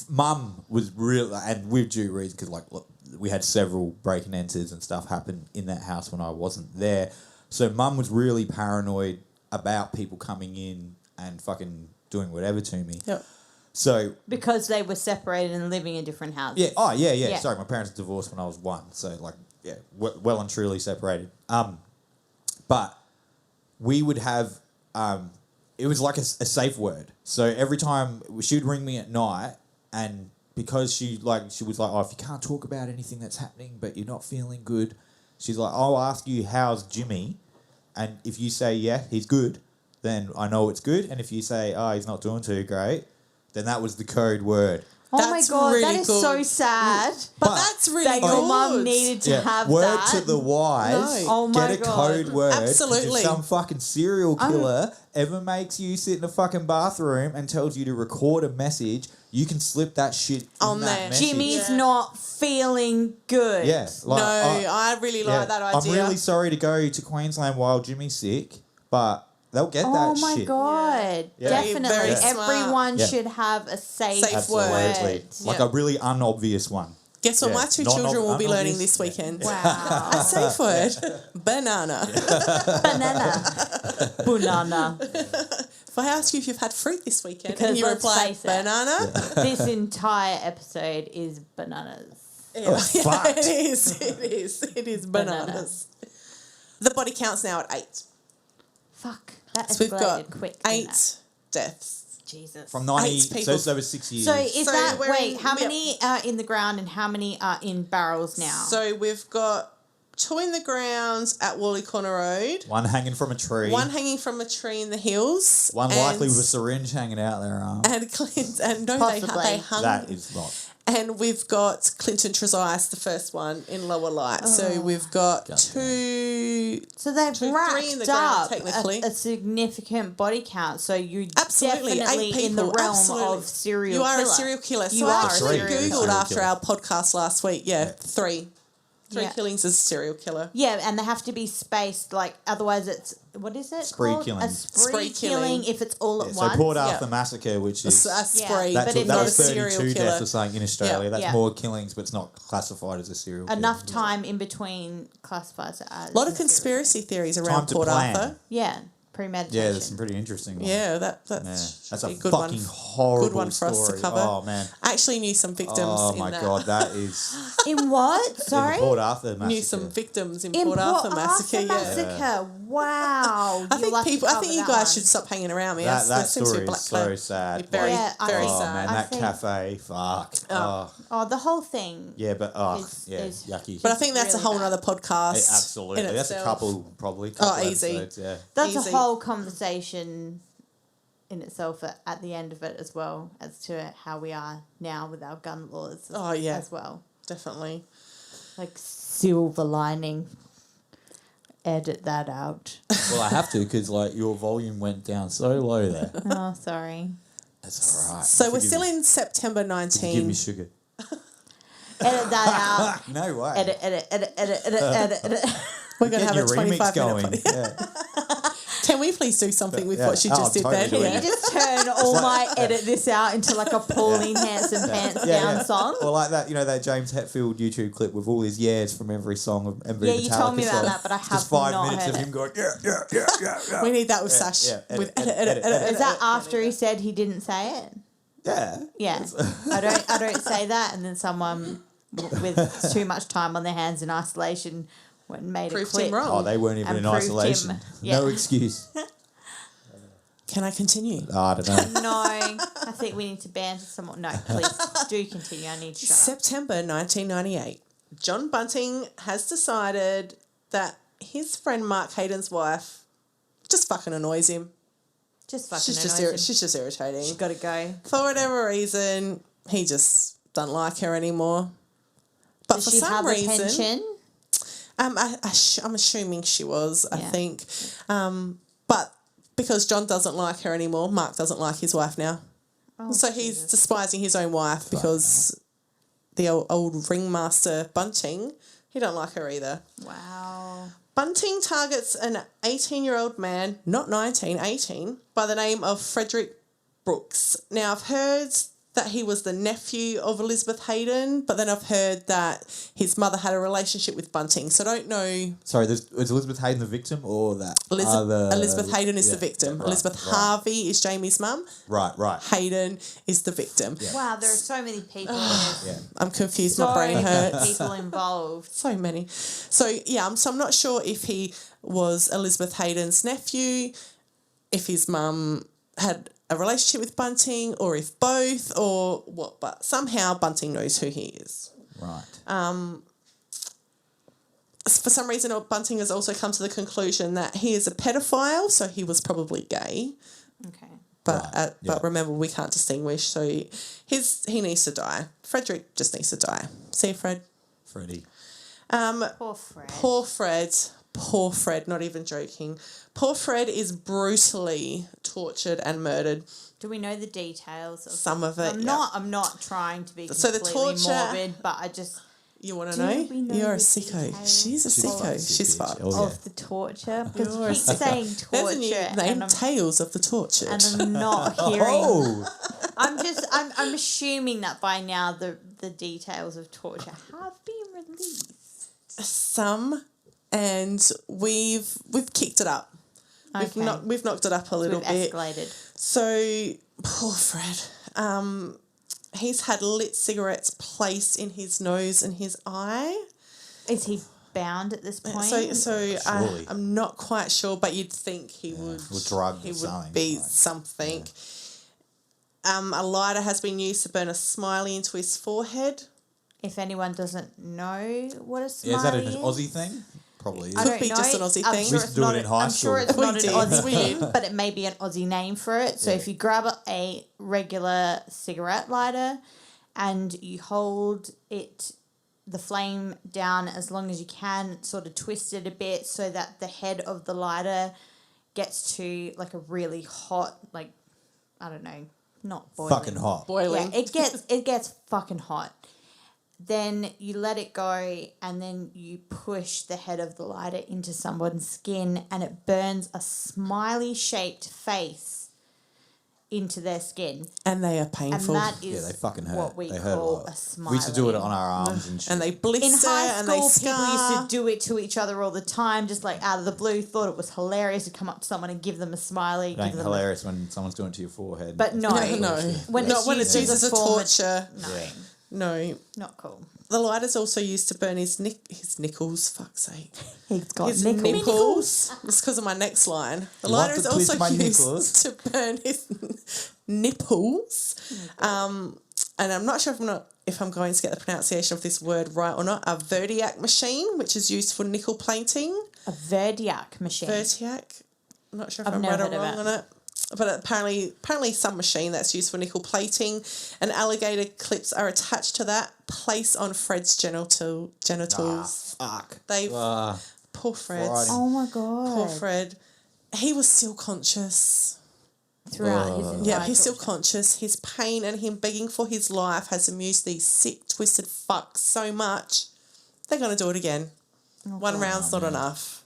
Mum was real, and with due reason, because, like, look, we had several break and enters and stuff happen in that house when I wasn't there. So Mum was really paranoid about people coming in and fucking doing whatever to me.
Yep.
So
Because they were separated and living in different houses.
yeah, oh yeah.
Yeah.
Sorry, my parents divorced when I was 1, so like yeah, well and truly separated. But we would have it was like a safe word. So every time she would ring me at night, and because she was like, oh, if you can't talk about anything that's happening, but you're not feeling good, she's like, I'll ask you how's Jimmy, and if you say yeah, he's good, then I know it's good, and if you say oh, he's not doing too great, then that was the code word.
Oh
That's
my god,
really
that is so
good.
sad.
But that's really
That
good.
your mum needed to have
word
that.
to the wise.
No.
Oh my
get a
God.
code word. 'Cause
Absolutely.
If some fucking serial killer ever makes you sit in a fucking bathroom and tells you to record a message, you can slip that shit
On
in that
there.
message.
Jimmy's
Yeah.
not feeling good.
Yeah. Like,
No, I really like that idea.
I'm really sorry to go to Queensland while Jimmy's sick, but they'll get
Oh
that
my
shit.
god.
Yeah.
Definitely.
Very smart.
Everyone
Yeah.
should have a safe
word.
Absolutely. Like
Yeah.
a really unobvious one.
Guess what
Yeah.
my 2
Not
children will be learning
obvious.
this weekend?
Wow.
A safe word. Banana.
Banana. Banana.
If I ask you if you've had fruit this weekend
Because
and you
let's
reply
face it.
banana,
This entire episode is bananas.
yeah,
fucked.
it is bananas. The body count's now at 8.
Fuck. That
So we've got
escalated quick. didn't
8
it?
deaths.
Jesus.
From 90,
Eight
so
people.
it's over 6 years.
So is
So
that,
we're
wait,
in-
how
yep.
many are in the ground and how many are in barrels now?
So we've got 2 in the ground at Wally Corner Road.
One hanging from a tree.
One hanging from a tree in the hills.
One
and-
likely with a syringe hanging out their arm.
And Clint, and no,
Possibly.
they hung.
That is not.
And we've got Clinton Trezise, the first one, in Lower Light. So we've got
God
2.
So they've
3 in
racked
the ground,
up
technically.
a significant body count. So you're
Absolutely, 8
definitely
people.
in the realm
absolutely.
of serial
You are
killer.
a serial killer.
You
So
are
I
a
actually
serial
Googled
killer.
after our podcast last week. Yeah, 3. 3
Yeah.
killings as a serial killer.
Yeah, and they have to be spaced, like, otherwise it's, what is it
Spree
called?
killing.
A spree
Spree
killing
killing.
if it's all at
Yeah, so
once.
Port Arthur
Yeah.
Massacre, which is...
A spree,
But
but
it's
not a
was
serial
32
killer.
deaths or something in Australia. That's
Yeah.
more killings, but it's not classified as a serial killer.
Enough time in between classifies it as.
A lot of
a serial
conspiracy theories
Time
around
to
Port
plan.
Arthur.
killer. Yeah, premeditation.
Yeah, there's some pretty interesting ones.
Yeah, that's
That's a
a good
fucking
one.
horrible
Good one for us to
story.
cover.
Oh, man.
I actually knew some victims
Oh,
in
my
that.
God, that is...
In what?
in
Sorry?
the Port Arthur Massacre.
Knew some victims in
In
Port Arthur Massacre. Yeah.
Massacre. Wow.
I think
You'll have to
I
cover
think you
that
guys
one.
should stop hanging around me.
That
seems to be
story
black
is so
cloud.
sad.
Very,
Yeah, I
very
think-
Oh,
sad.
man,
I
that
think-
cafe, fuck. Oh.
Oh, the whole thing.
Yeah, but,
Is-
yucky.
But I think that's
really
a whole
bad.
other podcast.
Absolutely.
in
That's a
itself.
couple, probably.
Oh,
Couple
easy.
episodes, yeah.
That's
Easy.
a whole conversation in itself at the end of it as well, as to how we are now with our gun laws
Oh, yeah.
as well.
Definitely.
Like, silver lining. Edit that out.
Well, I have to because, like, your volume went down so low there.
Oh, sorry.
That's all right.
So we're
Forgive
still
me.
in September
Give
19.
me sugar.
Edit that out.
No way.
Edit.
We're going to have
Get
a
your remix
25
going.
minute.
Yeah.
Can we please do something with
Yeah.
what she
Oh,
just did
totally
then?
doing
Can you just turn all my edit this out into like a Pauline Hanson pants down song?
Or like that, that James Hetfield YouTube clip with all his yeahs from every song of every
Yeah, you told me
Metallica
about
song.
that, but I have
Just 5
not
minutes
heard
of
it.
him going, yeah.
We need that with Sash.
yeah, edit,
With
edit, edit.
Is that after he said he didn't say it?
Yeah.
Yeah. I don't say that, and then someone with too much time on their hands in isolation went and made
Proved
a clip.
him wrong.
Oh, they weren't even
And
in
proved
isolation.
him. Yeah.
No excuse.
Can I continue?
Oh, I don't know.
No, I think we need to ban someone. No, please do continue. I need to shut up.
September 1998. John Bunting has decided that his friend Mark Hayden's wife just fucking annoys him.
Just fucking
She's just,
annoys him.
she's just irritating.
She's got to go.
For whatever reason, he just doesn't like her anymore. But
Does
for
she
some
have
reason,
a pension?
I'm assuming she was. I
Yeah.
think, but because John doesn't like her anymore, Mark doesn't like his wife now.
Oh,
So he's
Jesus.
despising his own wife because the old ringmaster Bunting, he don't like her either.
Wow.
Bunting targets an 18-year-old man, not 19, 18, by the name of Frederick Brooks. Now, I've heard that he was the nephew of Elizabeth Hayden, but then I've heard that his mother had a relationship with Bunting. So I don't know.
Sorry, is Elizabeth Hayden the victim or that?
Elizabeth Hayden is
yeah,
the victim.
right,
Elizabeth
right.
Harvey is Jamie's mum.
Right.
Hayden is the victim.
Yeah.
Wow, there are so many people in this.
Yeah.
I'm confused.
So
My brain
many
hurts.
people involved.
So many. So yeah, I'm not sure if he was Elizabeth Hayden's nephew, if his mum had a relationship with Bunting, or if both, or what. But somehow Bunting knows who he is.
Right.
For some reason, Bunting has also come to the conclusion that he is a pedophile, so he was probably gay.
Okay.
But
Right, yeah.
but remember, we can't distinguish. So he needs to die. Frederick just needs to die. See you, Fred.
Freddie.
Poor Fred.
Poor Fred. Poor Fred, not even joking. Poor Fred is brutally tortured and murdered.
Do we know the details of
Some of it,
I'm not trying to be
So the
completely
torture-
morbid, but I just
You want to
Do
know?
we know
You're a
the
sicko.
details?
She's a
She's
sicko.
fucked,
She's
bitch.
fucked.
Oh, yeah.
of the torture, because
You're
you
a
keep
sicko.
saying
There's a
torture,
new name,
and
Tales of the Tortured.
I'm not hearing.
Oh,
I'm assuming that by now the details of torture have been released.
Some, and we've kicked it up.
Okay.
We've knocked it up a little
We've
bit.
escalated.
So poor Fred. He's had lit cigarettes placed in his nose and his eye.
Is he bound at this point?
So
Surely.
I'm not quite sure, but you'd think he would.
or drugged
He
or
would
something.
be
like-
something. A lighter has been used to burn a smiley into his forehead.
If anyone doesn't know what a smiley
Yeah, is that an
is.
Aussie thing? Probably is.
I don't
be
know.
just an Aussie
I'm
thing.
Sure
We used
it's
to do
not
it in high
I'm sure
school.
it's
We
not an
did.
Aussie
We
thing,
did.
but it may be an Aussie name for it. So
Yeah.
if you grab a regular cigarette lighter and you hold the flame down as long as you can, sort of twist it a bit so that the head of the lighter gets to like a really hot, like, I don't know, not boiling.
Fucking hot.
Boiling.
Yeah, it gets fucking hot. Then you let it go and then you push the head of the lighter into someone's skin and it burns a smiley shaped face into their skin.
And they are
And
painful.
that is
Yeah, they fucking hurt.
what we
They hurt a
call
lot.
a smiley.
We used to do it on our arms and shit.
And they blister
In high
and they
school,
scar.
people used to do it to each other all the time, just like out of the blue, thought it was hilarious to come up to someone and give them a smiley.
It ain't
give them
hilarious when someone's doing it to your forehead.
But no.
No.
When
Not
it's
when it's
used
used
as
as
a
a
form of-
torture.
No,
Yeah.
No.
not cool.
The lighter's also used to burn his nickels, fuck's sake.
He's got
His
nickels.
nipples. It's because of my next line. The
You want
lighter is
to twist
also
my
used
nipples?
to burn his nipples. And I'm not sure if I'm going to get the pronunciation of this word right or not. A Verdiac machine, which is used for nickel plating.
A Verdiac machine.
Verdiac. I'm not sure if
I've
I'm
never
right or
heard of
wrong
it.
on it. But apparently some machine that's used for nickel plating, and alligator clips are attached to that, placed on Fred's genitals.
Fuck.
Poor Fred.
Friday.
Oh my god.
Poor Fred. He was still conscious.
Throughout his entire
Yeah, he's still
torture.
conscious. His pain and him begging for his life has amused these sick, twisted fucks so much. They're going to do it again. One round's not enough.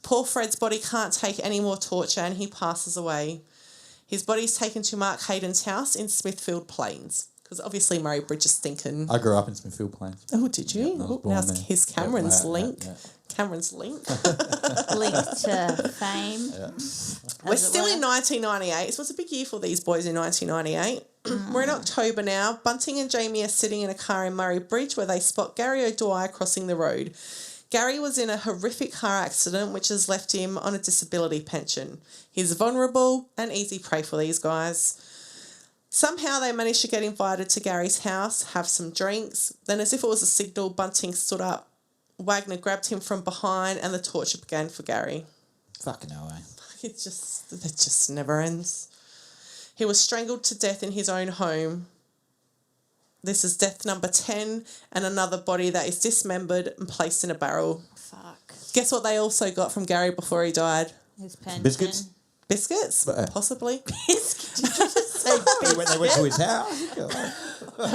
Poor Fred's body can't take any more torture and he passes away. His body's taken to Mark Hayden's house in Smithfield Plains. Because obviously Murray Bridge is thinking,
I grew up in Smithfield Plains.
oh, did you?
I was
Oh,
born
now
there.
here's Cameron's
Yeah,
link.
yeah.
Cameron's link.
Linked to fame.
We're
As it
still
were.
in 1998. So it's a big year for these boys in 1998. We're in October now. Bunting and Jamie are sitting in a car in Murray Bridge where they spot Gary O'Dwyer crossing the road. Gary was in a horrific car accident which has left him on a disability pension. He's vulnerable and easy prey for these guys. Somehow they managed to get invited to Gary's house, have some drinks. Then as if it was a signal, Bunting stood up. Wagner grabbed him from behind and the torture began for Gary.
Fucking hell, eh?
It just never ends. He was strangled to death in his own home. This is death number 10 and another body that is dismembered and placed in a barrel.
Fuck.
Guess what they also got from Gary before he died?
His pension.
Biscuits?
Biscuits? Possibly.
They went to his house.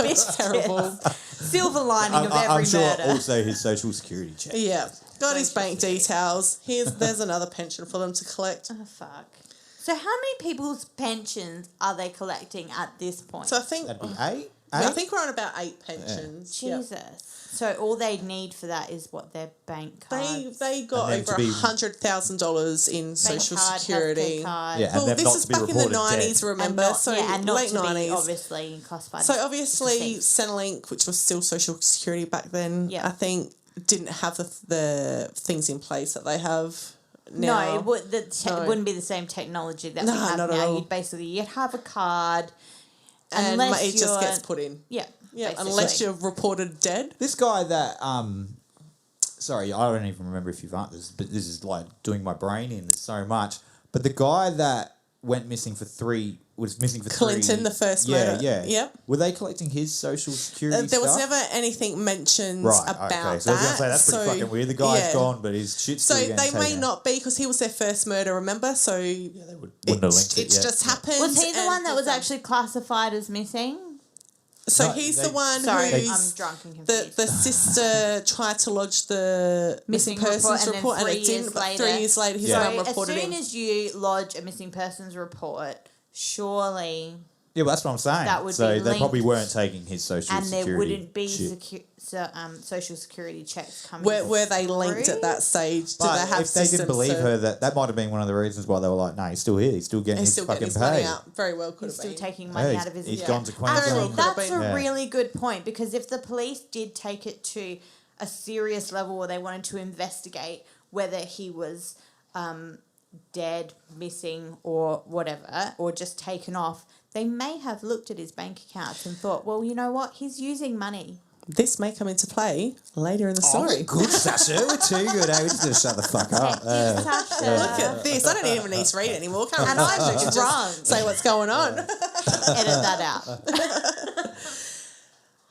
It's terrible.
Silver lining of every
I'm sure
murder.
also his social security check.
Yeah. Got his bank details. There's another pension for them to collect.
Oh, fuck. So how many people's pensions are they collecting at this point?
So I think
That'd be 8?
I think we're on about 8 pensions. Yep.
Jesus. So all they need for that is what, their bank cards?
They got
And then
over
to be-
$100,000 in
Bank
social
card,
security.
healthcare card.
Yeah, and
Well,
them
this
not
is
to be
back in the
reported
90s,
dead.
remember?
And not,
So
and not
late
to be
90s.
obviously classified.
So
as
obviously
deceased.
Centrelink, which was still social security back then,
Yeah.
I think didn't have the things in place that they have now.
No, it
No.
wouldn't be the same technology that we
Nah,
have
not at
now.
all.
You'd have a card,
and
unless
it just
you're-
gets put in.
Yeah,
Yeah,
basically.
unless you're reported dead.
This guy that, sorry, I don't even remember if you've answered this, but this is like doing my brain in so much. But the guy that went missing for
Clinton, the first murder.
Yeah.
Yep.
Were they collecting his social security
There was
stuff?
never anything mentioned
Right,
about
okay. So
that.
I was going to say, that's pretty fucking weird. The guy's
yeah.
gone, but his shit's
So
still getting
they may
taken.
not be because he was their first murder, remember? So
Yeah, they wouldn't have linked it
it's
yet.
just happened.
Was he the
and
one that was
done.
actually classified as missing?
So
No,
he's
they-
the one
Sorry,
who's
I'm drunk and
the
confused.
sister tried to lodge the missing persons report, and it didn't. But 3 years later, his
Yeah.
mum
So as
reported
soon
him.
as you lodge a missing persons report, surely,
Yeah, well, that's what I'm saying.
That would
so
be
they probably
linked.
weren't taking his social
and
security
there wouldn't be
shit.
social security checks coming.
Were they linked
through?
at that stage? Did
But
they have
if they didn't
systems
believe
to-
her, that might have been one of the reasons why they were like, no, he's still here. He's still getting
He's
his
still
fucking
getting his money
pay.
out. Very well could
He's
have
still
been.
taking money
Yeah,
out of his.
he's
Yeah.
gone to
Actually,
Queensland.
Could've
that's
been.
a
Yeah.
really good point because if the police did take it to a serious level where they wanted to investigate whether he was dead, missing, or whatever, or just taken off, they may have looked at his bank accounts and thought, well, you know what? He's using money.
This may come into play later in the story.
Oh, good, Sasha. We're too good. We just gotta shut the fuck up.
Look at this. I don't even need to read anymore. Can't
And
read
I'm
Sasha can
drunk.
just say what's going on.
Edit that out.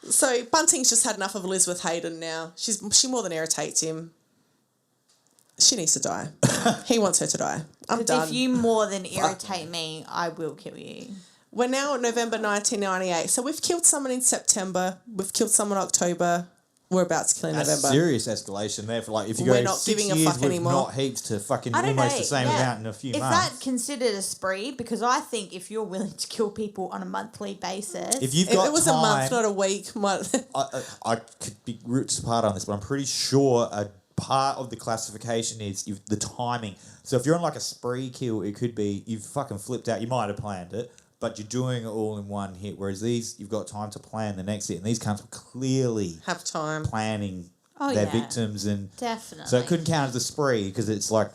So Bunting's just had enough of Elizabeth Hayden now. She more than irritates him. She needs to die. He wants her to die. I'm done.
If you more than irritate me, I will kill you.
We're now at November 1998. So we've killed someone in September. We've killed someone in October. We're about to kill in
That's
November.
serious escalation there. For like, if you
We're
go
not
6
giving a
years
fuck
with
anymore.
not heaps to fucking
I don't
almost
know.
the same amount in a few
if
months.
Is that considered a spree? Because I think if you're willing to kill people on a monthly basis...
If you've
If
got
it was
time,
a month, not a week.
I could be ripped apart on this, but I'm pretty sure a part of the classification is the timing. So if you're on like a spree kill, it could be you've fucking flipped out. You might have planned it, but you're doing it all in one hit. Whereas these, you've got time to plan the next hit, and these cunts were clearly
Have time.
planning their victims, and
Definitely.
so it couldn't count as a spree because it's like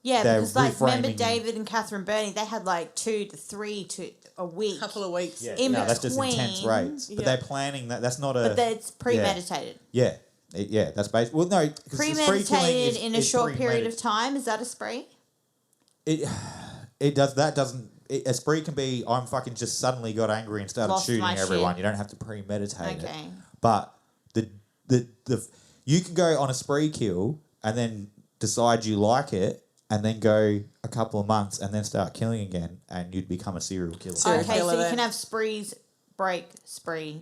Yeah,
they're
because like remember
reframing-
David and Catherine Burney, they had like 2 to 3 to a week.
Couple of weeks.
yeah,
in
no, that's just intense
between-
rates. But
Yeah.
they're planning that. That's not a.
But it's premeditated.
Yeah. Yeah, that's based. Well, no, because
Premeditated in a short period of time, is that a spree?
It does. That doesn't. A spree can be. I'm fucking just suddenly got angry and started
Lost
shooting
my
everyone.
shit.
You don't have to premeditate it.
Okay.
But the you can go on a spree kill and then decide you like it, and then go a couple of months and then start killing again, and you'd become a serial killer.
Serial
Okay,
killer
so you
there.
can have sprees, break, spree.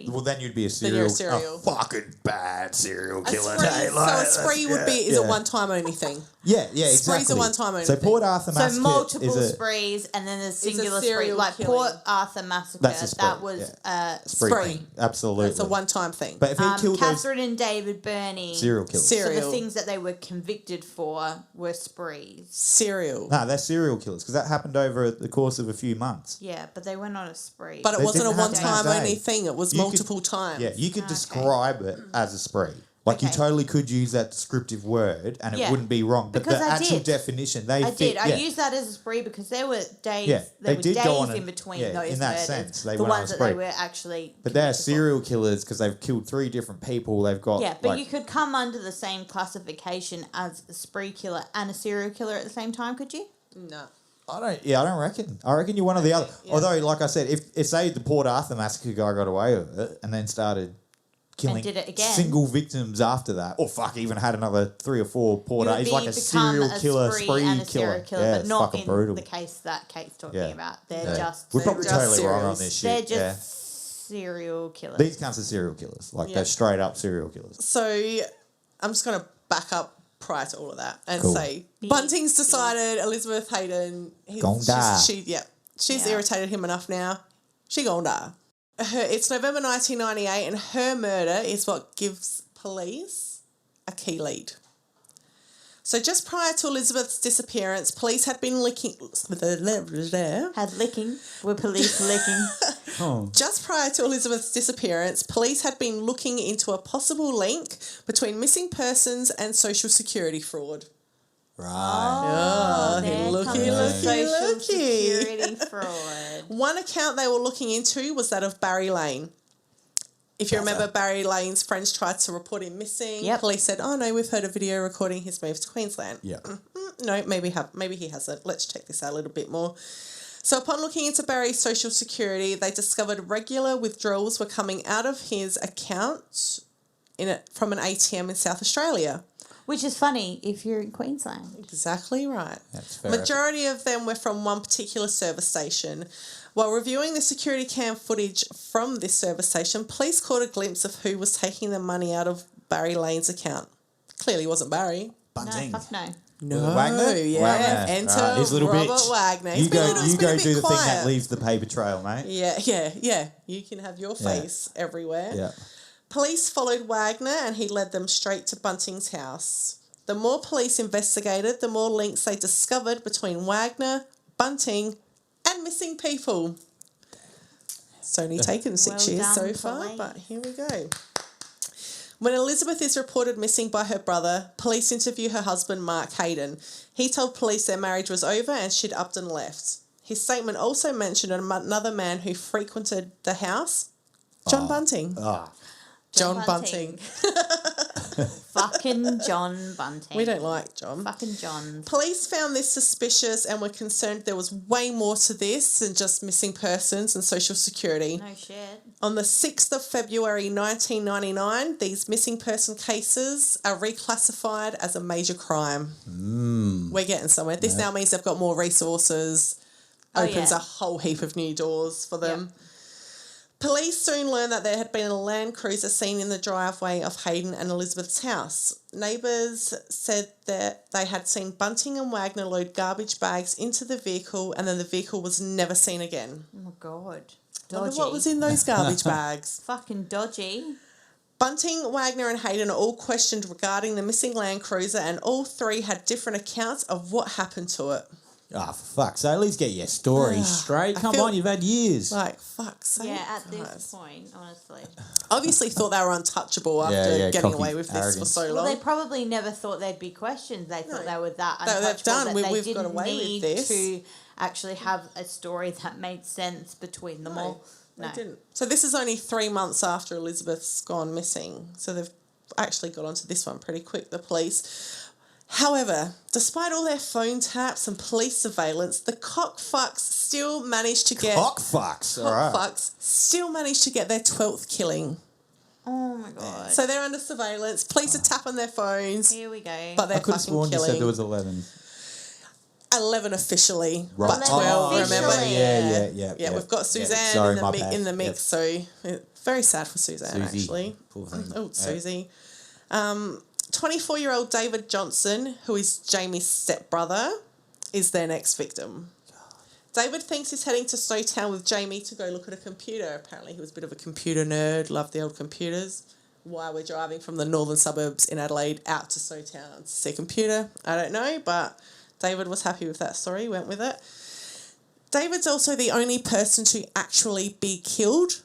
Well, then you'd be a
Then you're
serial,
a serial.
a fucking bad serial
A
killer.
spree,
Hey,
so
like,
a spree would be is a one-time only thing.
Yeah,
Spree's
exactly.
a one-time only
So
thing.
Port Arthur
So
Massacre
multiple
is a
sprees and then there's singular spree.
serial
Like
killing.
Port Arthur Massacre,
That's a spree,
that was
spree.
Spree.
Thing. Absolutely.
It's a one-time thing.
But if he killed those
Catherine and David Burney.
serial killers,
So the
Serial.
things that they were convicted for were sprees.
Serial.
no, they're serial killers because that happened over the course of a few months.
Yeah, but they went on a spree.
But it
They
wasn't a
didn't have
one-time
that day.
only thing. It was
You could-
multiple times.
Yeah, you could describe it as a spree. Like you
Okay.
totally could use that descriptive word and it
Yeah.
wouldn't be wrong. But
Because
the
I
actual
did.
definition, they
I
fit.
did. I
yeah.
used that as a spree because there were days.
Yeah,
there
they
were
did
days
go on
in
a-
between
yeah,
those
in that
murders.
sense, they
the
went on a
ones that they
spree.
were actually.
But they're
convicted for.
serial killers because they've killed 3 different people. They've got
Yeah, but
like,
you could come under the same classification as a spree killer and a serial killer at the same time, could you?
No.
I don't reckon. I reckon you're one or the other.
Yeah.
Although, like I said, if say the Port Arthur Massacre guy got away with it and then started killing
did it again.
single victims after that, or fuck, even had another 3 or 4 Port
You
Arthur,
would
he's like a
become
serial killer, spree
and a
killer.
serial killer,
Yeah,
but
it's
not
fucking
in
brutal.
the case that Kate's talking
Yeah.
about. They're
Yeah.
just
We're probably
just
totally wrong on
serials.
this shit.
they're just
yeah.
serial killers.
These kinds of serial killers, like
Yeah.
they're straight up serial killers.
So I'm just going to back up prior to all of that and
Cool.
say Bunting's decided Elizabeth Hayden
Gon' die.
She's
Yeah.
irritated him enough now. She gonna die. It's November 1998 and her murder is what gives police a key lead. So just prior to Elizabeth's disappearance, police had been looking...
Had licking. Were police licking?
Just prior to Elizabeth's disappearance, police had been looking into a possible link between missing persons and social security fraud.
Right.
Oh,
There
looky,
comes the
looky,
social
looky.
security fraud.
One account they were looking into was that of Barry Lane. If you remember, Barry Lane's friends tried to report him missing.
Yep.
Police said, "Oh no, we've heard a video recording his move to Queensland."
Yeah.
No, maybe he hasn't. Let's check this out a little bit more. So upon looking into Barry's social security, they discovered regular withdrawals were coming out of his account from an ATM in South Australia.
Which is funny if you're in Queensland.
Exactly right.
That's fair.
Majority of them were from one particular service station. While reviewing the security cam footage from this service station, police caught a glimpse of who was taking the money out of Barry Lane's account. Clearly wasn't Barry.
Bunting.
No, fuck no.
No,
Wagner?
yeah.
Wagner.
Enter
Right, he's a little
Robert
bitch.
Wagner.
You
He's been a
go,
little- he's
you
been a
go
bit
do the thing that
quiet.
leaves the paper trail, mate.
Yeah. You can have your face everywhere.
Yeah.
Police followed Wagner and he led them straight to Bunting's house. The more police investigated, the more links they discovered between Wagner, Bunting, and missing people. It's only taken 6
Well
years so
done,
far,
police.
but here we go. When Elizabeth is reported missing by her brother, police interview her husband, Mark Hayden. He told police their marriage was over and she'd upped and left. His statement also mentioned another man who frequented the house, John Bunting. John Bunting.
Fucking John Bunting.
We don't like John.
Fucking John.
Police found this suspicious and were concerned there was way more to this than just missing persons and social security.
No shit.
On the 6th of February 1999, these missing person cases are reclassified as a major crime. We're getting somewhere. This now means they've got more resources, opens a whole heap of new doors for them.
Yep.
Police soon learned that there had been a Land Cruiser seen in the driveway of Hayden and Elizabeth's house. Neighbours said that they had seen Bunting and Wagner load garbage bags into the vehicle and then the vehicle was never seen again.
Oh, my God.
I wonder
Dodgy.
what was in those garbage bags.
Fucking dodgy.
Bunting, Wagner and Hayden are all questioned regarding the missing Land Cruiser and all three had different accounts of what happened to it.
Oh, for fuck's sake, at least get your story straight. Come on, you've had years.
Like, fuck's sake.
Yeah, at this point, honestly.
Obviously thought they were untouchable after getting
cocky
away with this
arrogance.
for so
Well,
long.
they probably never thought there'd be questions. They thought they were that
They've
untouchable
done.
that
We've
they
got
didn't
away with
need
this.
to actually have a story that made sense between them all.
They didn't. So this is only 3 months after Elizabeth's gone missing. So they've actually got onto this one pretty quick, the police. However, despite all their phone taps and police surveillance, the cockfucks still managed to get...
Cockfucks, all right.
Cockfucks still managed to get their 12th killing.
Oh, my God.
So they're under surveillance. Police are tapping their phones.
Here we go.
But they're
I could have
fucking
sworn you
killing.
said there was 11.
11 officially,
Right.
but 12, remember?
officially.
Yeah, we've got Suzanne
Sorry, my
in
bad.
the mix, so very sad for Suzanne,
Susie.
actually.
Poor thing.
Oh, Susie. 24-year-old David Johnson, who is Jamie's stepbrother, is their next victim. David thinks he's heading to Snowtown with Jamie to go look at a computer. Apparently he was a bit of a computer nerd, loved the old computers. Why we're driving from the northern suburbs in Adelaide out to Snowtown to see a computer, I don't know, but David was happy with that story, went with it. David's also the only person to actually be killed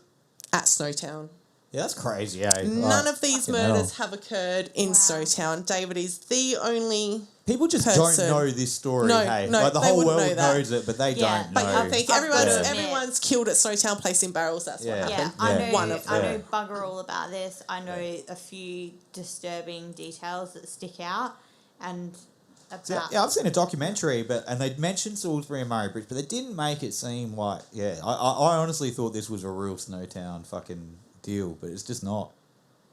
at Snowtown.
Yeah, that's crazy, eh?
None of these
fucking
murders
hell.
have occurred in Snowtown. David is the only...
People just
person.
don't know this story,
No,
hey?
no,
like, the
they
whole
wouldn't
world
know that.
knows it, but they
Yeah.
don't
But
know.
I think
I've got to admit.
everyone's killed at Snowtown placing barrels. That's what
Yeah.
happened.
I know.
One of
I
them.
know bugger all about this. I know a few disturbing details that stick out, and about
Yeah, I've seen a documentary, and they mentioned Salisbury and Murray Bridge, but they didn't make it seem like... Yeah, I honestly thought this was a real Snowtown fucking deal, but it's just not.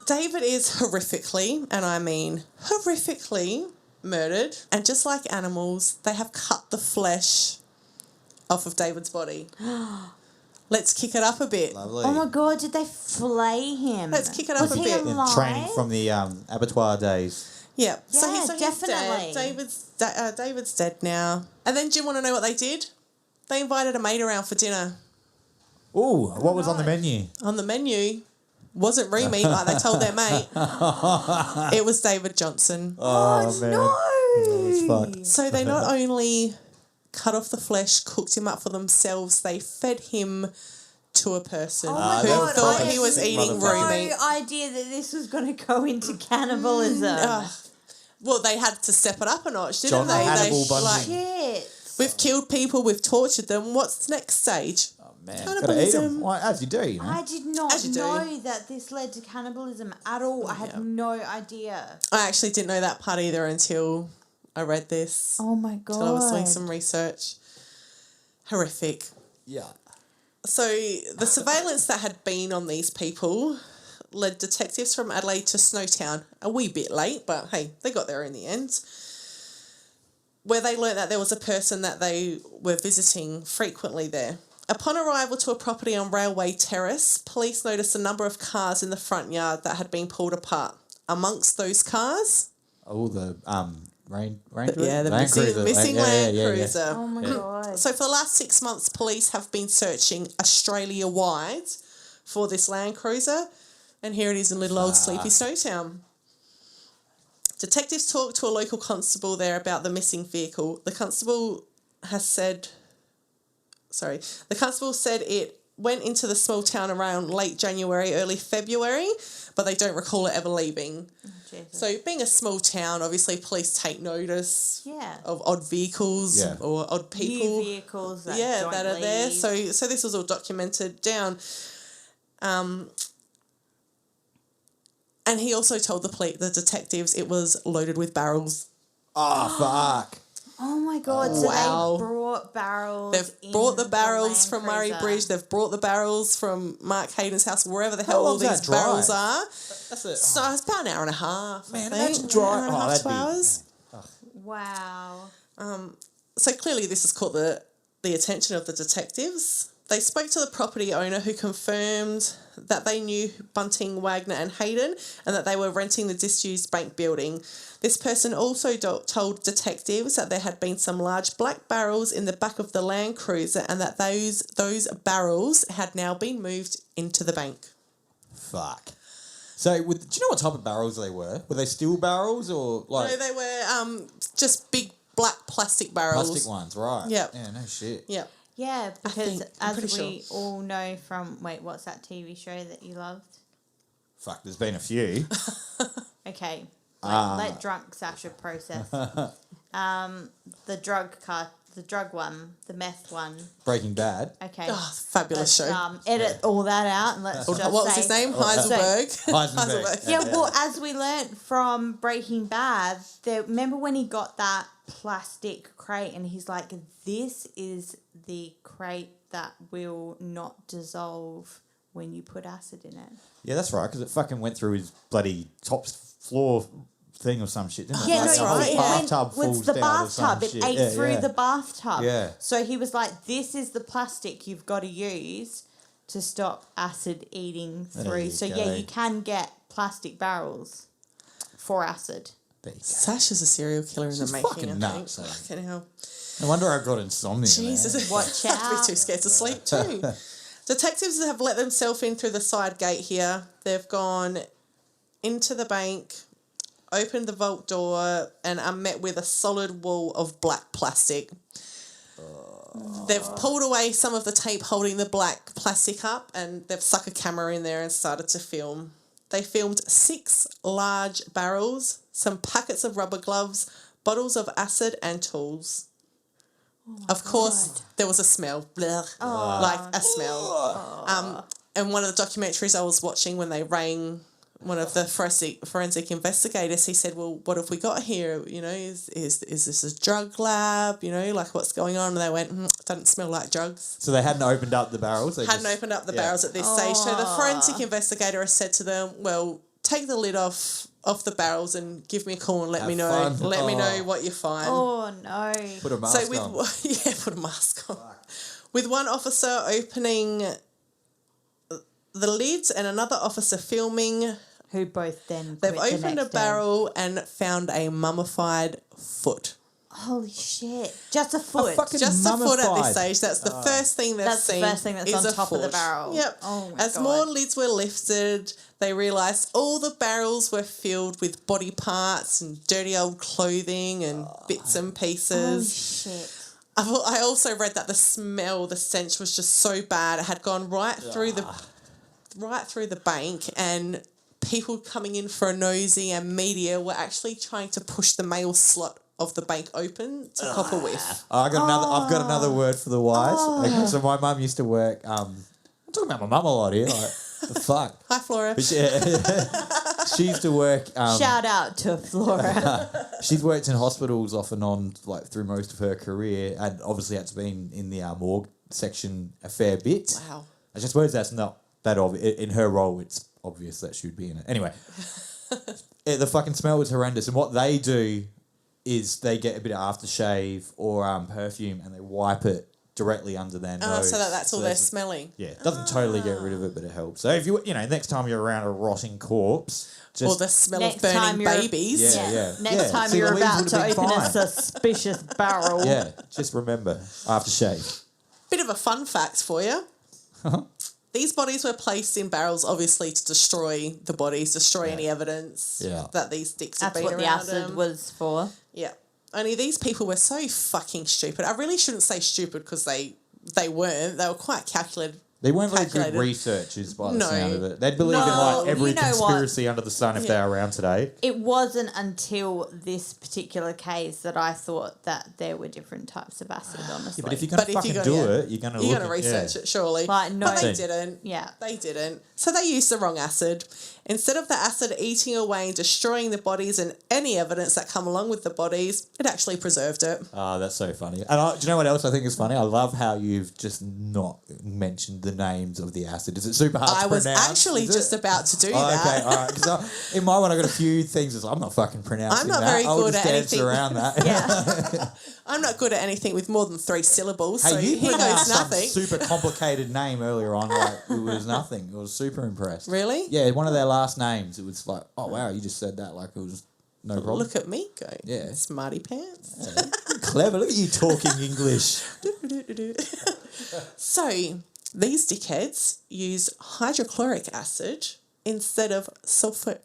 David is horrifically, and I mean horrifically, murdered. And just like animals, they have cut the flesh off of David's body. Let's kick it up a bit.
Lovely.
Oh my God! Did they flay him?
Let's kick it up
Was
a
he
bit.
alive?
Training from the abattoir days.
Yeah. So
Yeah,
he's
definitely.
dead. David's dead now. And then do you want to know what they did? They invited a mate around for dinner.
Ooh, what was on the menu?
On the menu wasn't re-meat like they told their mate. It was David Johnson.
Oh, man.
No.
It's fucked.
So they not only cut off the flesh, cooked him up for themselves, they fed him to a person
Oh my
who
God,
thought
I
he was
had
eating
no
room meat.
No idea that this was going to go into cannibalism.
Well, they had to step it up a notch, didn't
John
they?
Hannibal
They
Bunting.
Shit.
we've killed people, we've tortured them. What's the next stage?
Oh, man.
Cannibalism.
Gotta eat them. Well, as you do, you know.
I did not
As you do.
know that this led to cannibalism at all. I had no idea.
I actually didn't know that part either until I read this.
Oh my God.
Until I was doing some research. Horrific.
Yeah.
So the surveillance that had been on these people led detectives from Adelaide to Snowtown, a wee bit late, but hey, they got there in the end, where they learnt that there was a person that they were visiting frequently there. Upon arrival to a property on Railway Terrace, police noticed a number of cars in the front yard that had been pulled apart. Amongst those cars...
Oh, the Range
Yeah, the
Land
missing,
Cruiser.
missing
Yeah,
Land
yeah, yeah.
Cruiser.
Oh my God.
So for the last 6 months, police have been searching Australia-wide for this Land Cruiser, and here it is in little old sleepy Snowtown. Detectives talked to a local constable there about the missing vehicle. The constable said it went into the small town around late January, early February, but they don't recall it ever leaving.
Jesus.
So being a small town, obviously police take notice of odd vehicles or odd people.
New vehicles that don't
that are there.
leave.
So this was all documented down. And he also told the detectives it was loaded with barrels.
Oh, fuck.
Oh my God! So they brought barrels.
They've brought the barrels
Land
from Murray
Cruiser.
Bridge. They've brought the barrels from Mark Hayden's house, wherever the hell all
long's
these
that drive?
barrels are.
That's it.
So it's about an hour and a half.
Man,
I think.
imagine driving.
An hour and a half,
that'd
2
be-
hours.
Wow.
So clearly this has caught the attention of the detectives. They spoke to the property owner who confirmed that they knew Bunting, Wagner and Hayden and that they were renting the disused bank building. This person also told detectives that there had been some large black barrels in the back of the Land Cruiser and that those barrels had now been moved into the bank.
Fuck. So, do you know what type of barrels they were? Were they steel barrels or like...
No, they were just big black plastic barrels.
Plastic ones, right.
Yep.
Yeah, no shit.
Yep.
Yeah, because
I'm
as
pretty
we all know from what's that TV show that you loved?
Fuck, there's been a few.
Okay, let drunk Sasha process. The drug one, the meth one.
Breaking Bad.
Okay,
Oh, fabulous
let's,
show.
edit all that out and let's just
What was his name? Heisenberg.
Heisenberg.
Yeah, well, as we learnt from Breaking Bad, remember when he got that plastic crate and he's like, this is the crate that will not dissolve when you put acid in it.
Yeah, that's right, because it fucking went through his bloody top floor thing or some shit, didn't it?
Yeah,
That's
no,
right,
it
yeah.
Bathtub
was
falls
the
down or some
bathtub. It
shit.
ate
Yeah,
through
yeah.
the bathtub.
Yeah.
So he was like, this is the plastic you've got to use to stop acid eating
There
through.
you
So
go.
yeah, you can get plastic barrels for acid.
There you go.
Sasha's a serial killer in the
She's
making.
fucking
I
nuts,
think.
eh?
Fucking hell.
No wonder I got insomnia.
Jesus.
Watch
I'd
out.
be too scared to sleep too. Detectives have let themselves in through the side gate here. They've gone into the bank, opened the vault door, and are met with a solid wall of black plastic. They've pulled away some of the tape holding the black plastic up and they've stuck a camera in there and started to film. They filmed 6 large barrels, some packets of rubber gloves, bottles of acid and tools. Of course, there was a smell. Blech, like a smell. And one of the documentaries I was watching when they rang one of the forensic investigators, he said, well, what have we got here? You know, is this a drug lab? You know, like what's going on? And they went, it doesn't smell like drugs.
So they hadn't opened up the barrels? They
Hadn't opened up the barrels at this stage. So the forensic investigator has said to them, well, take the lid off the barrels and give me a call and let me know.
fun.
Let me know what you find.
Oh no.
Put a mask
So with
on.
put a mask on. With one officer opening the lids and another officer filming,
Who both then
they've
quit the
opened a
next day.
barrel and found a mummified foot.
Holy shit. Just a foot.
fucking
Just a foot at
mummified.
this stage. That's the first thing they've
That's the
seen.
first thing that's
is
on
a
top of the
foot.
barrel.
Yep.
Oh my
As
God.
more lids were lifted, they realised all the barrels were filled with body parts and dirty old clothing and bits and
Holy
pieces.
shit.
I also read that the stench was just so bad. It had gone right through the bank, and people coming in for a nosy and media were actually trying to push the mail slot of the bank open to cop a whiff.
I've got another word for the wise. Okay, so my mum used to work. I'm talking about my mum a lot here. Like, the fuck.
Hi, Flora.
But she used to work.
Shout out to Flora.
She's worked in hospitals off and on, like through most of her career, and obviously had to be in the morgue section a fair bit.
Wow.
I suppose that's not that obvious. In her role, it's obvious that she would be in it. Anyway, the fucking smell was horrendous, and what they do is they get a bit of aftershave or perfume and they wipe it directly under their nose.
So that's all they're smelling.
Yeah, it doesn't totally get rid of it, but it helps. So if you next time you're around a rotting corpse, just
Or the smell
Next
of burning
time you're-
babies.
Yeah.
Next time
See,
you're
Louise
about
would've
to
been
open
fine.
a suspicious barrel.
yeah, just remember aftershave.
Bit of a fun fact for you. These bodies were placed in barrels, obviously, to destroy the bodies, destroy any evidence that these dicks have
That's
been
what the
around
acid
them.
was for.
Yeah. Only these people were so fucking stupid. I really shouldn't say stupid because they weren't. They were quite calculated
They weren't very good
calculated.
researchers by the
No.
sound of it. They'd believe in
No,
like every
you know what?
conspiracy under the sun if they're around today.
It wasn't until this particular case that I thought that there were different types of acid, honestly.
Yeah, but if you're going to fucking do it, you're going to look
You're going to research it, surely.
Like, no.
But they didn't.
Yeah.
They didn't. So they used the wrong acid. Instead of the acid eating away and destroying the bodies and any evidence that come along with the bodies, it actually preserved it.
Oh, that's so funny. And do you know what else I think is funny? I love how you've just not mentioned the names of the acid. Is it super hard to pronounce?
I was actually just about to do that.
Okay, all right. Because in my one, I got a few things. I'm not fucking pronouncing
I'm not
that.
very
I'll
good
just
at
dance
anything.
around that.
Yeah.
I'm not good at anything with more than 3 syllables,
Hey,
so
you
he knows
pronounced some
nothing.
super complicated name earlier on. Like it was nothing. I was super impressed.
Really?
Yeah, one of their last names. It was like, oh wow, you just said that like it was no problem.
Look at me go.
Yeah.
Smarty pants.
Clever. Look at you talking English.
So, these dickheads use hydrochloric acid instead of
Sulfuric.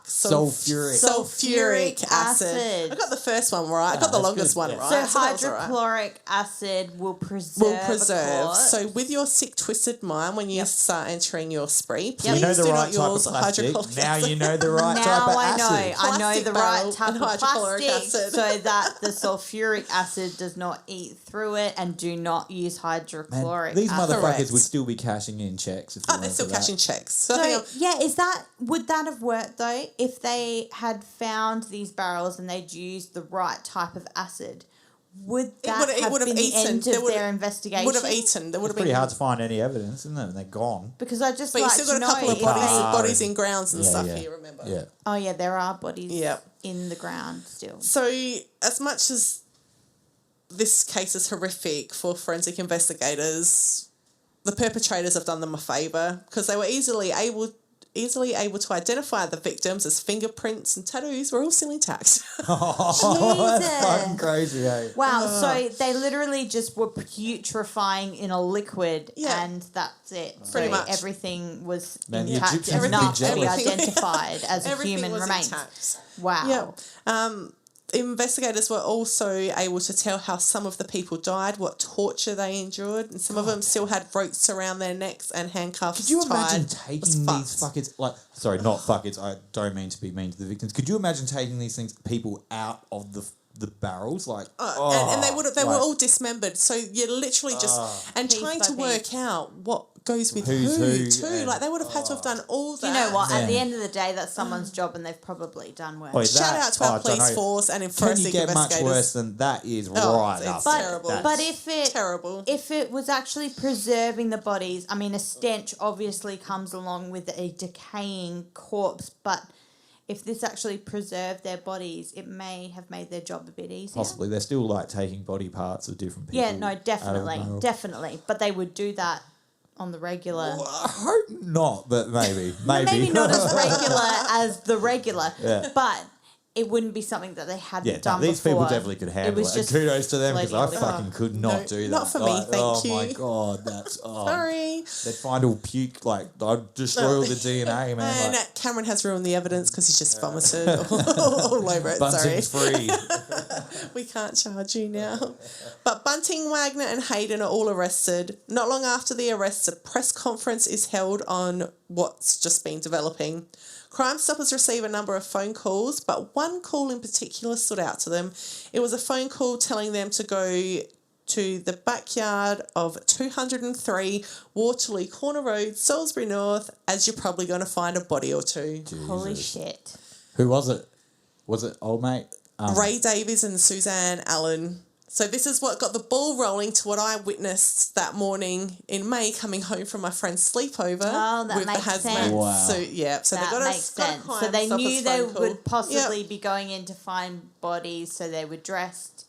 sulfuric acid. I got the first one right. I got the
that's
longest
good,
one
yeah.
right.
So
that was all right.
hydrochloric acid will preserve.
So with your sick, twisted mind, when you start entering your spree, please
You know the
do
right
not
type of
use
plastic.
hydrochloric
Now
acid.
you know the right type
Now
of
I know.
acid.
I know
Plastic
the
barrel
right type
and
of
hydrochloric
plastic
acid.
so that the sulfuric acid does not eat through it, and do not use
Man,
hydrochloric
these
acid.
motherfuckers
Correct.
would still be cashing in checks if they
Oh, they're
weren't
still
for that.
cashing checks. So I
So
think
would that have worked though if they had found these barrels and they'd used the right type of acid? Would that
it
have
would have
been the
eaten.
end
They
of
would-
their investigation?
would have eaten. There would
It's
have
pretty
been
hard to find any evidence, isn't it? And they're gone.
Because I just
But you
like
still
to
got a
know
couple of
if
bodies,
they-
bodies in grounds and
Yeah,
stuff
yeah.
here. Remember?
Yeah.
Oh yeah, there are bodies
Yep.
in the ground still.
So, as much as this case is horrific for forensic investigators, the perpetrators have done them a favour because they were easily able to identify the victims as fingerprints and tattoos were all still intact.
Oh, that's
Jesus.
fucking crazy, eh?
Wow, so they literally just were putrefying in a liquid,
Yeah.
and that's it.
Pretty
so
much.
everything was
Man, the
intact
Egyptians would be
enough to be
jealous.
identified as a
Everything
human
was
remains.
intact.
Wow.
Yeah. Investigators were also able to tell how some of the people died, what torture they endured, and some of them still had ropes around their necks and handcuffs.
Could you imagine
tied.
taking
It was
these fuckers, like, sorry, not fuckers, I don't mean to be mean to the victims. Could you imagine taking these people out of the barrels? Like,
and they were
like,
all dismembered. So you're literally just and
Piece
trying
by
to work
piece.
out what goes with
Who's
who
who,
too.
and-
Like they would have had to have done all that.
You know what? At the
Yeah.
end of the day, that's someone's job, and they've probably done worse.
Wait,
Shout out to our
I don't
police
know.
force and
Can
forensic
you get much
investigators.
worse than that? Is
Oh,
right
it's
up.
But,
terrible.
That's-
but
Terrible.
if it was actually preserving the bodies, I mean, a stench obviously comes along with a decaying corpse, but if this actually preserved their bodies, it may have made their job a bit easier.
Possibly, they're still like taking body parts of different people.
Yeah, no,
out of
definitely,
the barrel.
definitely. But they would do that on the regular.
Well, I hope not, but maybe,
Maybe not as regular as the regular,
Yeah.
but it wouldn't be something that they hadn't
Yeah,
done
these
before.
people definitely could handle
was
it. And
just
kudos to them because I
floating on the
fucking could not
No,
do that.
not for me,
Like,
thank
oh
you.
my god, that's
Sorry.
They'd find all puke, like I'd destroy all the DNA, man.
And
Like,
Cameron has ruined the evidence because he's just vomited all over it. Sorry.
Bunting's free.
We can't charge you now. But Bunting, Wagner and Hayden are all arrested. Not long after the arrests, a press conference is held on what's just been developing. Crime Stoppers receive a number of phone calls, but one call in particular stood out to them. It was a phone call telling them to go to the backyard of 203 Waterloo Corner Road, Salisbury North, as you're probably going to find a body or two.
Holy shit.
Who was it? Was it old mate?
Ray Davies and Suzanne Allen. So this is what got the ball rolling to what I witnessed that morning in May coming home from my friend's sleepover.
Oh, that
with
makes
the hazmat
sense.
Wow.
suit. Yeah, so they
That
got
makes
got
sense.
Crime
So they
Stoppers
knew they
phone call.
would possibly
Yep.
be going in to find bodies, so they were dressed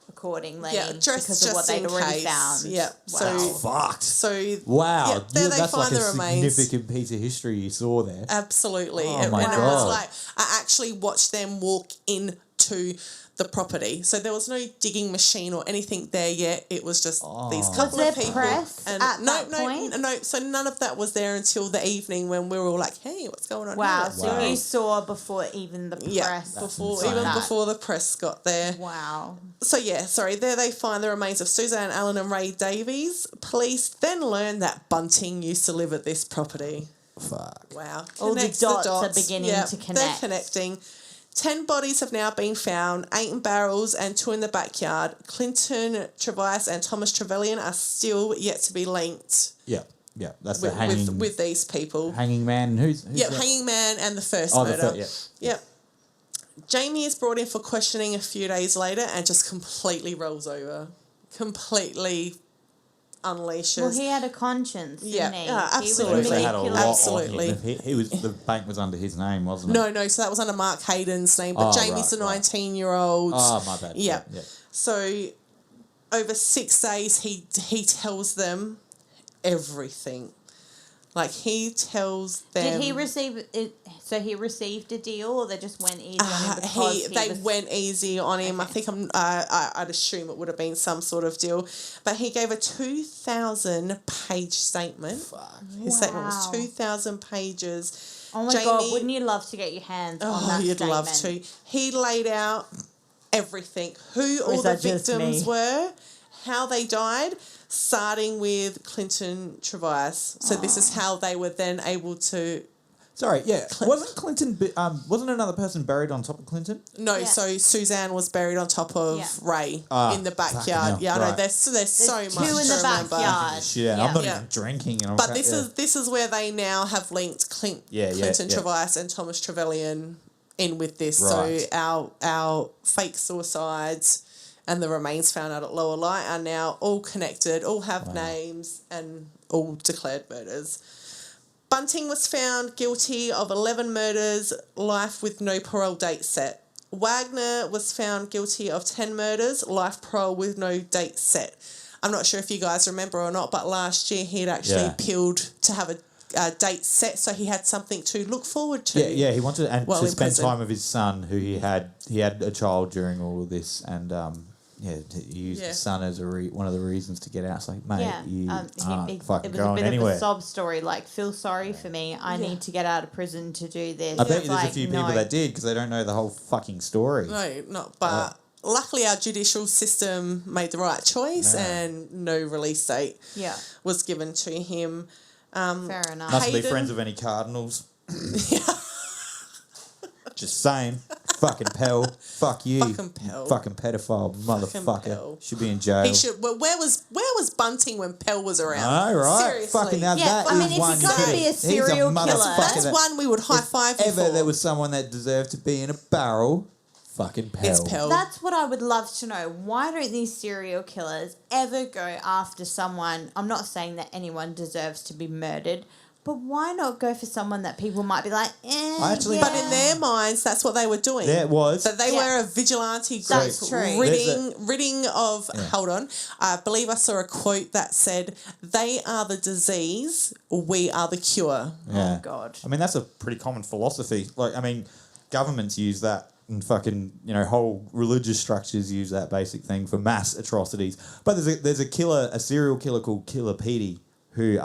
accordingly
Dressed
because of what
just
they'd
in
already
case.
found.
Yeah,
Wow.
so
Fucked.
so
Wow,
yeah, there they
that's
find
like
the
a
remains.
significant piece of history you saw there.
Absolutely.
Oh
and
my
and it
God.
was like I actually watched them walk in to the property. So there was no digging machine or anything there yet. It was just these couple
Was
of
there
people.
press at that point?
No. So none of that was there until the evening when we were all like, "Hey, what's going on?"
Wow.
here?
So
Wow.
you saw before even the press.
before
insane.
before the press got there.
Wow.
So there they find the remains of Suzanne Allen and Ray Davies. Police then learn that Bunting used to live at this property.
Fuck.
Wow.
All the
Connects
dots are beginning to connect.
They're connecting. 10 bodies have now been found, 8 in barrels and 2 in the backyard. Clinton Trevice and Thomas Trevelyan are still yet to be linked
Yeah. That's the hanging
with these people.
hanging man. Who's that?
Hanging man and the first
Oh,
murder.
Yep.
Jamie is brought in for questioning a few days later and just completely rolls over. Completely unleashes.
Well, he had a conscience, didn't he?
Absolutely.
He
They
was
had a lot
Absolutely.
on him. He was the bank was under his name, wasn't it?
No, so that was under Mark Hayden's name, but
Oh,
Jamie's the
right.
19-year-old.
Oh, my bad.
Yeah.
Yeah.
So over 6 days, he tells them everything. Like, he tells them...
Did he receive it? So he received a deal, or they just went easy on him because
they
was...
went easy on him.
Okay.
I think I'd assume it would have been some sort of deal. But he gave a 2,000-page statement.
Fuck.
His statement was
Wow.
2,000 pages.
Oh my God, wouldn't you love to get your hands on that
you'd
statement?
love to. He laid out everything, who all
is
the
that just
victims
me?
were, how they died, starting with Clinton Trevice. So this is how they were then able to...
Sorry, yeah. Wasn't Clinton... wasn't another person buried on top of Clinton?
No,
Yeah.
so Suzanne was buried on top of
Yeah.
Ray in the
fucking
backyard.
hell,
Yeah, I know.
right.
There's so much
two in
to
the
remember.
backyard.
Shit, I'm not even drinking. And I'm
But this is where they now have linked Clinton Trevice and Thomas Trevelyan in with this.
Right.
So our fake suicides and the remains found out at Lower Light are now all connected, all have names, and all declared murders. Bunting was found guilty of 11 murders, life with no parole date set. Wagner was found guilty of 10 murders, life parole with no date set. I'm not sure if you guys remember or not, but last year he had actually appealed to have a date set, so he had something to look forward to.
Yeah, he wanted to
in
spend
prison.
time with his son, who he had a child during all of this, and he used his son as one of the reasons to get out. It's like, mate, you aren't fucking
it was
going
a bit
anywhere.
of a sob story, like, feel sorry for me. I need to get out of prison to do this.
I bet
It's
you there's a
like,
few
no.
people that did because they don't know the whole fucking story.
No, not but. Luckily, our judicial system made the right choice, and no release date was given to him.
Fair enough.
Mustn't be
Hayden-
friends of any cardinals. Just saying. Fucking Pell. Fuck you.
Fucking Pell.
Fucking pedophile motherfucker.
Pell.
Should be in jail.
He should. Well, where was Bunting when Pell was around?
I know, right?
Seriously.
Fucking now
Yeah,
that
I mean,
is
if
one
you're gonna
kid.
be a
He's
serial
motherfucker
killer-
That's
that-
one we would high five you
ever
for.
there was someone that deserved to be in a barrel, fucking Pell.
It's Pell.
That's what I would love to know. Why don't these serial killers ever go after someone? I'm not saying that anyone deserves to be murdered, but why not go for someone that people might be like,
Actually-
But in their minds, that's what they were doing.
There it was.
That they
Yeah.
were a vigilante group,
That's true.
ridding of. Hold on, I believe I saw a quote that said, "They are the disease, we are the cure."
Yeah.
Oh, God.
I mean, that's a pretty common philosophy. Like, I mean, governments use that, and fucking, whole religious structures use that basic thing for mass atrocities. But there's a serial killer called Killer Petey who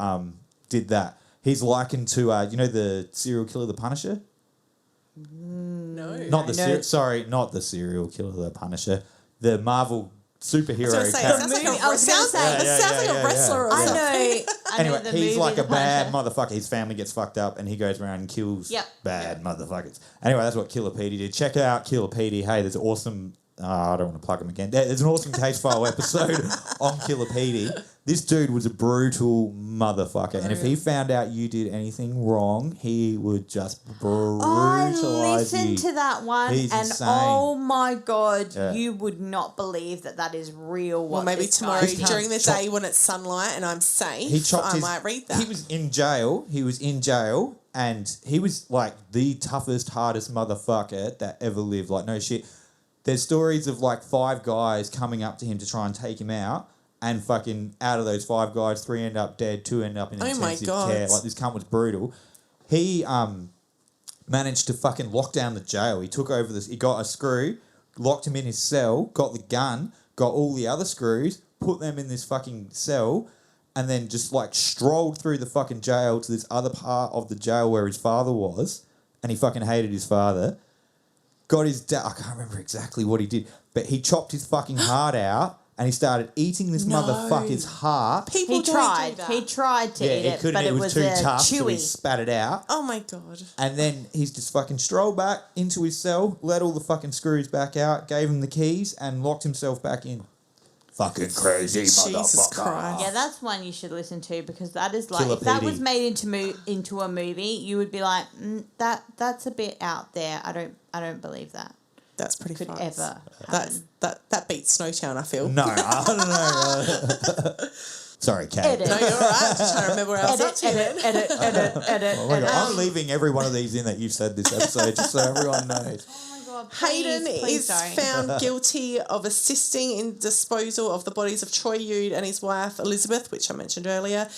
did that. He's likened to the serial killer, the Punisher.
No,
Not the
No.
not the serial killer, the Punisher. The Marvel superhero.
I was gonna say, it
character.
sounds like
movie- I was gonna say-
a wrestler or
I
something.
know. I know
Anyway,
the
he's
movie,
like
The
a bad
Punisher.
motherfucker. His family gets fucked up, and he goes around and kills
Yep.
bad motherfuckers. Anyway, that's what Killer Petey did. Check out Killer Petey. Hey, there's awesome. I don't want to plug him again. There's an awesome case file episode on Killer Petey. This dude was a brutal motherfucker, and if he found out you did anything wrong, he would just
I
brutalize you.
listened to that one,
He's
and
insane.
oh my God,
Yeah.
you would not believe that is real.
Well, maybe
this
tomorrow
guy
This
did.
during the
chop-
day when it's sunlight and I'm safe,
He chopped
I
his,
might read that.
He was in jail. And he was like the toughest, hardest motherfucker that ever lived. Like, no shit. There's stories of like 5 guys coming up to him to try and take him out, and fucking out of those 5 guys, 3 end up dead, 2 end up in
Oh my
intensive
God.
care. Like, this cunt was brutal. He managed to fucking lock down the jail. He took over this. He got a screw, locked him in his cell, got the gun, got all the other screws, put them in this fucking cell, and then just like strolled through the fucking jail to this other part of the jail where his father was, and he fucking hated his father. Got his dad. I can't remember exactly what he did, but he chopped his fucking heart out and he started eating this motherfucker's heart.
People
He
don't
tried.
do that.
He tried to eat
He
it,
couldn't.
but
It was too tough, so he
chewy.
spat it out.
Oh my God.
And then he's just fucking strolled back into his cell, let all the fucking screws back out, gave him the keys, and locked himself back in. Fucking crazy
Jesus
motherfucker.
Christ.
Yeah, that's one you should listen to because that is like
Killer
if that
PD.
was made into a movie, you would be like, that's a bit out there. I don't believe that
That's pretty
could
fast.
ever happen.
That beats Snowtown, I feel.
No, I don't know. Sorry, Kate.
Edit.
No, you're all right. Just trying to remember where I was up to then.
edit.
Oh my God. I'm leaving every one of these in that you've said this episode, just so everyone knows.
Oh my God,
Hayden
please
is
don't.
found guilty of assisting in disposal of the bodies of Troy Yude and his wife Elizabeth, which I mentioned earlier.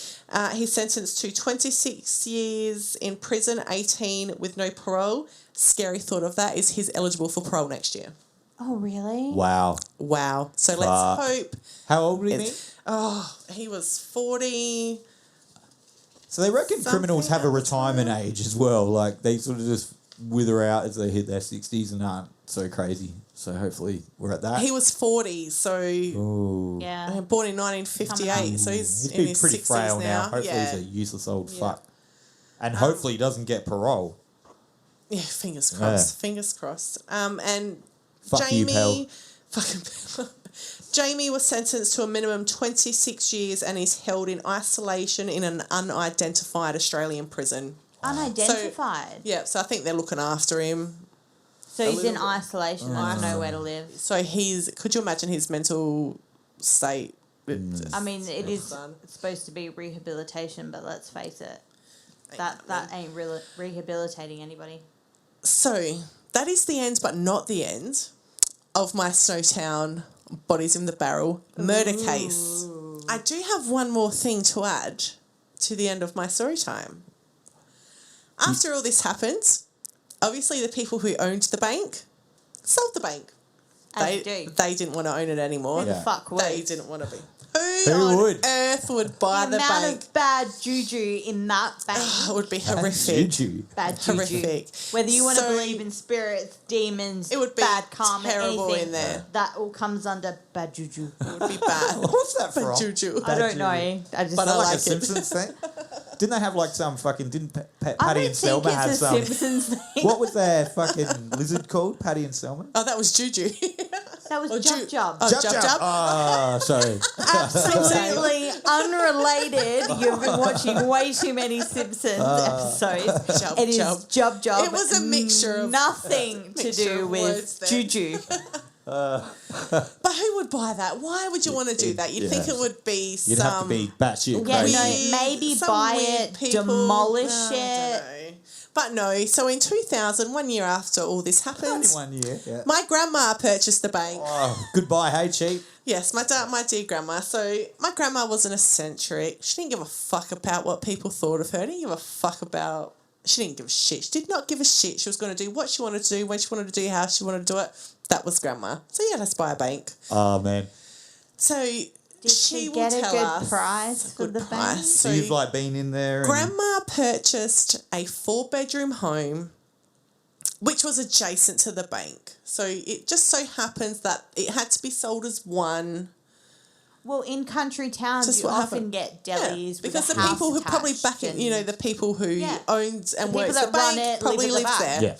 He's sentenced to 26 years in prison, 18 with no parole. Scary thought of that is he's eligible for parole next year.
Oh really?
Wow.
Wow. So
Fuck.
let's hope.
How old was he?
Oh, he was 40.
So they reckon
Something
criminals have a
at the
retirement
time.
age as well. Like they sort of just wither out as they hit their 60s and aren't so crazy. So hopefully we're at that.
He was 40, so
Ooh.
Yeah.
born in 1958. So he's in
been
his
pretty
60s
frail now. Hopefully
yeah.
he's a useless old
Yeah.
fuck. And hopefully he doesn't get parole.
Yeah, fingers crossed. Fingers crossed. And
Fuck you,
Jamie,
pal.
Jamie was sentenced to a minimum 26 years and is held in isolation in an unidentified Australian prison.
Unidentified.
Yeah, so I think they're looking after him.
So he's in
little bit.
isolation. There's nowhere to live.
So could you imagine his mental state?
I mean, it is
Son.
supposed to be rehabilitation, but let's face it, that ain't really rehabilitating anybody.
So that is the end, but not the end of my Snowtown Bodies in the Barrel murder case. I do have one more thing to add to the end of my story time. After all this happened, obviously the people who owned the bank sold the bank.
As you do.
They didn't want to own it anymore.
Who the
Yeah.
fuck would?
They didn't want to be.
Who
on
would?
earth would buy the
amount
bank?
of bad juju in that bank.
It would be horrific.
Juju.
Bad juju.
Horrific.
Whether you want to
So-
believe in spirits, demons,
It would be
bad karma,
terrible
anything,
in there.
that all comes under bad juju.
It would be bad.
What's that
For
from?
juju.
I don't
juju.
know. I just
But I
feel
like
Like a
it.
Simpsons thing? Didn't they have like some fucking... Didn't
I
Patty
don't
and Selma
think
have
it's a
some...
Simpsons thing.
What was their fucking lizard called? Patty and Selma?
Oh, that was Juju.
That was
Oh,
Jub Jub.
Oh,
Jub
Jub
Jub.
Jub.
Ah, sorry.
Absolutely unrelated. You've been watching way too many Simpsons episodes.
Jub
It is
Jub.
Jub Jub.
It was a mixture of-
nothing to
mixture
do
of
with
words there.
juju.
But who would buy that? Why would you want to do that? You'd think it would be
You'd
some
have to be batshit
Yeah,
crazy.
no, maybe
some
buy
weird
it,
people.
demolish
I don't
it.
know. But no, so in 2000, 1 year after all this happened,
21 year, yeah.
my grandma purchased the bank.
Oh, goodbye, hey, cheap.
Yes, my dear grandma. So my grandma was an eccentric. She didn't give a fuck about what people thought of her. She didn't give a shit. She did not give a shit. She was going to do what she wanted to do, when she wanted to do, how she wanted to do it. That was grandma. So yeah, let's buy a bank.
Oh, man.
So
Did she
will
get a
tell
good
us
price for
good
the
price.
bank?
So you've like been in there and...
Grandma purchased a 4-bedroom home, which was adjacent to the bank. So it just so happens that it had to be sold as one.
Well, in country towns,
Just
you
what
often
happened.
get delis with
because
a
the
house
people who probably
attached
back it,
and-
the people who
Yeah.
owns and
The
works
people
the
that run
bank
it
probably
live at the
lives
back.
there.
Yeah.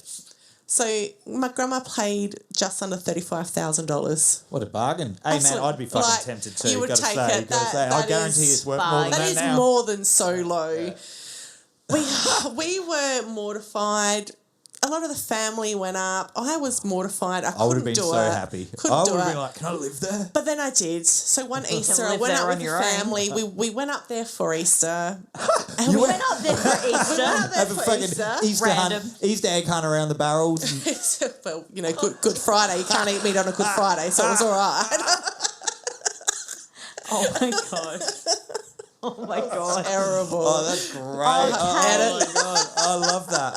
So my grandma paid just under $35,000.
What a bargain. Hey,
Absolute-
man, I'd be fucking
like,
tempted too.
you would
Gotta
take
say,
it.
gotta say. I
That
guarantee
is
it's worth more than
That
that
is
now.
more than so low.
Yeah.
We were mortified. A lot of the family went up. I was mortified.
I would have been
do
so
it.
happy.
Couldn't
I
do
would have
it.
been like, can I live there?
But then I did. So one Easter, I
live
went
there
out
on
with the
your own.
family. We went up there for Easter. And
You
we
Went up there for Easter.
Have a
for
fucking
Easter.
Easter
Random.
hunt, Easter egg hunt around the barrels. And
well, Good Friday. You can't eat meat on a Good Friday, so it was all right.
Oh my god. Oh my god.
Terrible.
oh, that's great. Oh, my God. I love that.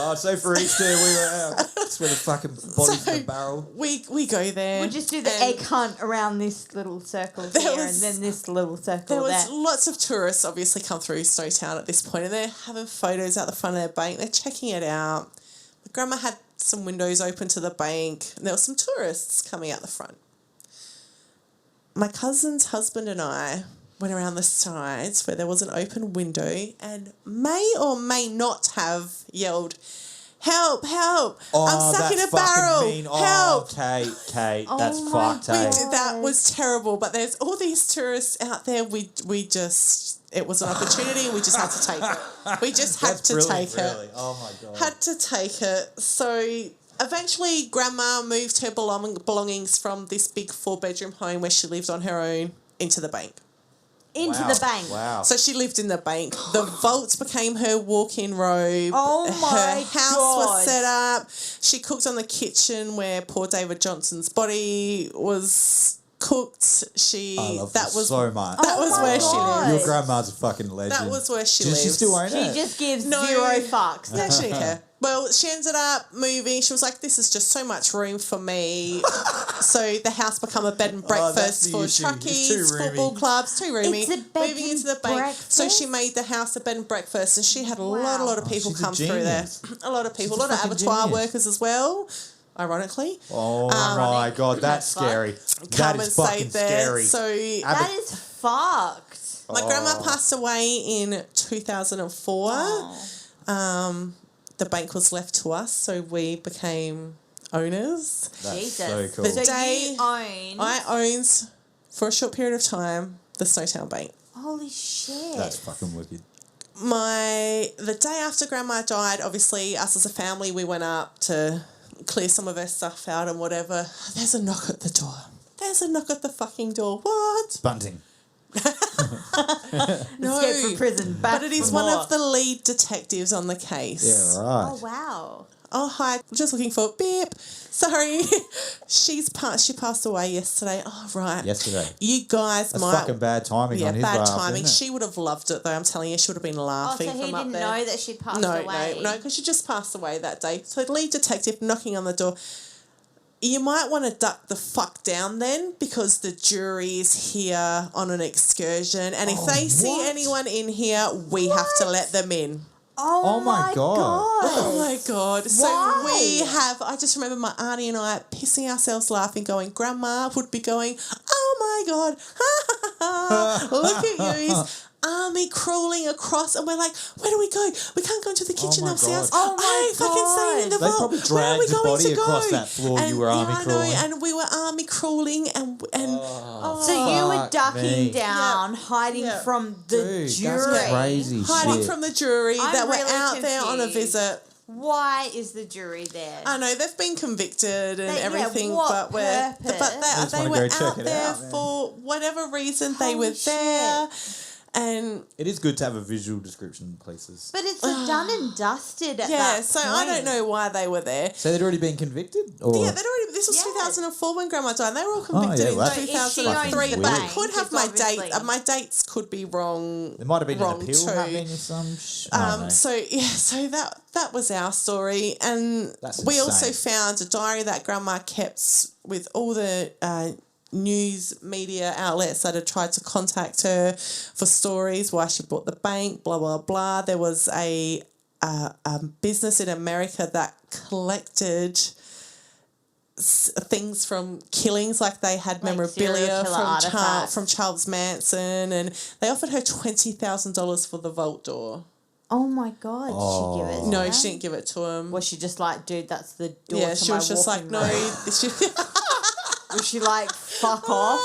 Oh, so for Easter we were out. That's where the fucking body's in the barrel.
We go there.
We'll just do the egg hunt around this little circle here and then this little circle
there.
There
was lots of tourists obviously come through Snowtown at this point, and they're having photos out the front of their bank. They're checking it out. My grandma had some windows open to the bank, and there were some tourists coming out the front. My cousin's husband and I went around the sides where there was an open window and may or may not have yelled, "Help, help, I'm stuck in a barrel,
mean.
help."
Oh, Kate, that's
my
fucked, eh?
God.
That was terrible, but there's all these tourists out there. We just, it was an opportunity, we just had to take it. We just had to take
really.
it.
Oh, my God.
Had to take it. So eventually Grandma moved her belongings from this big 4-bedroom home where she lived on her own into the bank.
into
Wow.
the bank.
Wow.
So she lived in the bank. The vault became her walk-in robe.
Oh my
Her house was set up. She cooked on the kitchen where poor David Johnson's body was cooked.
I love
that
this
was
so much.
that
Oh
was
my
where she
God.
lived.
Your grandma's a fucking legend.
That was where she
Does
lived.
she still own
She
it?
just gives
No.
0 fucks.
Yeah, she didn't care. Well, she ended up moving. She was like, "This is just so much room for me." So the house became a bed and
that's
breakfast
the
for
issue. It's
truckies,
too
football
roomy.
clubs, too roomy.
It's a bed
Moving
and
into the bank.
breakfast?
So she made the house a bed and breakfast, and she had a
Wow.
lot of people
she's a
come through there.
genius.
A lot of people,
She's
a
a
lot of
fucking
abattoir
genius.
workers as well. Ironically,
Oh my God, that's
Fuck.
scary. That
come
is
and stay
fucking
there.
scary.
So
That is fucked.
my grandma passed away in 2004.
Oh.
The bank was left to us, so we became owners.
That's
Jesus.
so cool.
The
So
day
you own.
I owned, for a short period of time, the Snowtown Bank.
Holy shit.
That's fucking wicked.
The day after Grandma died, obviously, us as a family, we went up to clear some of her stuff out and whatever. There's a knock at the door. There's a knock at the fucking door. What?
Bunting.
No.
Escape from prison. Back
But it is
for
one
more.
of the lead detectives on the case.
Yeah, right.
Oh, wow.
Oh, hi. Just looking for beep. Sorry. She passed away yesterday. Oh, right.
Yesterday.
You guys
That's
might...
fucking bad timing on his
bad
behalf,
timing.
isn't it?
She would have loved it, though. I'm telling you, she would have been
Oh,
laughing
so he
from up
didn't
there.
know that she'd passed
No,
away.
no, because she just passed away that day. So lead detective knocking on the door. You might want to duck the fuck down then, because the jury is here on an excursion, and if they see
what?
anyone in here, we have to let them in.
Oh,
my God.
Oh my God. So
Why?
I just remember my auntie and I pissing ourselves laughing, going, Grandma would be going, "Oh my God, look at you. Army crawling across," and we're like, "Where do we go? We can't go into the kitchen
my
upstairs.
God.
Oh my
I ain't fucking staying in the
They
vault.
probably
Where are we
dragged the
going
body
to go?"
across that floor. You were army
I
crawling.
know, and we were army crawling, and
So you were
Fuck
ducking
me.
down, hiding
Yeah.
from the
Dude,
jury.
that's crazy
hiding
shit.
from the jury
I'm
that were
really
out there on a
confused.
visit.
Why is the jury there?
I know they've been convicted and
But, yeah,
everything,
what
but they
just wanna
were
go check
out
it
there
out, man.
for whatever reason. They
Holy
were there, and
It is good to have a visual description of places.
But it's done and dusted at
yeah.
that
So I don't
point.
know why they were there.
So they'd already been convicted? Or?
Yeah, they'd already. This was
Yeah.
2004 when Grandma died. And they were all convicted
yeah,
in
well, that's
2003.
fucking
But I
weird.
could have
It's
my
obviously-
date. My dates could be wrong.
There might have been an
wrong
appeal
too.
happening or some I don't know.
So that was our story, and
That's
we also
insane.
found a diary that Grandma kept with all the news media outlets that had tried to contact her for stories, why she bought the bank, blah blah blah. There was a business in America that collected things from killings, like they had
Like
memorabilia
serial killer artifacts.
from Charles Manson, and they offered her $20,000 for the vault door.
Oh my God, did she give it to
No,
her?
she didn't give it to him.
Was she just like, dude, that's the door
Yeah,
to
she
my
was just like,
walking
no.
room? Was she like, fuck off?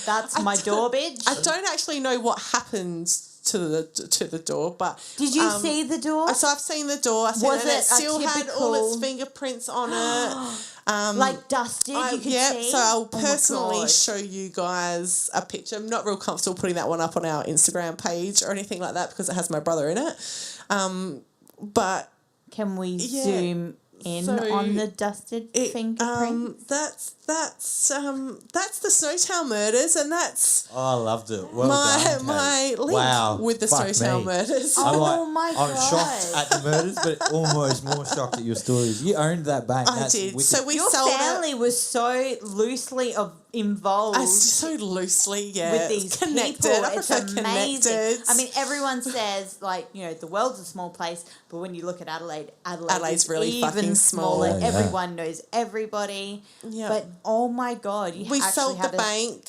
That's my door, bitch.
I don't actually know what happened to the door, but
Did you see the door?
so I've seen the door. I've seen
Was
it, and
it
it
a
still had all its
typical-
fingerprints on it.
Like dusted, you could
Yep,
see?
so I'll
Oh my
personally
God.
show you guys a picture. I'm not real comfortable putting that one up on our Instagram page or anything like that because it has my brother in it. But
Can we
Yeah,
zoom in
so
on the dusted fingerprints?
that's the Snowtown murders, and that's
Oh, I loved it. Well
my
done, Kate.
my lead
Wow.
with the
Fuck
Snowtown
me.
murders.
Oh my
I'm
God.
shocked at the murders, but almost more shocked at your stories. You owned that bank.
I
That's
did.
wicked.
So we
Your
sold
family was so loosely involved
so loosely,
with these
connected.
people.
I
It's
prefer
amazing.
connected.
I mean, everyone says, like, you know, the world's a small place, but when you look at Adelaide's
is really
even
fucking small.
smaller.
Yeah.
Everyone knows everybody.
Yeah.
But oh my God,
we
actually
sold
had
the bank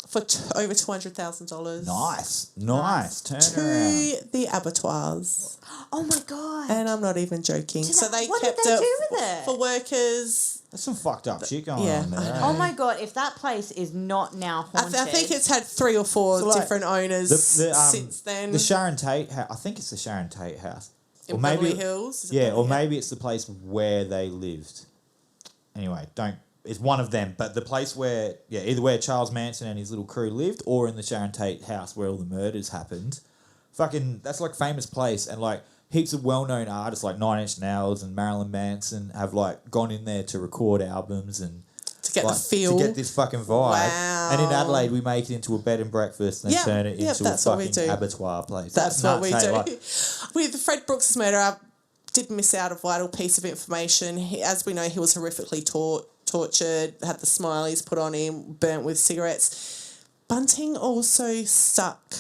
for over $200,000.
Nice. Turn
To
around.
the abattoirs.
Oh my God.
And I'm not even joking. So they
what did
kept
they
it,
do with it?
for workers.
There's some fucked up shit going
Yeah,
on there.
I know.
Oh my God, if that place is not now
I
haunted.
think it's had 3 or 4
So, like,
different owners since then.
The Sharon Tate I think it's the Sharon Tate house.
in Beverly Hills. Is it
Yeah,
Beverly?
or maybe it's the place where they lived. Anyway, it's one of them, but the place where, either where Charles Manson and his little crew lived or in the Sharon Tate house where all the murders happened. Fucking, that's like famous place, and like heaps of well-known artists like Nine Inch Nails and Marilyn Manson have like gone in there to record albums and
to get
like,
the feel.
to get this fucking vibe.
Wow.
And in Adelaide, we make it into a bed and breakfast and
Yep,
turn it
yep,
into a
that's what we
fucking
do.
abattoir place.
That's what we
nuts,
do.
hey, like,
With Fred Brooks' murder, I did miss out a vital piece of information. As we know, he was horrifically tortured, had the smileys put on him, burnt with cigarettes. Bunting also stuck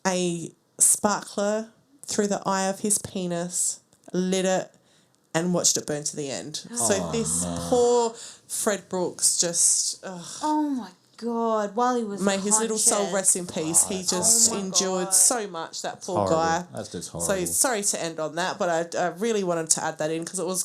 a sparkler through the eye of his penis, lit it, and watched it burn to the end. So this poor Fred Brooks just...
Oh my God, while he was
may his little soul
conscious.
rest in peace. He just
my
endured
God.
so much, that poor
horrible.
guy.
That's just
So
horrible.
sorry to end on that, but I really wanted to add that in because it was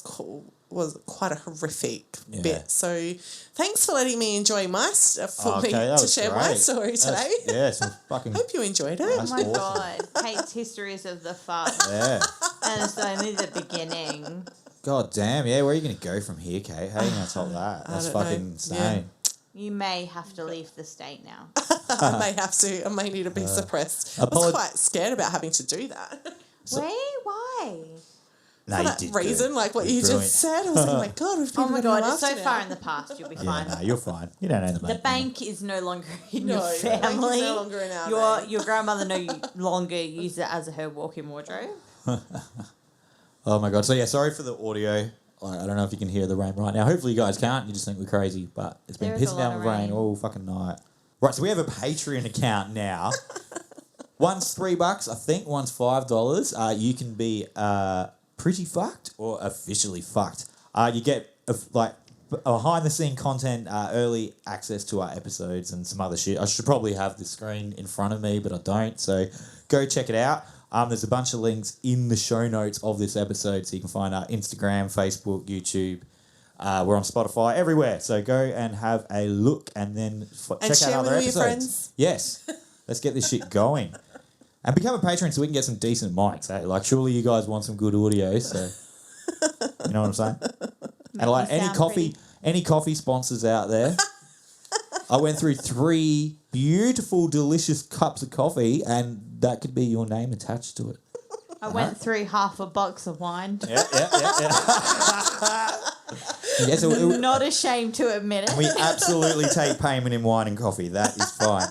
quite a horrific bit. So thanks for letting me enjoy my for me
that
to
was
share my
great.
story today.
Yeah, some fucking...
Hope you enjoyed it.
Oh
That's
my
awesome.
God, Kate's histories of the fuck.
Yeah.
And it's only the beginning.
God damn, yeah, where are you going to go from here, Kate? How are you going to top that? That's
don't know.
fucking insane.
You may have to leave the state now.
I may have to. I may need to be suppressed. I was quite scared about having to do that.
Wait, why?
No,
For
you
that
did
reason,
good.
like what
You're
you
brilliant.
just said, I was like, oh my God, we've been
Oh my
living
God,
our
it's so
life
far
now.
in the past, you'll be
Yeah,
fine.
no, you're fine. You don't own the bank.
The bank is no longer in
No,
your
the bank is
family.
no longer in our name.
Your grandmother no longer uses it as her walk-in wardrobe.
Oh my God. So yeah, sorry for the audio. I don't know if you can hear the rain right now. Hopefully you guys can't. You just think we're crazy, but it's been
There is a
pissing
lot
down
of
with rain
rain.
all fucking night. Right, so we have a Patreon account now. One's $3, I think. One's $5. You can be pretty fucked or officially fucked. You get behind the scene content, early access to our episodes and some other shit. I should probably have the screen in front of me, but I don't. So go check it out. There's a bunch of links in the show notes of this episode, so you can find our Instagram, Facebook, YouTube. We're on Spotify, everywhere. So go and have a look and then check
share
out
with
other
all your
episodes.
friends.
Yes. Let's get this shit going. And become a patron so we can get some decent mics. Eh? Like, surely you guys want some good audio, so... You know what I'm saying? And like
you sound
any coffee sponsors out there, I went through 3 beautiful, delicious cups of coffee, and that could be your name attached to it.
I went through half a box of wine.
Yeah. Yeah, so
Not ashamed to admit it.
we absolutely take payment in wine and coffee. That is fine.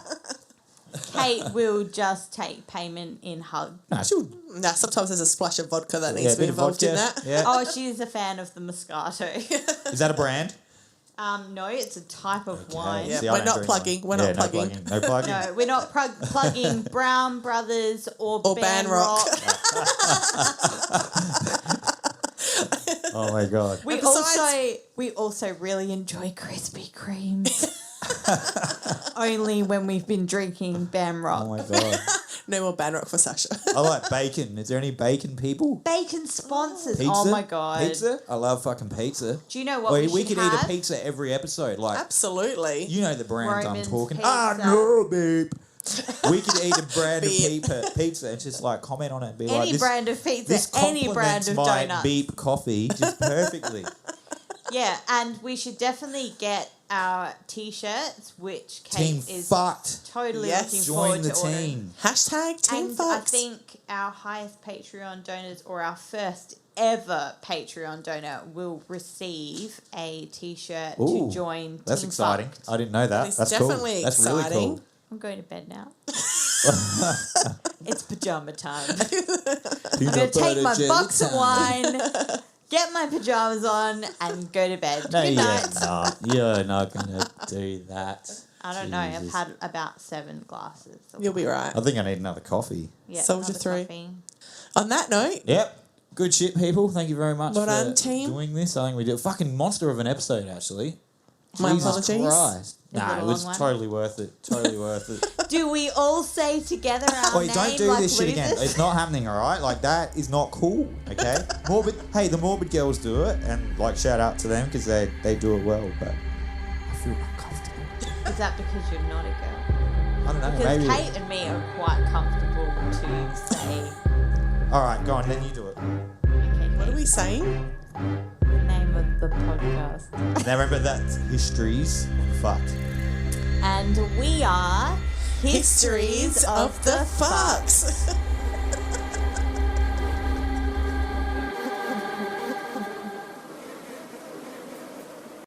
Kate will just take payment in hug.
No, she'll...
Nah, sometimes there's a splash of vodka that needs to be
bit of
involved in
vodka.
that.
Yeah.
Oh, she's a fan of the Moscato.
Is that a brand?
No, it's a type of wine.
Yeah.
See, I
we're
don't
not
drink
plugging.
wine.
We're not
no
plugging.
No plugging.
No, we're not plugging Brown Brothers or
Band Rock.
Oh my God.
We
And besides-
also really enjoy Krispy Kremes. Only when we've been drinking Bam Rock.
Oh my God.
No more band rock for Sasha.
I like bacon. Is there any bacon people?
Bacon sponsors.
Pizza?
Oh my God.
Pizza? I love fucking pizza.
Do you know what we
could
should
eat a
have?
pizza every episode. Like,
Absolutely.
you know the brands
Roman's
I'm talking.
pizza.
Ah, no, babe. We could eat a brand of
Beep.
pizza and just like comment on it and be
Any
like, this,
brand of pizza,
this
any brand
complements
of
my
donuts.
beep coffee just perfectly.
Yeah, and we should definitely get our t-shirts, which Kate
Team
is
fucked.
totally
Yes.
looking
Join
forward
the
to ordering.
team.
Hashtag Team
And
Fox.
I think our highest Patreon donors or our first ever Patreon donor will receive a t-shirt
Ooh,
to join
That's
Team
exciting.
Fucked.
I didn't know that.
It's
That's
definitely
cool. That's
exciting.
really cool.
I'm going to bed now. It's pajama time. I'm
Peanut
going to take
butter
my
jelly
box of
time.
wine, get my pajamas on, and go to bed.
No,
Good
you're
night.
not. You're not going to do that.
I don't know. I've
Jesus.
had about 7 glasses.
You'll be right.
I think I need another coffee.
Yeah,
Soldier
another
3.
coffee.
On that note,
Yep. Good shit, people. Thank you very much
Well
for
done, team.
doing this. I think we did a fucking monster of an episode, actually.
My
Jesus
apologies.
Christ.
Is
Nah,
it a
it was
long one?
totally worth it. Totally worth it.
Do we all say together our
Wait,
name
don't do
like
this shit again.
losers?
It's not happening, all right? Like, that is not cool, okay? Morbid. Hey, the Morbid girls do it, and, like, shout out to them because they do it well, but I feel uncomfortable.
Is that because you're not a girl?
I don't know,
Because
maybe.
Kate and me are quite comfortable to say.
All right, go on, then you do it.
Okay,
what
Kate,
are we saying?
the name of the podcast.
Now remember that history's fucked.
And we are
Histories of the Fucks.